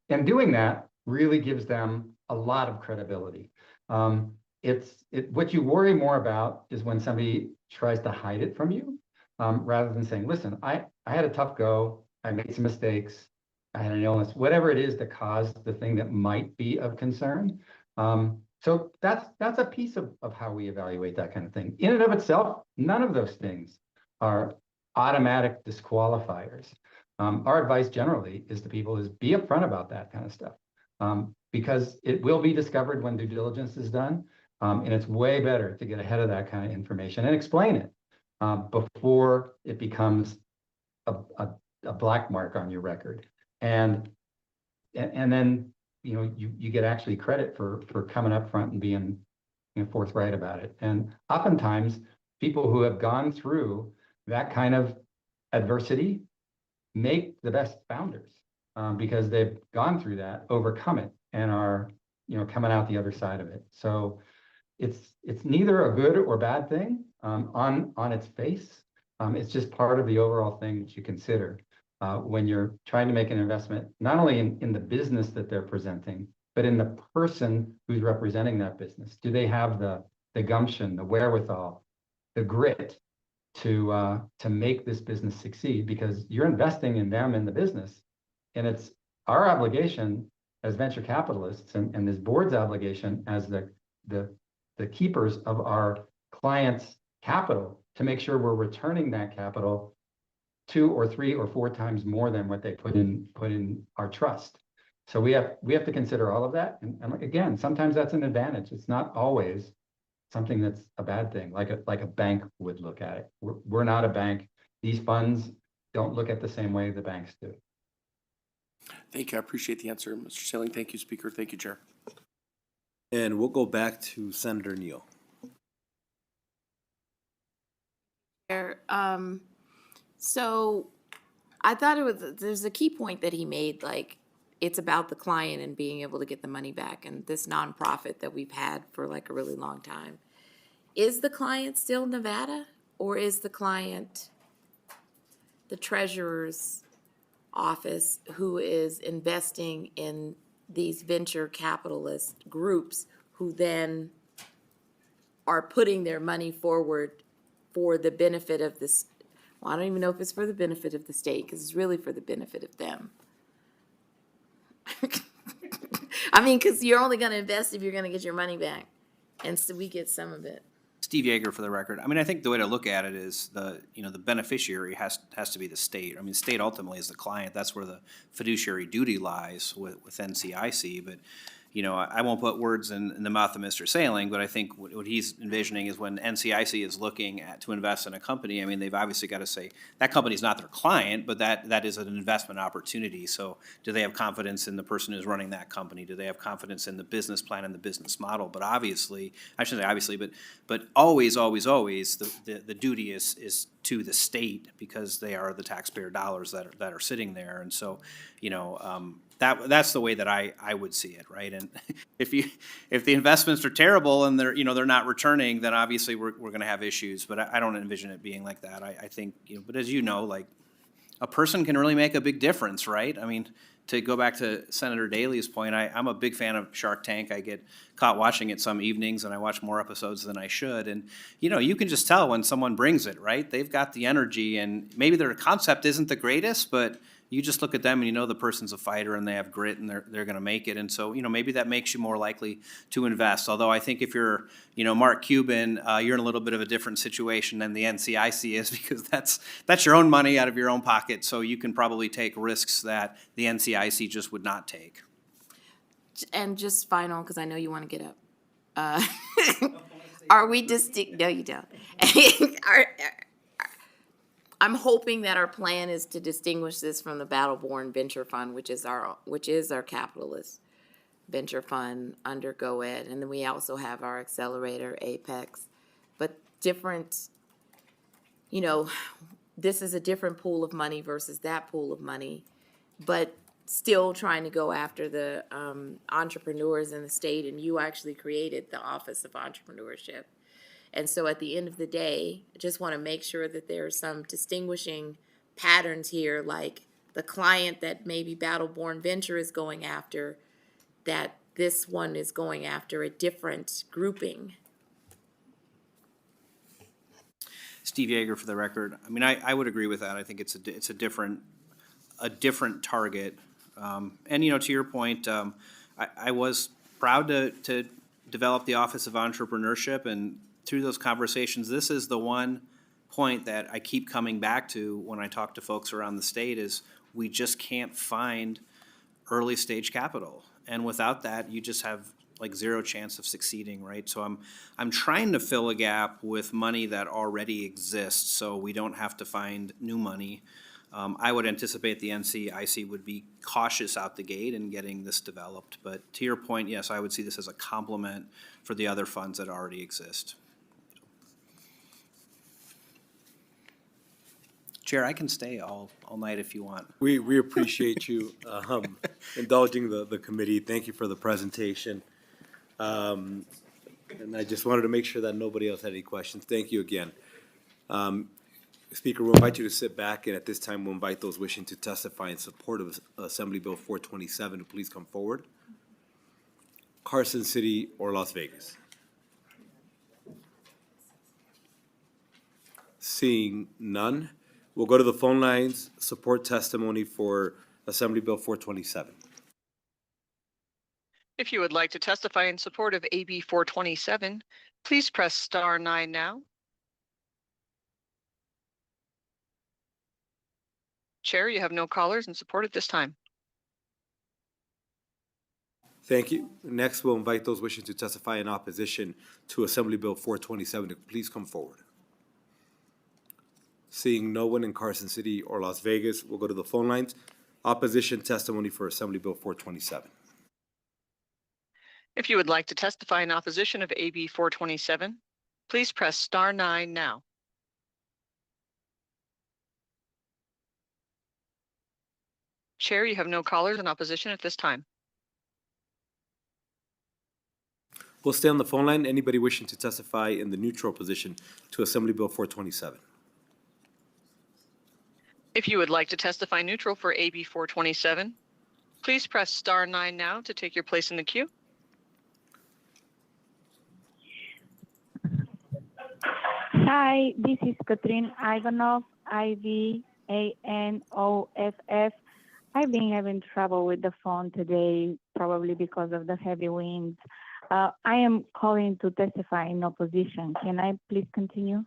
[SPEAKER 21] And doing that really gives them a lot of credibility. What you worry more about is when somebody tries to hide it from you, rather than saying, "Listen, I had a tough go. I made some mistakes. I had an illness," whatever it is that caused the thing that might be of concern. So that's a piece of how we evaluate that kind of thing. In and of itself, none of those things are automatic disqualifiers. Our advice generally is to people is be upfront about that kind of stuff, because it will be discovered when due diligence is done, and it's way better to get ahead of that kind of information and explain it before it becomes a black mark on your record. And then you get actually credit for coming up front and being forthright about it. And oftentimes, people who have gone through that kind of adversity make the best founders because they've gone through that, overcome it, and are coming out the other side of it. So it's neither a good or bad thing on its face. It's just part of the overall thing that you consider when you're trying to make an investment, not only in the business that they're presenting, but in the person who's representing that business. Do they have the gumption, the wherewithal, the grit to make this business succeed? Because you're investing in them in the business, and it's our obligation as venture capitalists and this board's obligation as the keepers of our clients' capital to make sure we're returning that capital 2 or 3 or 4 times more than what they put in our trust. So we have to consider all of that. And again, sometimes that's an advantage. It's not always something that's a bad thing, like a bank would look at it. We're not a bank. These funds don't look at the same way the banks do.
[SPEAKER 4] Thank you. I appreciate the answer, Mr. Sailing. Thank you, Speaker. Thank you, Chair.
[SPEAKER 1] And we'll go back to Senator Neal.
[SPEAKER 7] So I thought there's a key point that he made, like it's about the client and being able to get the money back, and this nonprofit that we've had for like a really long time. Is the client still Nevada, or is the client the treasurer's office who is investing in these venture capitalist groups who then are putting their money forward for the benefit of this? Well, I don't even know if it's for the benefit of the state, because it's really for the benefit of them. I mean, because you're only going to invest if you're going to get your money back, and so we get some of it.
[SPEAKER 19] Steve Yeager for the record. I mean, I think the way to look at it is the beneficiary has to be the state. I mean, the state ultimately is the client. That's where the fiduciary duty lies with NCIC. But, I won't put words in the mouth of Mr. Sailing, but I think what he's envisioning is when NCIC is looking to invest in a company, I mean, they've obviously got to say that company's not their client, but that is an investment opportunity. So do they have confidence in the person who's running that company? Do they have confidence in the business plan and the business model? But obviously, I shouldn't say obviously, but always, the duty is to the state, because they are the taxpayer dollars that are sitting there. And so, That's the way that I would see it, right? And if the investments are terrible and they're not returning, then obviously we're gonna have issues, but I don't envision it being like that. I think, but as you know, like, a person can really make a big difference, right? I mean, to go back to Senator Daley's point, I'm a big fan of Shark Tank. I get caught watching it some evenings, and I watch more episodes than I should. And, you can just tell when someone brings it, right? They've got the energy, and maybe their concept isn't the greatest, but you just look at them and you know the person's a fighter and they have grit and they're going to make it. And so, maybe that makes you more likely to invest. Although I think if you're, Mark Cuban, you're in a little bit of a different situation than the NCIC is, because that's your own money out of your own pocket. So you can probably take risks that the NCIC just would not take.
[SPEAKER 7] And just final, because I know you want to get up. Are we distinct? No, you don't. I'm hoping that our plan is to distinguish this from the Battle-Born Venture Fund, which is our capitalist venture fund under GoEd, and then we also have our accelerator, Apex. But different, this is a different pool of money versus that pool of money, but still trying to go after the entrepreneurs in the state, and you actually created the Office of Entrepreneurship. And so at the end of the day, I just want to make sure that there are some distinguishing patterns here, like the client that maybe Battle-Born Venture is going after, that this one is going after a different grouping.
[SPEAKER 19] Steve Yeager, for the record. I mean, I would agree with that. I think it's a different target. And to your point, I was proud to develop the Office of Entrepreneurship, and through those conversations, this is the one point that I keep coming back to when I talk to folks around the state, is we just can't find early stage capital. And without that, you just have like zero chance of succeeding, right? So I'm trying to fill a gap with money that already exists, so we don't have to find new money. I would anticipate the NCIC would be cautious out the gate in getting this developed. But to your point, yes, I would see this as a complement for the other funds that already exist. Chair, I can stay all night if you want.
[SPEAKER 1] We appreciate you indulging the committee. Thank you for the presentation. And I just wanted to make sure that nobody else had any questions. Thank you again. Speaker, we'll invite you to sit back, and at this time, we'll invite those wishing to testify in support of Assembly Bill 427 to please come forward. Carson City or Las Vegas? Seeing none, we'll go to the phone lines. Support testimony for Assembly Bill 427.
[SPEAKER 10] If you would like to testify in support of AB 427, please press star 9 now. Chair, you have no callers in support at this time.
[SPEAKER 1] Thank you. Next, we'll invite those wishing to testify in opposition to Assembly Bill 427 to please come forward. Seeing no one in Carson City or Las Vegas, we'll go to the phone lines. Opposition testimony for Assembly Bill 427.
[SPEAKER 10] If you would like to testify in opposition of AB 427, please press star 9 now. Chair, you have no callers in opposition at this time.
[SPEAKER 1] We'll stay on the phone line. Anybody wishing to testify in the neutral position to Assembly Bill 427?
[SPEAKER 10] If you would like to testify neutral for AB 427, please press star 9 now to take your place in the queue.
[SPEAKER 5] Hi, this is Katrin Ivanov, Ivanoff. I've been having trouble with the phone today, probably because of the heavy winds. I am calling to testify in opposition. Can I please continue?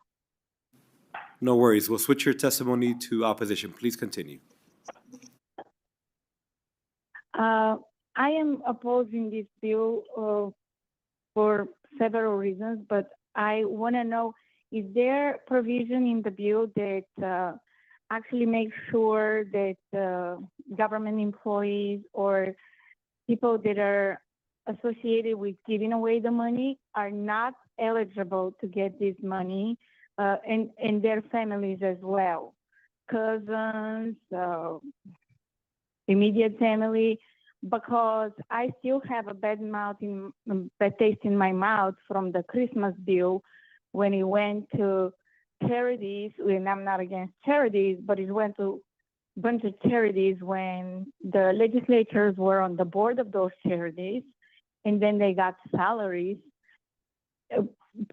[SPEAKER 1] No worries. We'll switch your testimony to opposition. Please continue.
[SPEAKER 5] I am opposing this bill for several reasons, but I want to know, is there provision in the bill that actually makes sure that government employees or people that are associated with giving away the money are not eligible to get this money, and their families as well? Cousins, immediate family. because I still have a bad taste in my mouth from the Christmas bill when it went to charities, and I'm not against charities, but it went to a bunch of charities when the legislatures were on the board of those charities, and then they got salaries,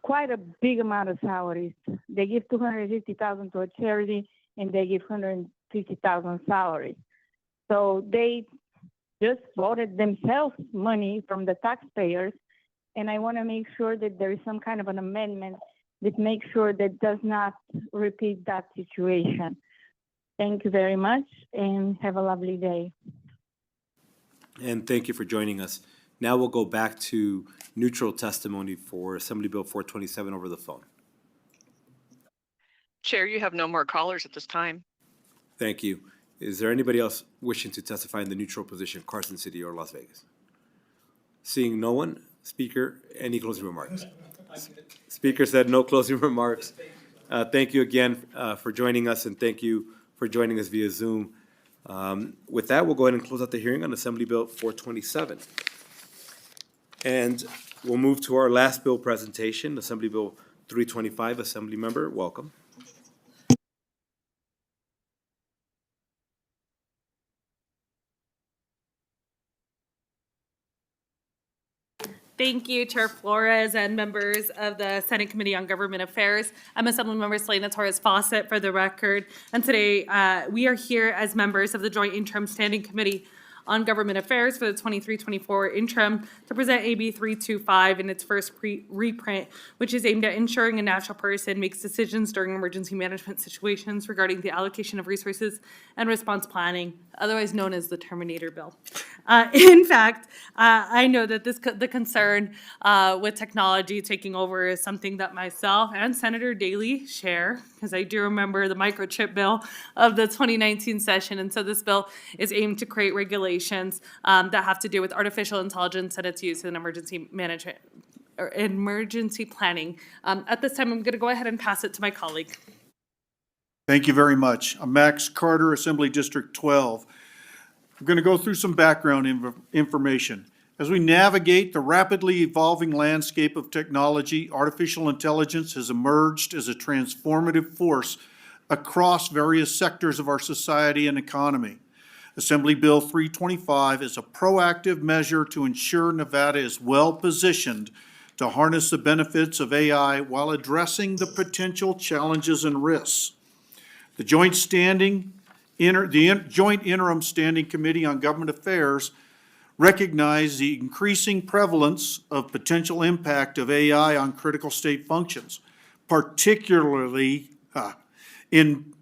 [SPEAKER 5] quite a big amount of salaries. They give $250,000 to a charity, and they give $150,000 salary. So they just voted themselves money from the taxpayers, and I want to make sure that there is some kind of an amendment that makes sure that does not repeat that situation. Thank you very much, and have a lovely day.
[SPEAKER 1] And thank you for joining us. Now we'll go back to neutral testimony for Assembly Bill 427 over the phone.
[SPEAKER 10] Chair, you have no more callers at this time.
[SPEAKER 1] Thank you. Is there anybody else wishing to testify in the neutral position, Carson City or Las Vegas? Seeing no one, Speaker, any closing remarks? Speaker said no closing remarks. Thank you again for joining us, and thank you for joining us via Zoom. With that, we'll go ahead and close out the hearing on Assembly Bill 427. And we'll move to our last bill presentation, Assembly Bill 325. Assembly member, welcome.
[SPEAKER 3] Thank you, Chair Flores and members of the Senate Committee on Government Affairs. I'm Assemblymember Selena Torres-Fawcett for the record. And today we are here as members of the Joint Interim Standing Committee on Government Affairs for the 23-24 interim to present AB 325 in its first reprint, which is aimed at ensuring a national person makes decisions during emergency management situations regarding the allocation of resources and response planning, otherwise known as the Terminator Bill. In fact, I know that the concern with technology taking over is something that myself and Senator Daley share, because I do remember the microchip bill of the 2019 session. And so this bill is aimed to create regulations that have to do with artificial intelligence and its use in emergency management or emergency planning. At this time, I'm going to go ahead and pass it to my colleague.
[SPEAKER 22] Thank you very much. I'm Max Carter, Assembly District 12. I'm going to go through some background information. As we navigate the rapidly evolving landscape of technology, artificial intelligence has emerged as a transformative force across various sectors of our society and economy. Assembly Bill 325 is a proactive measure to ensure Nevada is well positioned to harness the benefits of AI while addressing the potential challenges and risks. The Joint Interim Standing Committee on Government Affairs recognized the increasing prevalence of potential impact of AI on critical state functions, particularly in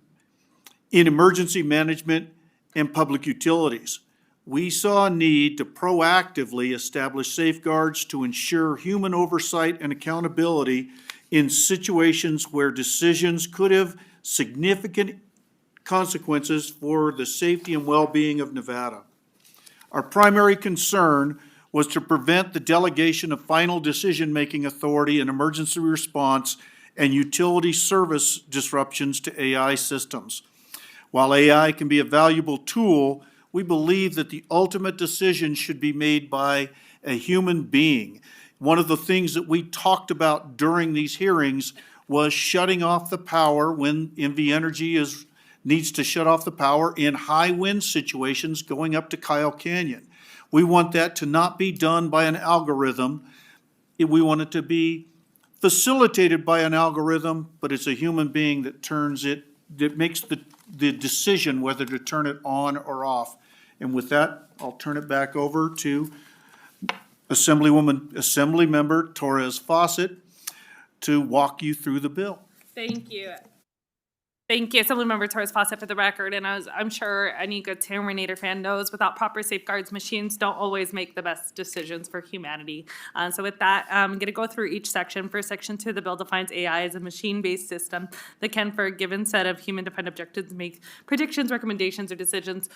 [SPEAKER 22] emergency management and public utilities. We saw a need to proactively establish safeguards to ensure human oversight and accountability in situations where decisions could have significant consequences for the safety and well-being of Nevada. Our primary concern was to prevent the delegation of final decision-making authority in emergency response and utility service disruptions to AI systems. While AI can be a valuable tool, we believe that the ultimate decision should be made by a human being. One of the things that we talked about during these hearings was shutting off the power when NV Energy needs to shut off the power in high wind situations going up to Kyle Canyon. We want that to not be done by an algorithm. We want it to be facilitated by an algorithm, but it's a human being that makes the decision whether to turn it on or off. And with that, I'll turn it back over to Assemblymember Torres-Fawcett to walk you through the bill.
[SPEAKER 3] Thank you. Thank you, Assemblymember Torres-Fawcett, for the record. And as I'm sure any good Terminator fan knows, without proper safeguards, machines don't always make the best decisions for humanity. So with that, I'm going to go through each section. For Section 2, the bill defines AI as a machine-based system that can, for a given set of human-defined objectives, make predictions, recommendations, or decisions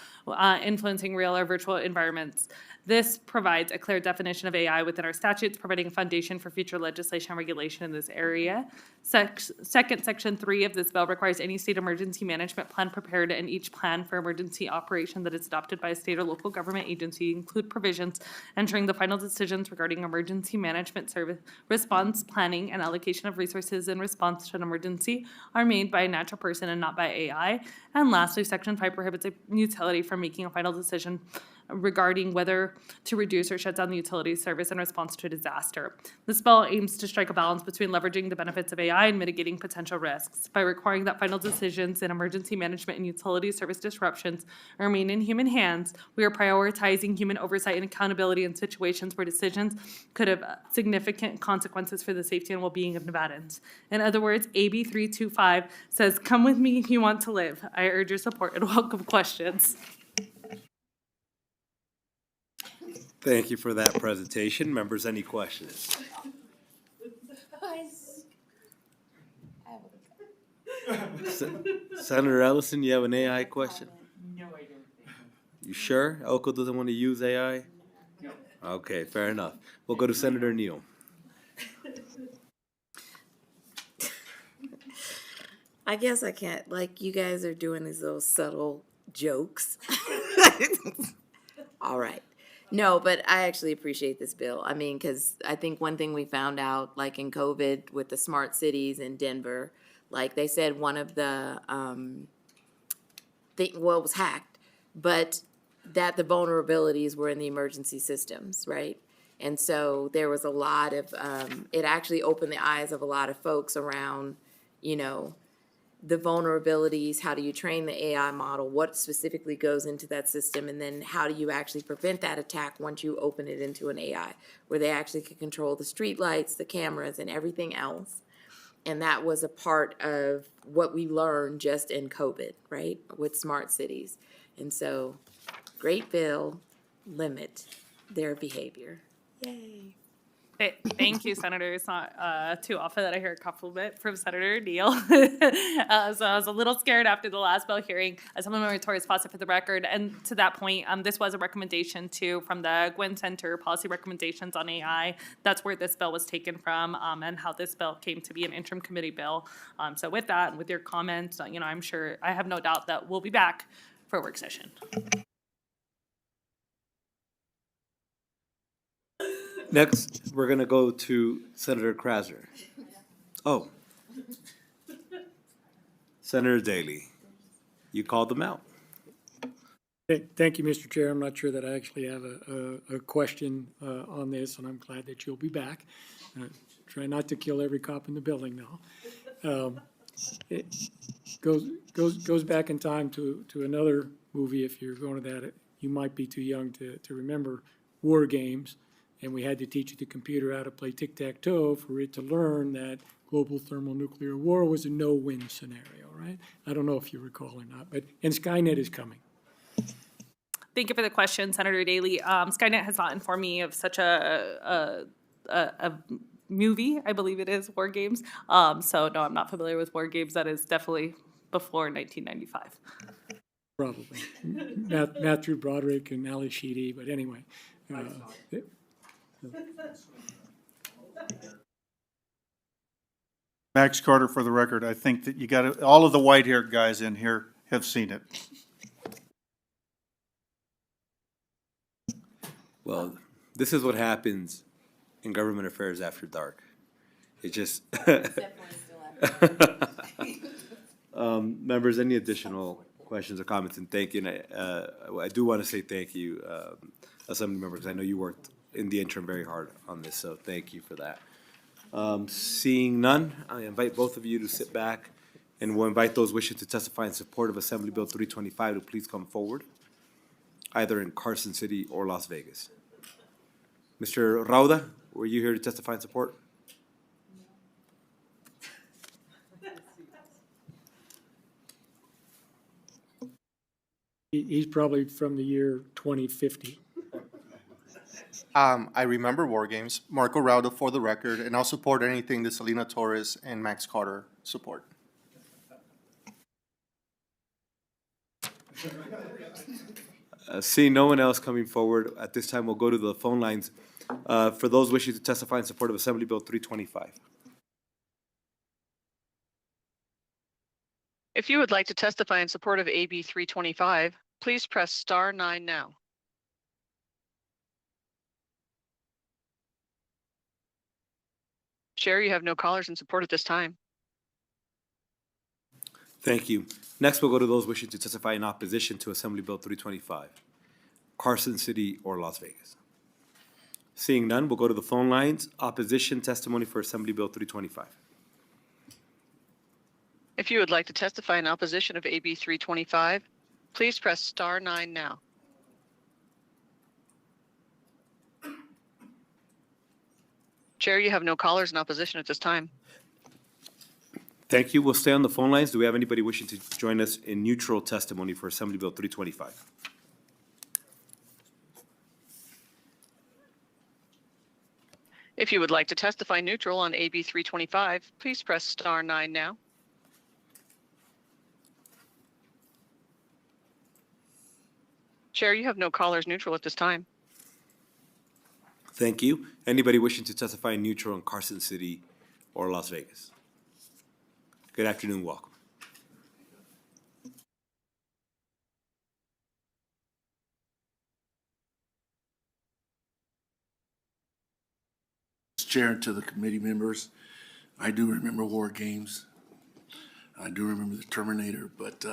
[SPEAKER 3] influencing real or virtual environments. This provides a clear definition of AI within our statutes, providing a foundation for future legislation and regulation in this area. Section 3 of this bill requires any state emergency management plan prepared and each plan for emergency operation that is adopted by a state or local government agency include provisions ensuring the final decisions regarding emergency management service response planning and allocation of resources in response to an emergency are made by a natural person and not by AI. And lastly, Section 5 prohibits a utility from making a final decision regarding whether to reduce or shut down the utility service in response to a disaster. This bill aims to strike a balance between leveraging the benefits of AI and mitigating potential risks. By requiring that final decisions in emergency management and utility service disruptions remain in human hands, we are prioritizing human oversight and accountability in situations where decisions could have significant consequences for the safety and well-being of Nevadans. In other words, AB 325 says, "Come with me if you want to live." I urge your support and welcome questions.
[SPEAKER 1] Thank you for that presentation. Members, any questions? Senator Ellison, you have an AI question?
[SPEAKER 6] No, I don't.
[SPEAKER 1] You sure? Elko doesn't want to use AI?
[SPEAKER 6] No.
[SPEAKER 1] Okay, fair enough. We'll go to Senator Neal.
[SPEAKER 7] I guess I can't, like, you guys are doing these little subtle jokes. All right. No, but I actually appreciate this bill. I mean, because I think one thing we found out, like in COVID with the smart cities in Denver, like they said one of the, it was hacked, but that the vulnerabilities were in the emergency systems, right? And so there was a lot of, it actually opened the eyes of a lot of folks around, you know, the vulnerabilities, how do you train the AI model, what specifically goes into that system, and then how do you actually prevent that attack once you open it into an AI, where they actually can control the streetlights, the cameras, and everything else. And that was a part of what we learned just in COVID, right, with smart cities. And so, great bill, limit their behavior. Yay.
[SPEAKER 3] Thank you, Senator. It's not too often that I hear a compliment from Senator Neal. So I was a little scared after the last bill hearing. Assemblymember Torres Fawcett for the record. And to that point, this was a recommendation too from the Gwynn Center policy recommendations on AI. That's where this bill was taken from, and how this bill came to be an interim committee bill. So with that, with your comments, you know, I'm sure, I have no doubt that we'll be back for a work session.
[SPEAKER 1] Next, we're going to go to Senator Krasner. Oh. Senator Daly, you called them out.
[SPEAKER 2] Thank you, Mr. Chair. I'm not sure that I actually have a question on this, and I'm glad that you'll be back. Try not to kill every cop in the building, though. It goes back in time to another movie. If you're going to that, you might be too young to remember War Games. And we had to teach the computer how to play tic-tac-toe for it to learn that global thermonuclear war was a no-win scenario, right? I don't know if you recall or not, but, and Skynet is coming.
[SPEAKER 3] Thank you for the question, Senator Daly. Skynet has not informed me of such a movie, I believe it is, War Games. So no, I'm not familiar with War Games. That is definitely before 1995.
[SPEAKER 2] Probably. Matthew Broderick and Ali Sheedy, but anyway.
[SPEAKER 22] Max Carter for the record. I think that you got all of the white-haired guys in here have seen it.
[SPEAKER 1] Well, this is what happens in government affairs after dark. It just. Members, any additional questions or comments? And thank you. And I do want to say thank you, Assembly members. I know you worked in the interim very hard on this, so thank you for that. Seeing none, I invite both of you to sit back, and we'll invite those wishing to testify in support of Assembly Bill 325 to please come forward, either in Carson City or Las Vegas. Mr. Rauda, were you here to testify in support?
[SPEAKER 2] He's probably from the year 2050.
[SPEAKER 9] I remember War Games. Marco Rauda for the record, and I'll support anything that Selena Torres and Max Carter support.
[SPEAKER 1] Seeing no one else coming forward, at this time we'll go to the phone lines for those wishing to testify in support of Assembly Bill 325.
[SPEAKER 10] If you would like to testify in support of AB 325, please press star 9 now. Chair, you have no callers in support at this time.
[SPEAKER 1] Thank you. Next, we'll go to those wishing to testify in opposition to Assembly Bill 325, Carson City or Las Vegas. Seeing none, we'll go to the phone lines. Opposition testimony for Assembly Bill 325.
[SPEAKER 10] If you would like to testify in opposition of AB 325, please press star 9 now. Chair, you have no callers in opposition at this time.
[SPEAKER 1] Thank you. We'll stay on the phone lines. Do we have anybody wishing to join us in neutral testimony for Assembly Bill 325?
[SPEAKER 10] If you would like to testify neutral on AB 325, please press star 9 now. Chair, you have no callers neutral at this time.
[SPEAKER 1] Thank you. Anybody wishing to testify in neutral in Carson City or Las Vegas? Good afternoon. Welcome.
[SPEAKER 12] Chair, and to the committee members, I do remember war games. I do remember the Terminator, but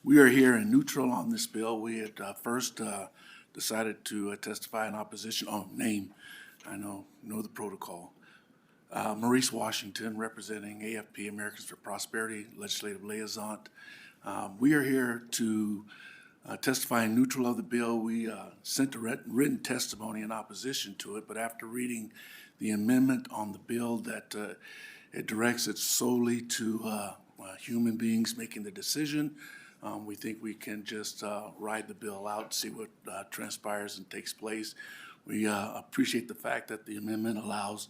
[SPEAKER 12] we are here in neutral on this bill. We had first decided to testify in opposition. Oh, name, I know the protocol. Maurice Washington, representing AFP, Americans for Prosperity, Legislative Liaison. We are here to testify in neutral of the bill. We sent a written testimony in opposition to it, but after reading the amendment on the bill that it directs it solely to human beings making the decision, we think we can just ride the bill out, see what transpires and takes place. We appreciate the fact that the amendment allows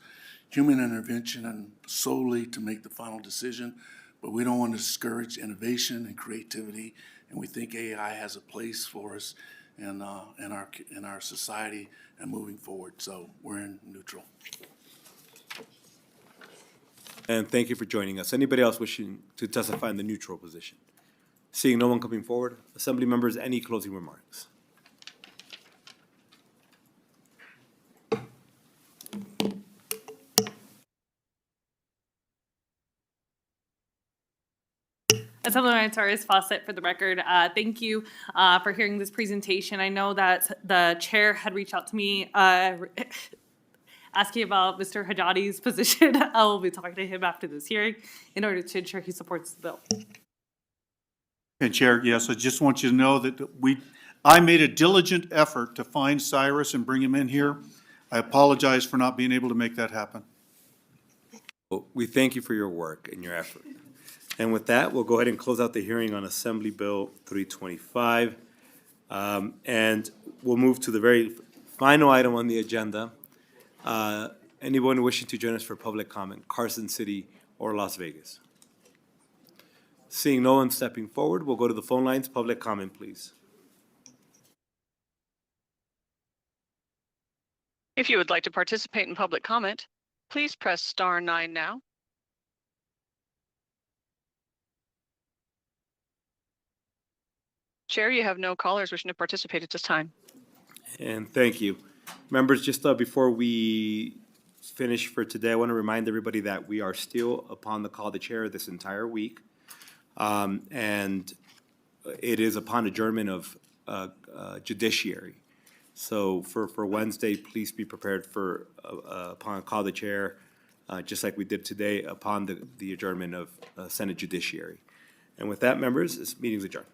[SPEAKER 12] human intervention and solely to make the final decision, but we don't want to discourage innovation and creativity, and we think AI has a place for us in our society and moving forward. So we're in neutral.
[SPEAKER 1] And thank you for joining us. Anybody else wishing to testify in the neutral position? Seeing no one coming forward, Assembly members, any closing remarks?
[SPEAKER 3] Assemblymember Torres Fawcett, for the record, thank you for hearing this presentation. I know that the chair had reached out to me asking about Mr. Hajadi's position. I will be talking to him after this hearing in order to ensure he supports the bill.
[SPEAKER 22] And Chair, yes, I just want you to know that I made a diligent effort to find Cyrus and bring him in here. I apologize for not being able to make that happen.
[SPEAKER 1] Well, we thank you for your work and your effort. And with that, we'll go ahead and close out the hearing on Assembly Bill 325. And we'll move to the very final item on the agenda. Anyone wishing to join us for public comment, Carson City or Las Vegas? Seeing no one stepping forward, we'll go to the phone lines. Public comment, please.
[SPEAKER 10] If you would like to participate in public comment, please press star 9 now. Chair, you have no callers wishing to participate at this time.
[SPEAKER 1] And thank you. Members, just before we finish for today, I want to remind everybody that we are still upon the call of the chair this entire week. And it is upon adjournment of judiciary. So for Wednesday, please be prepared for upon call of the chair, just like we did today, upon the adjournment of Senate judiciary. And with that, members, this meeting is adjourned.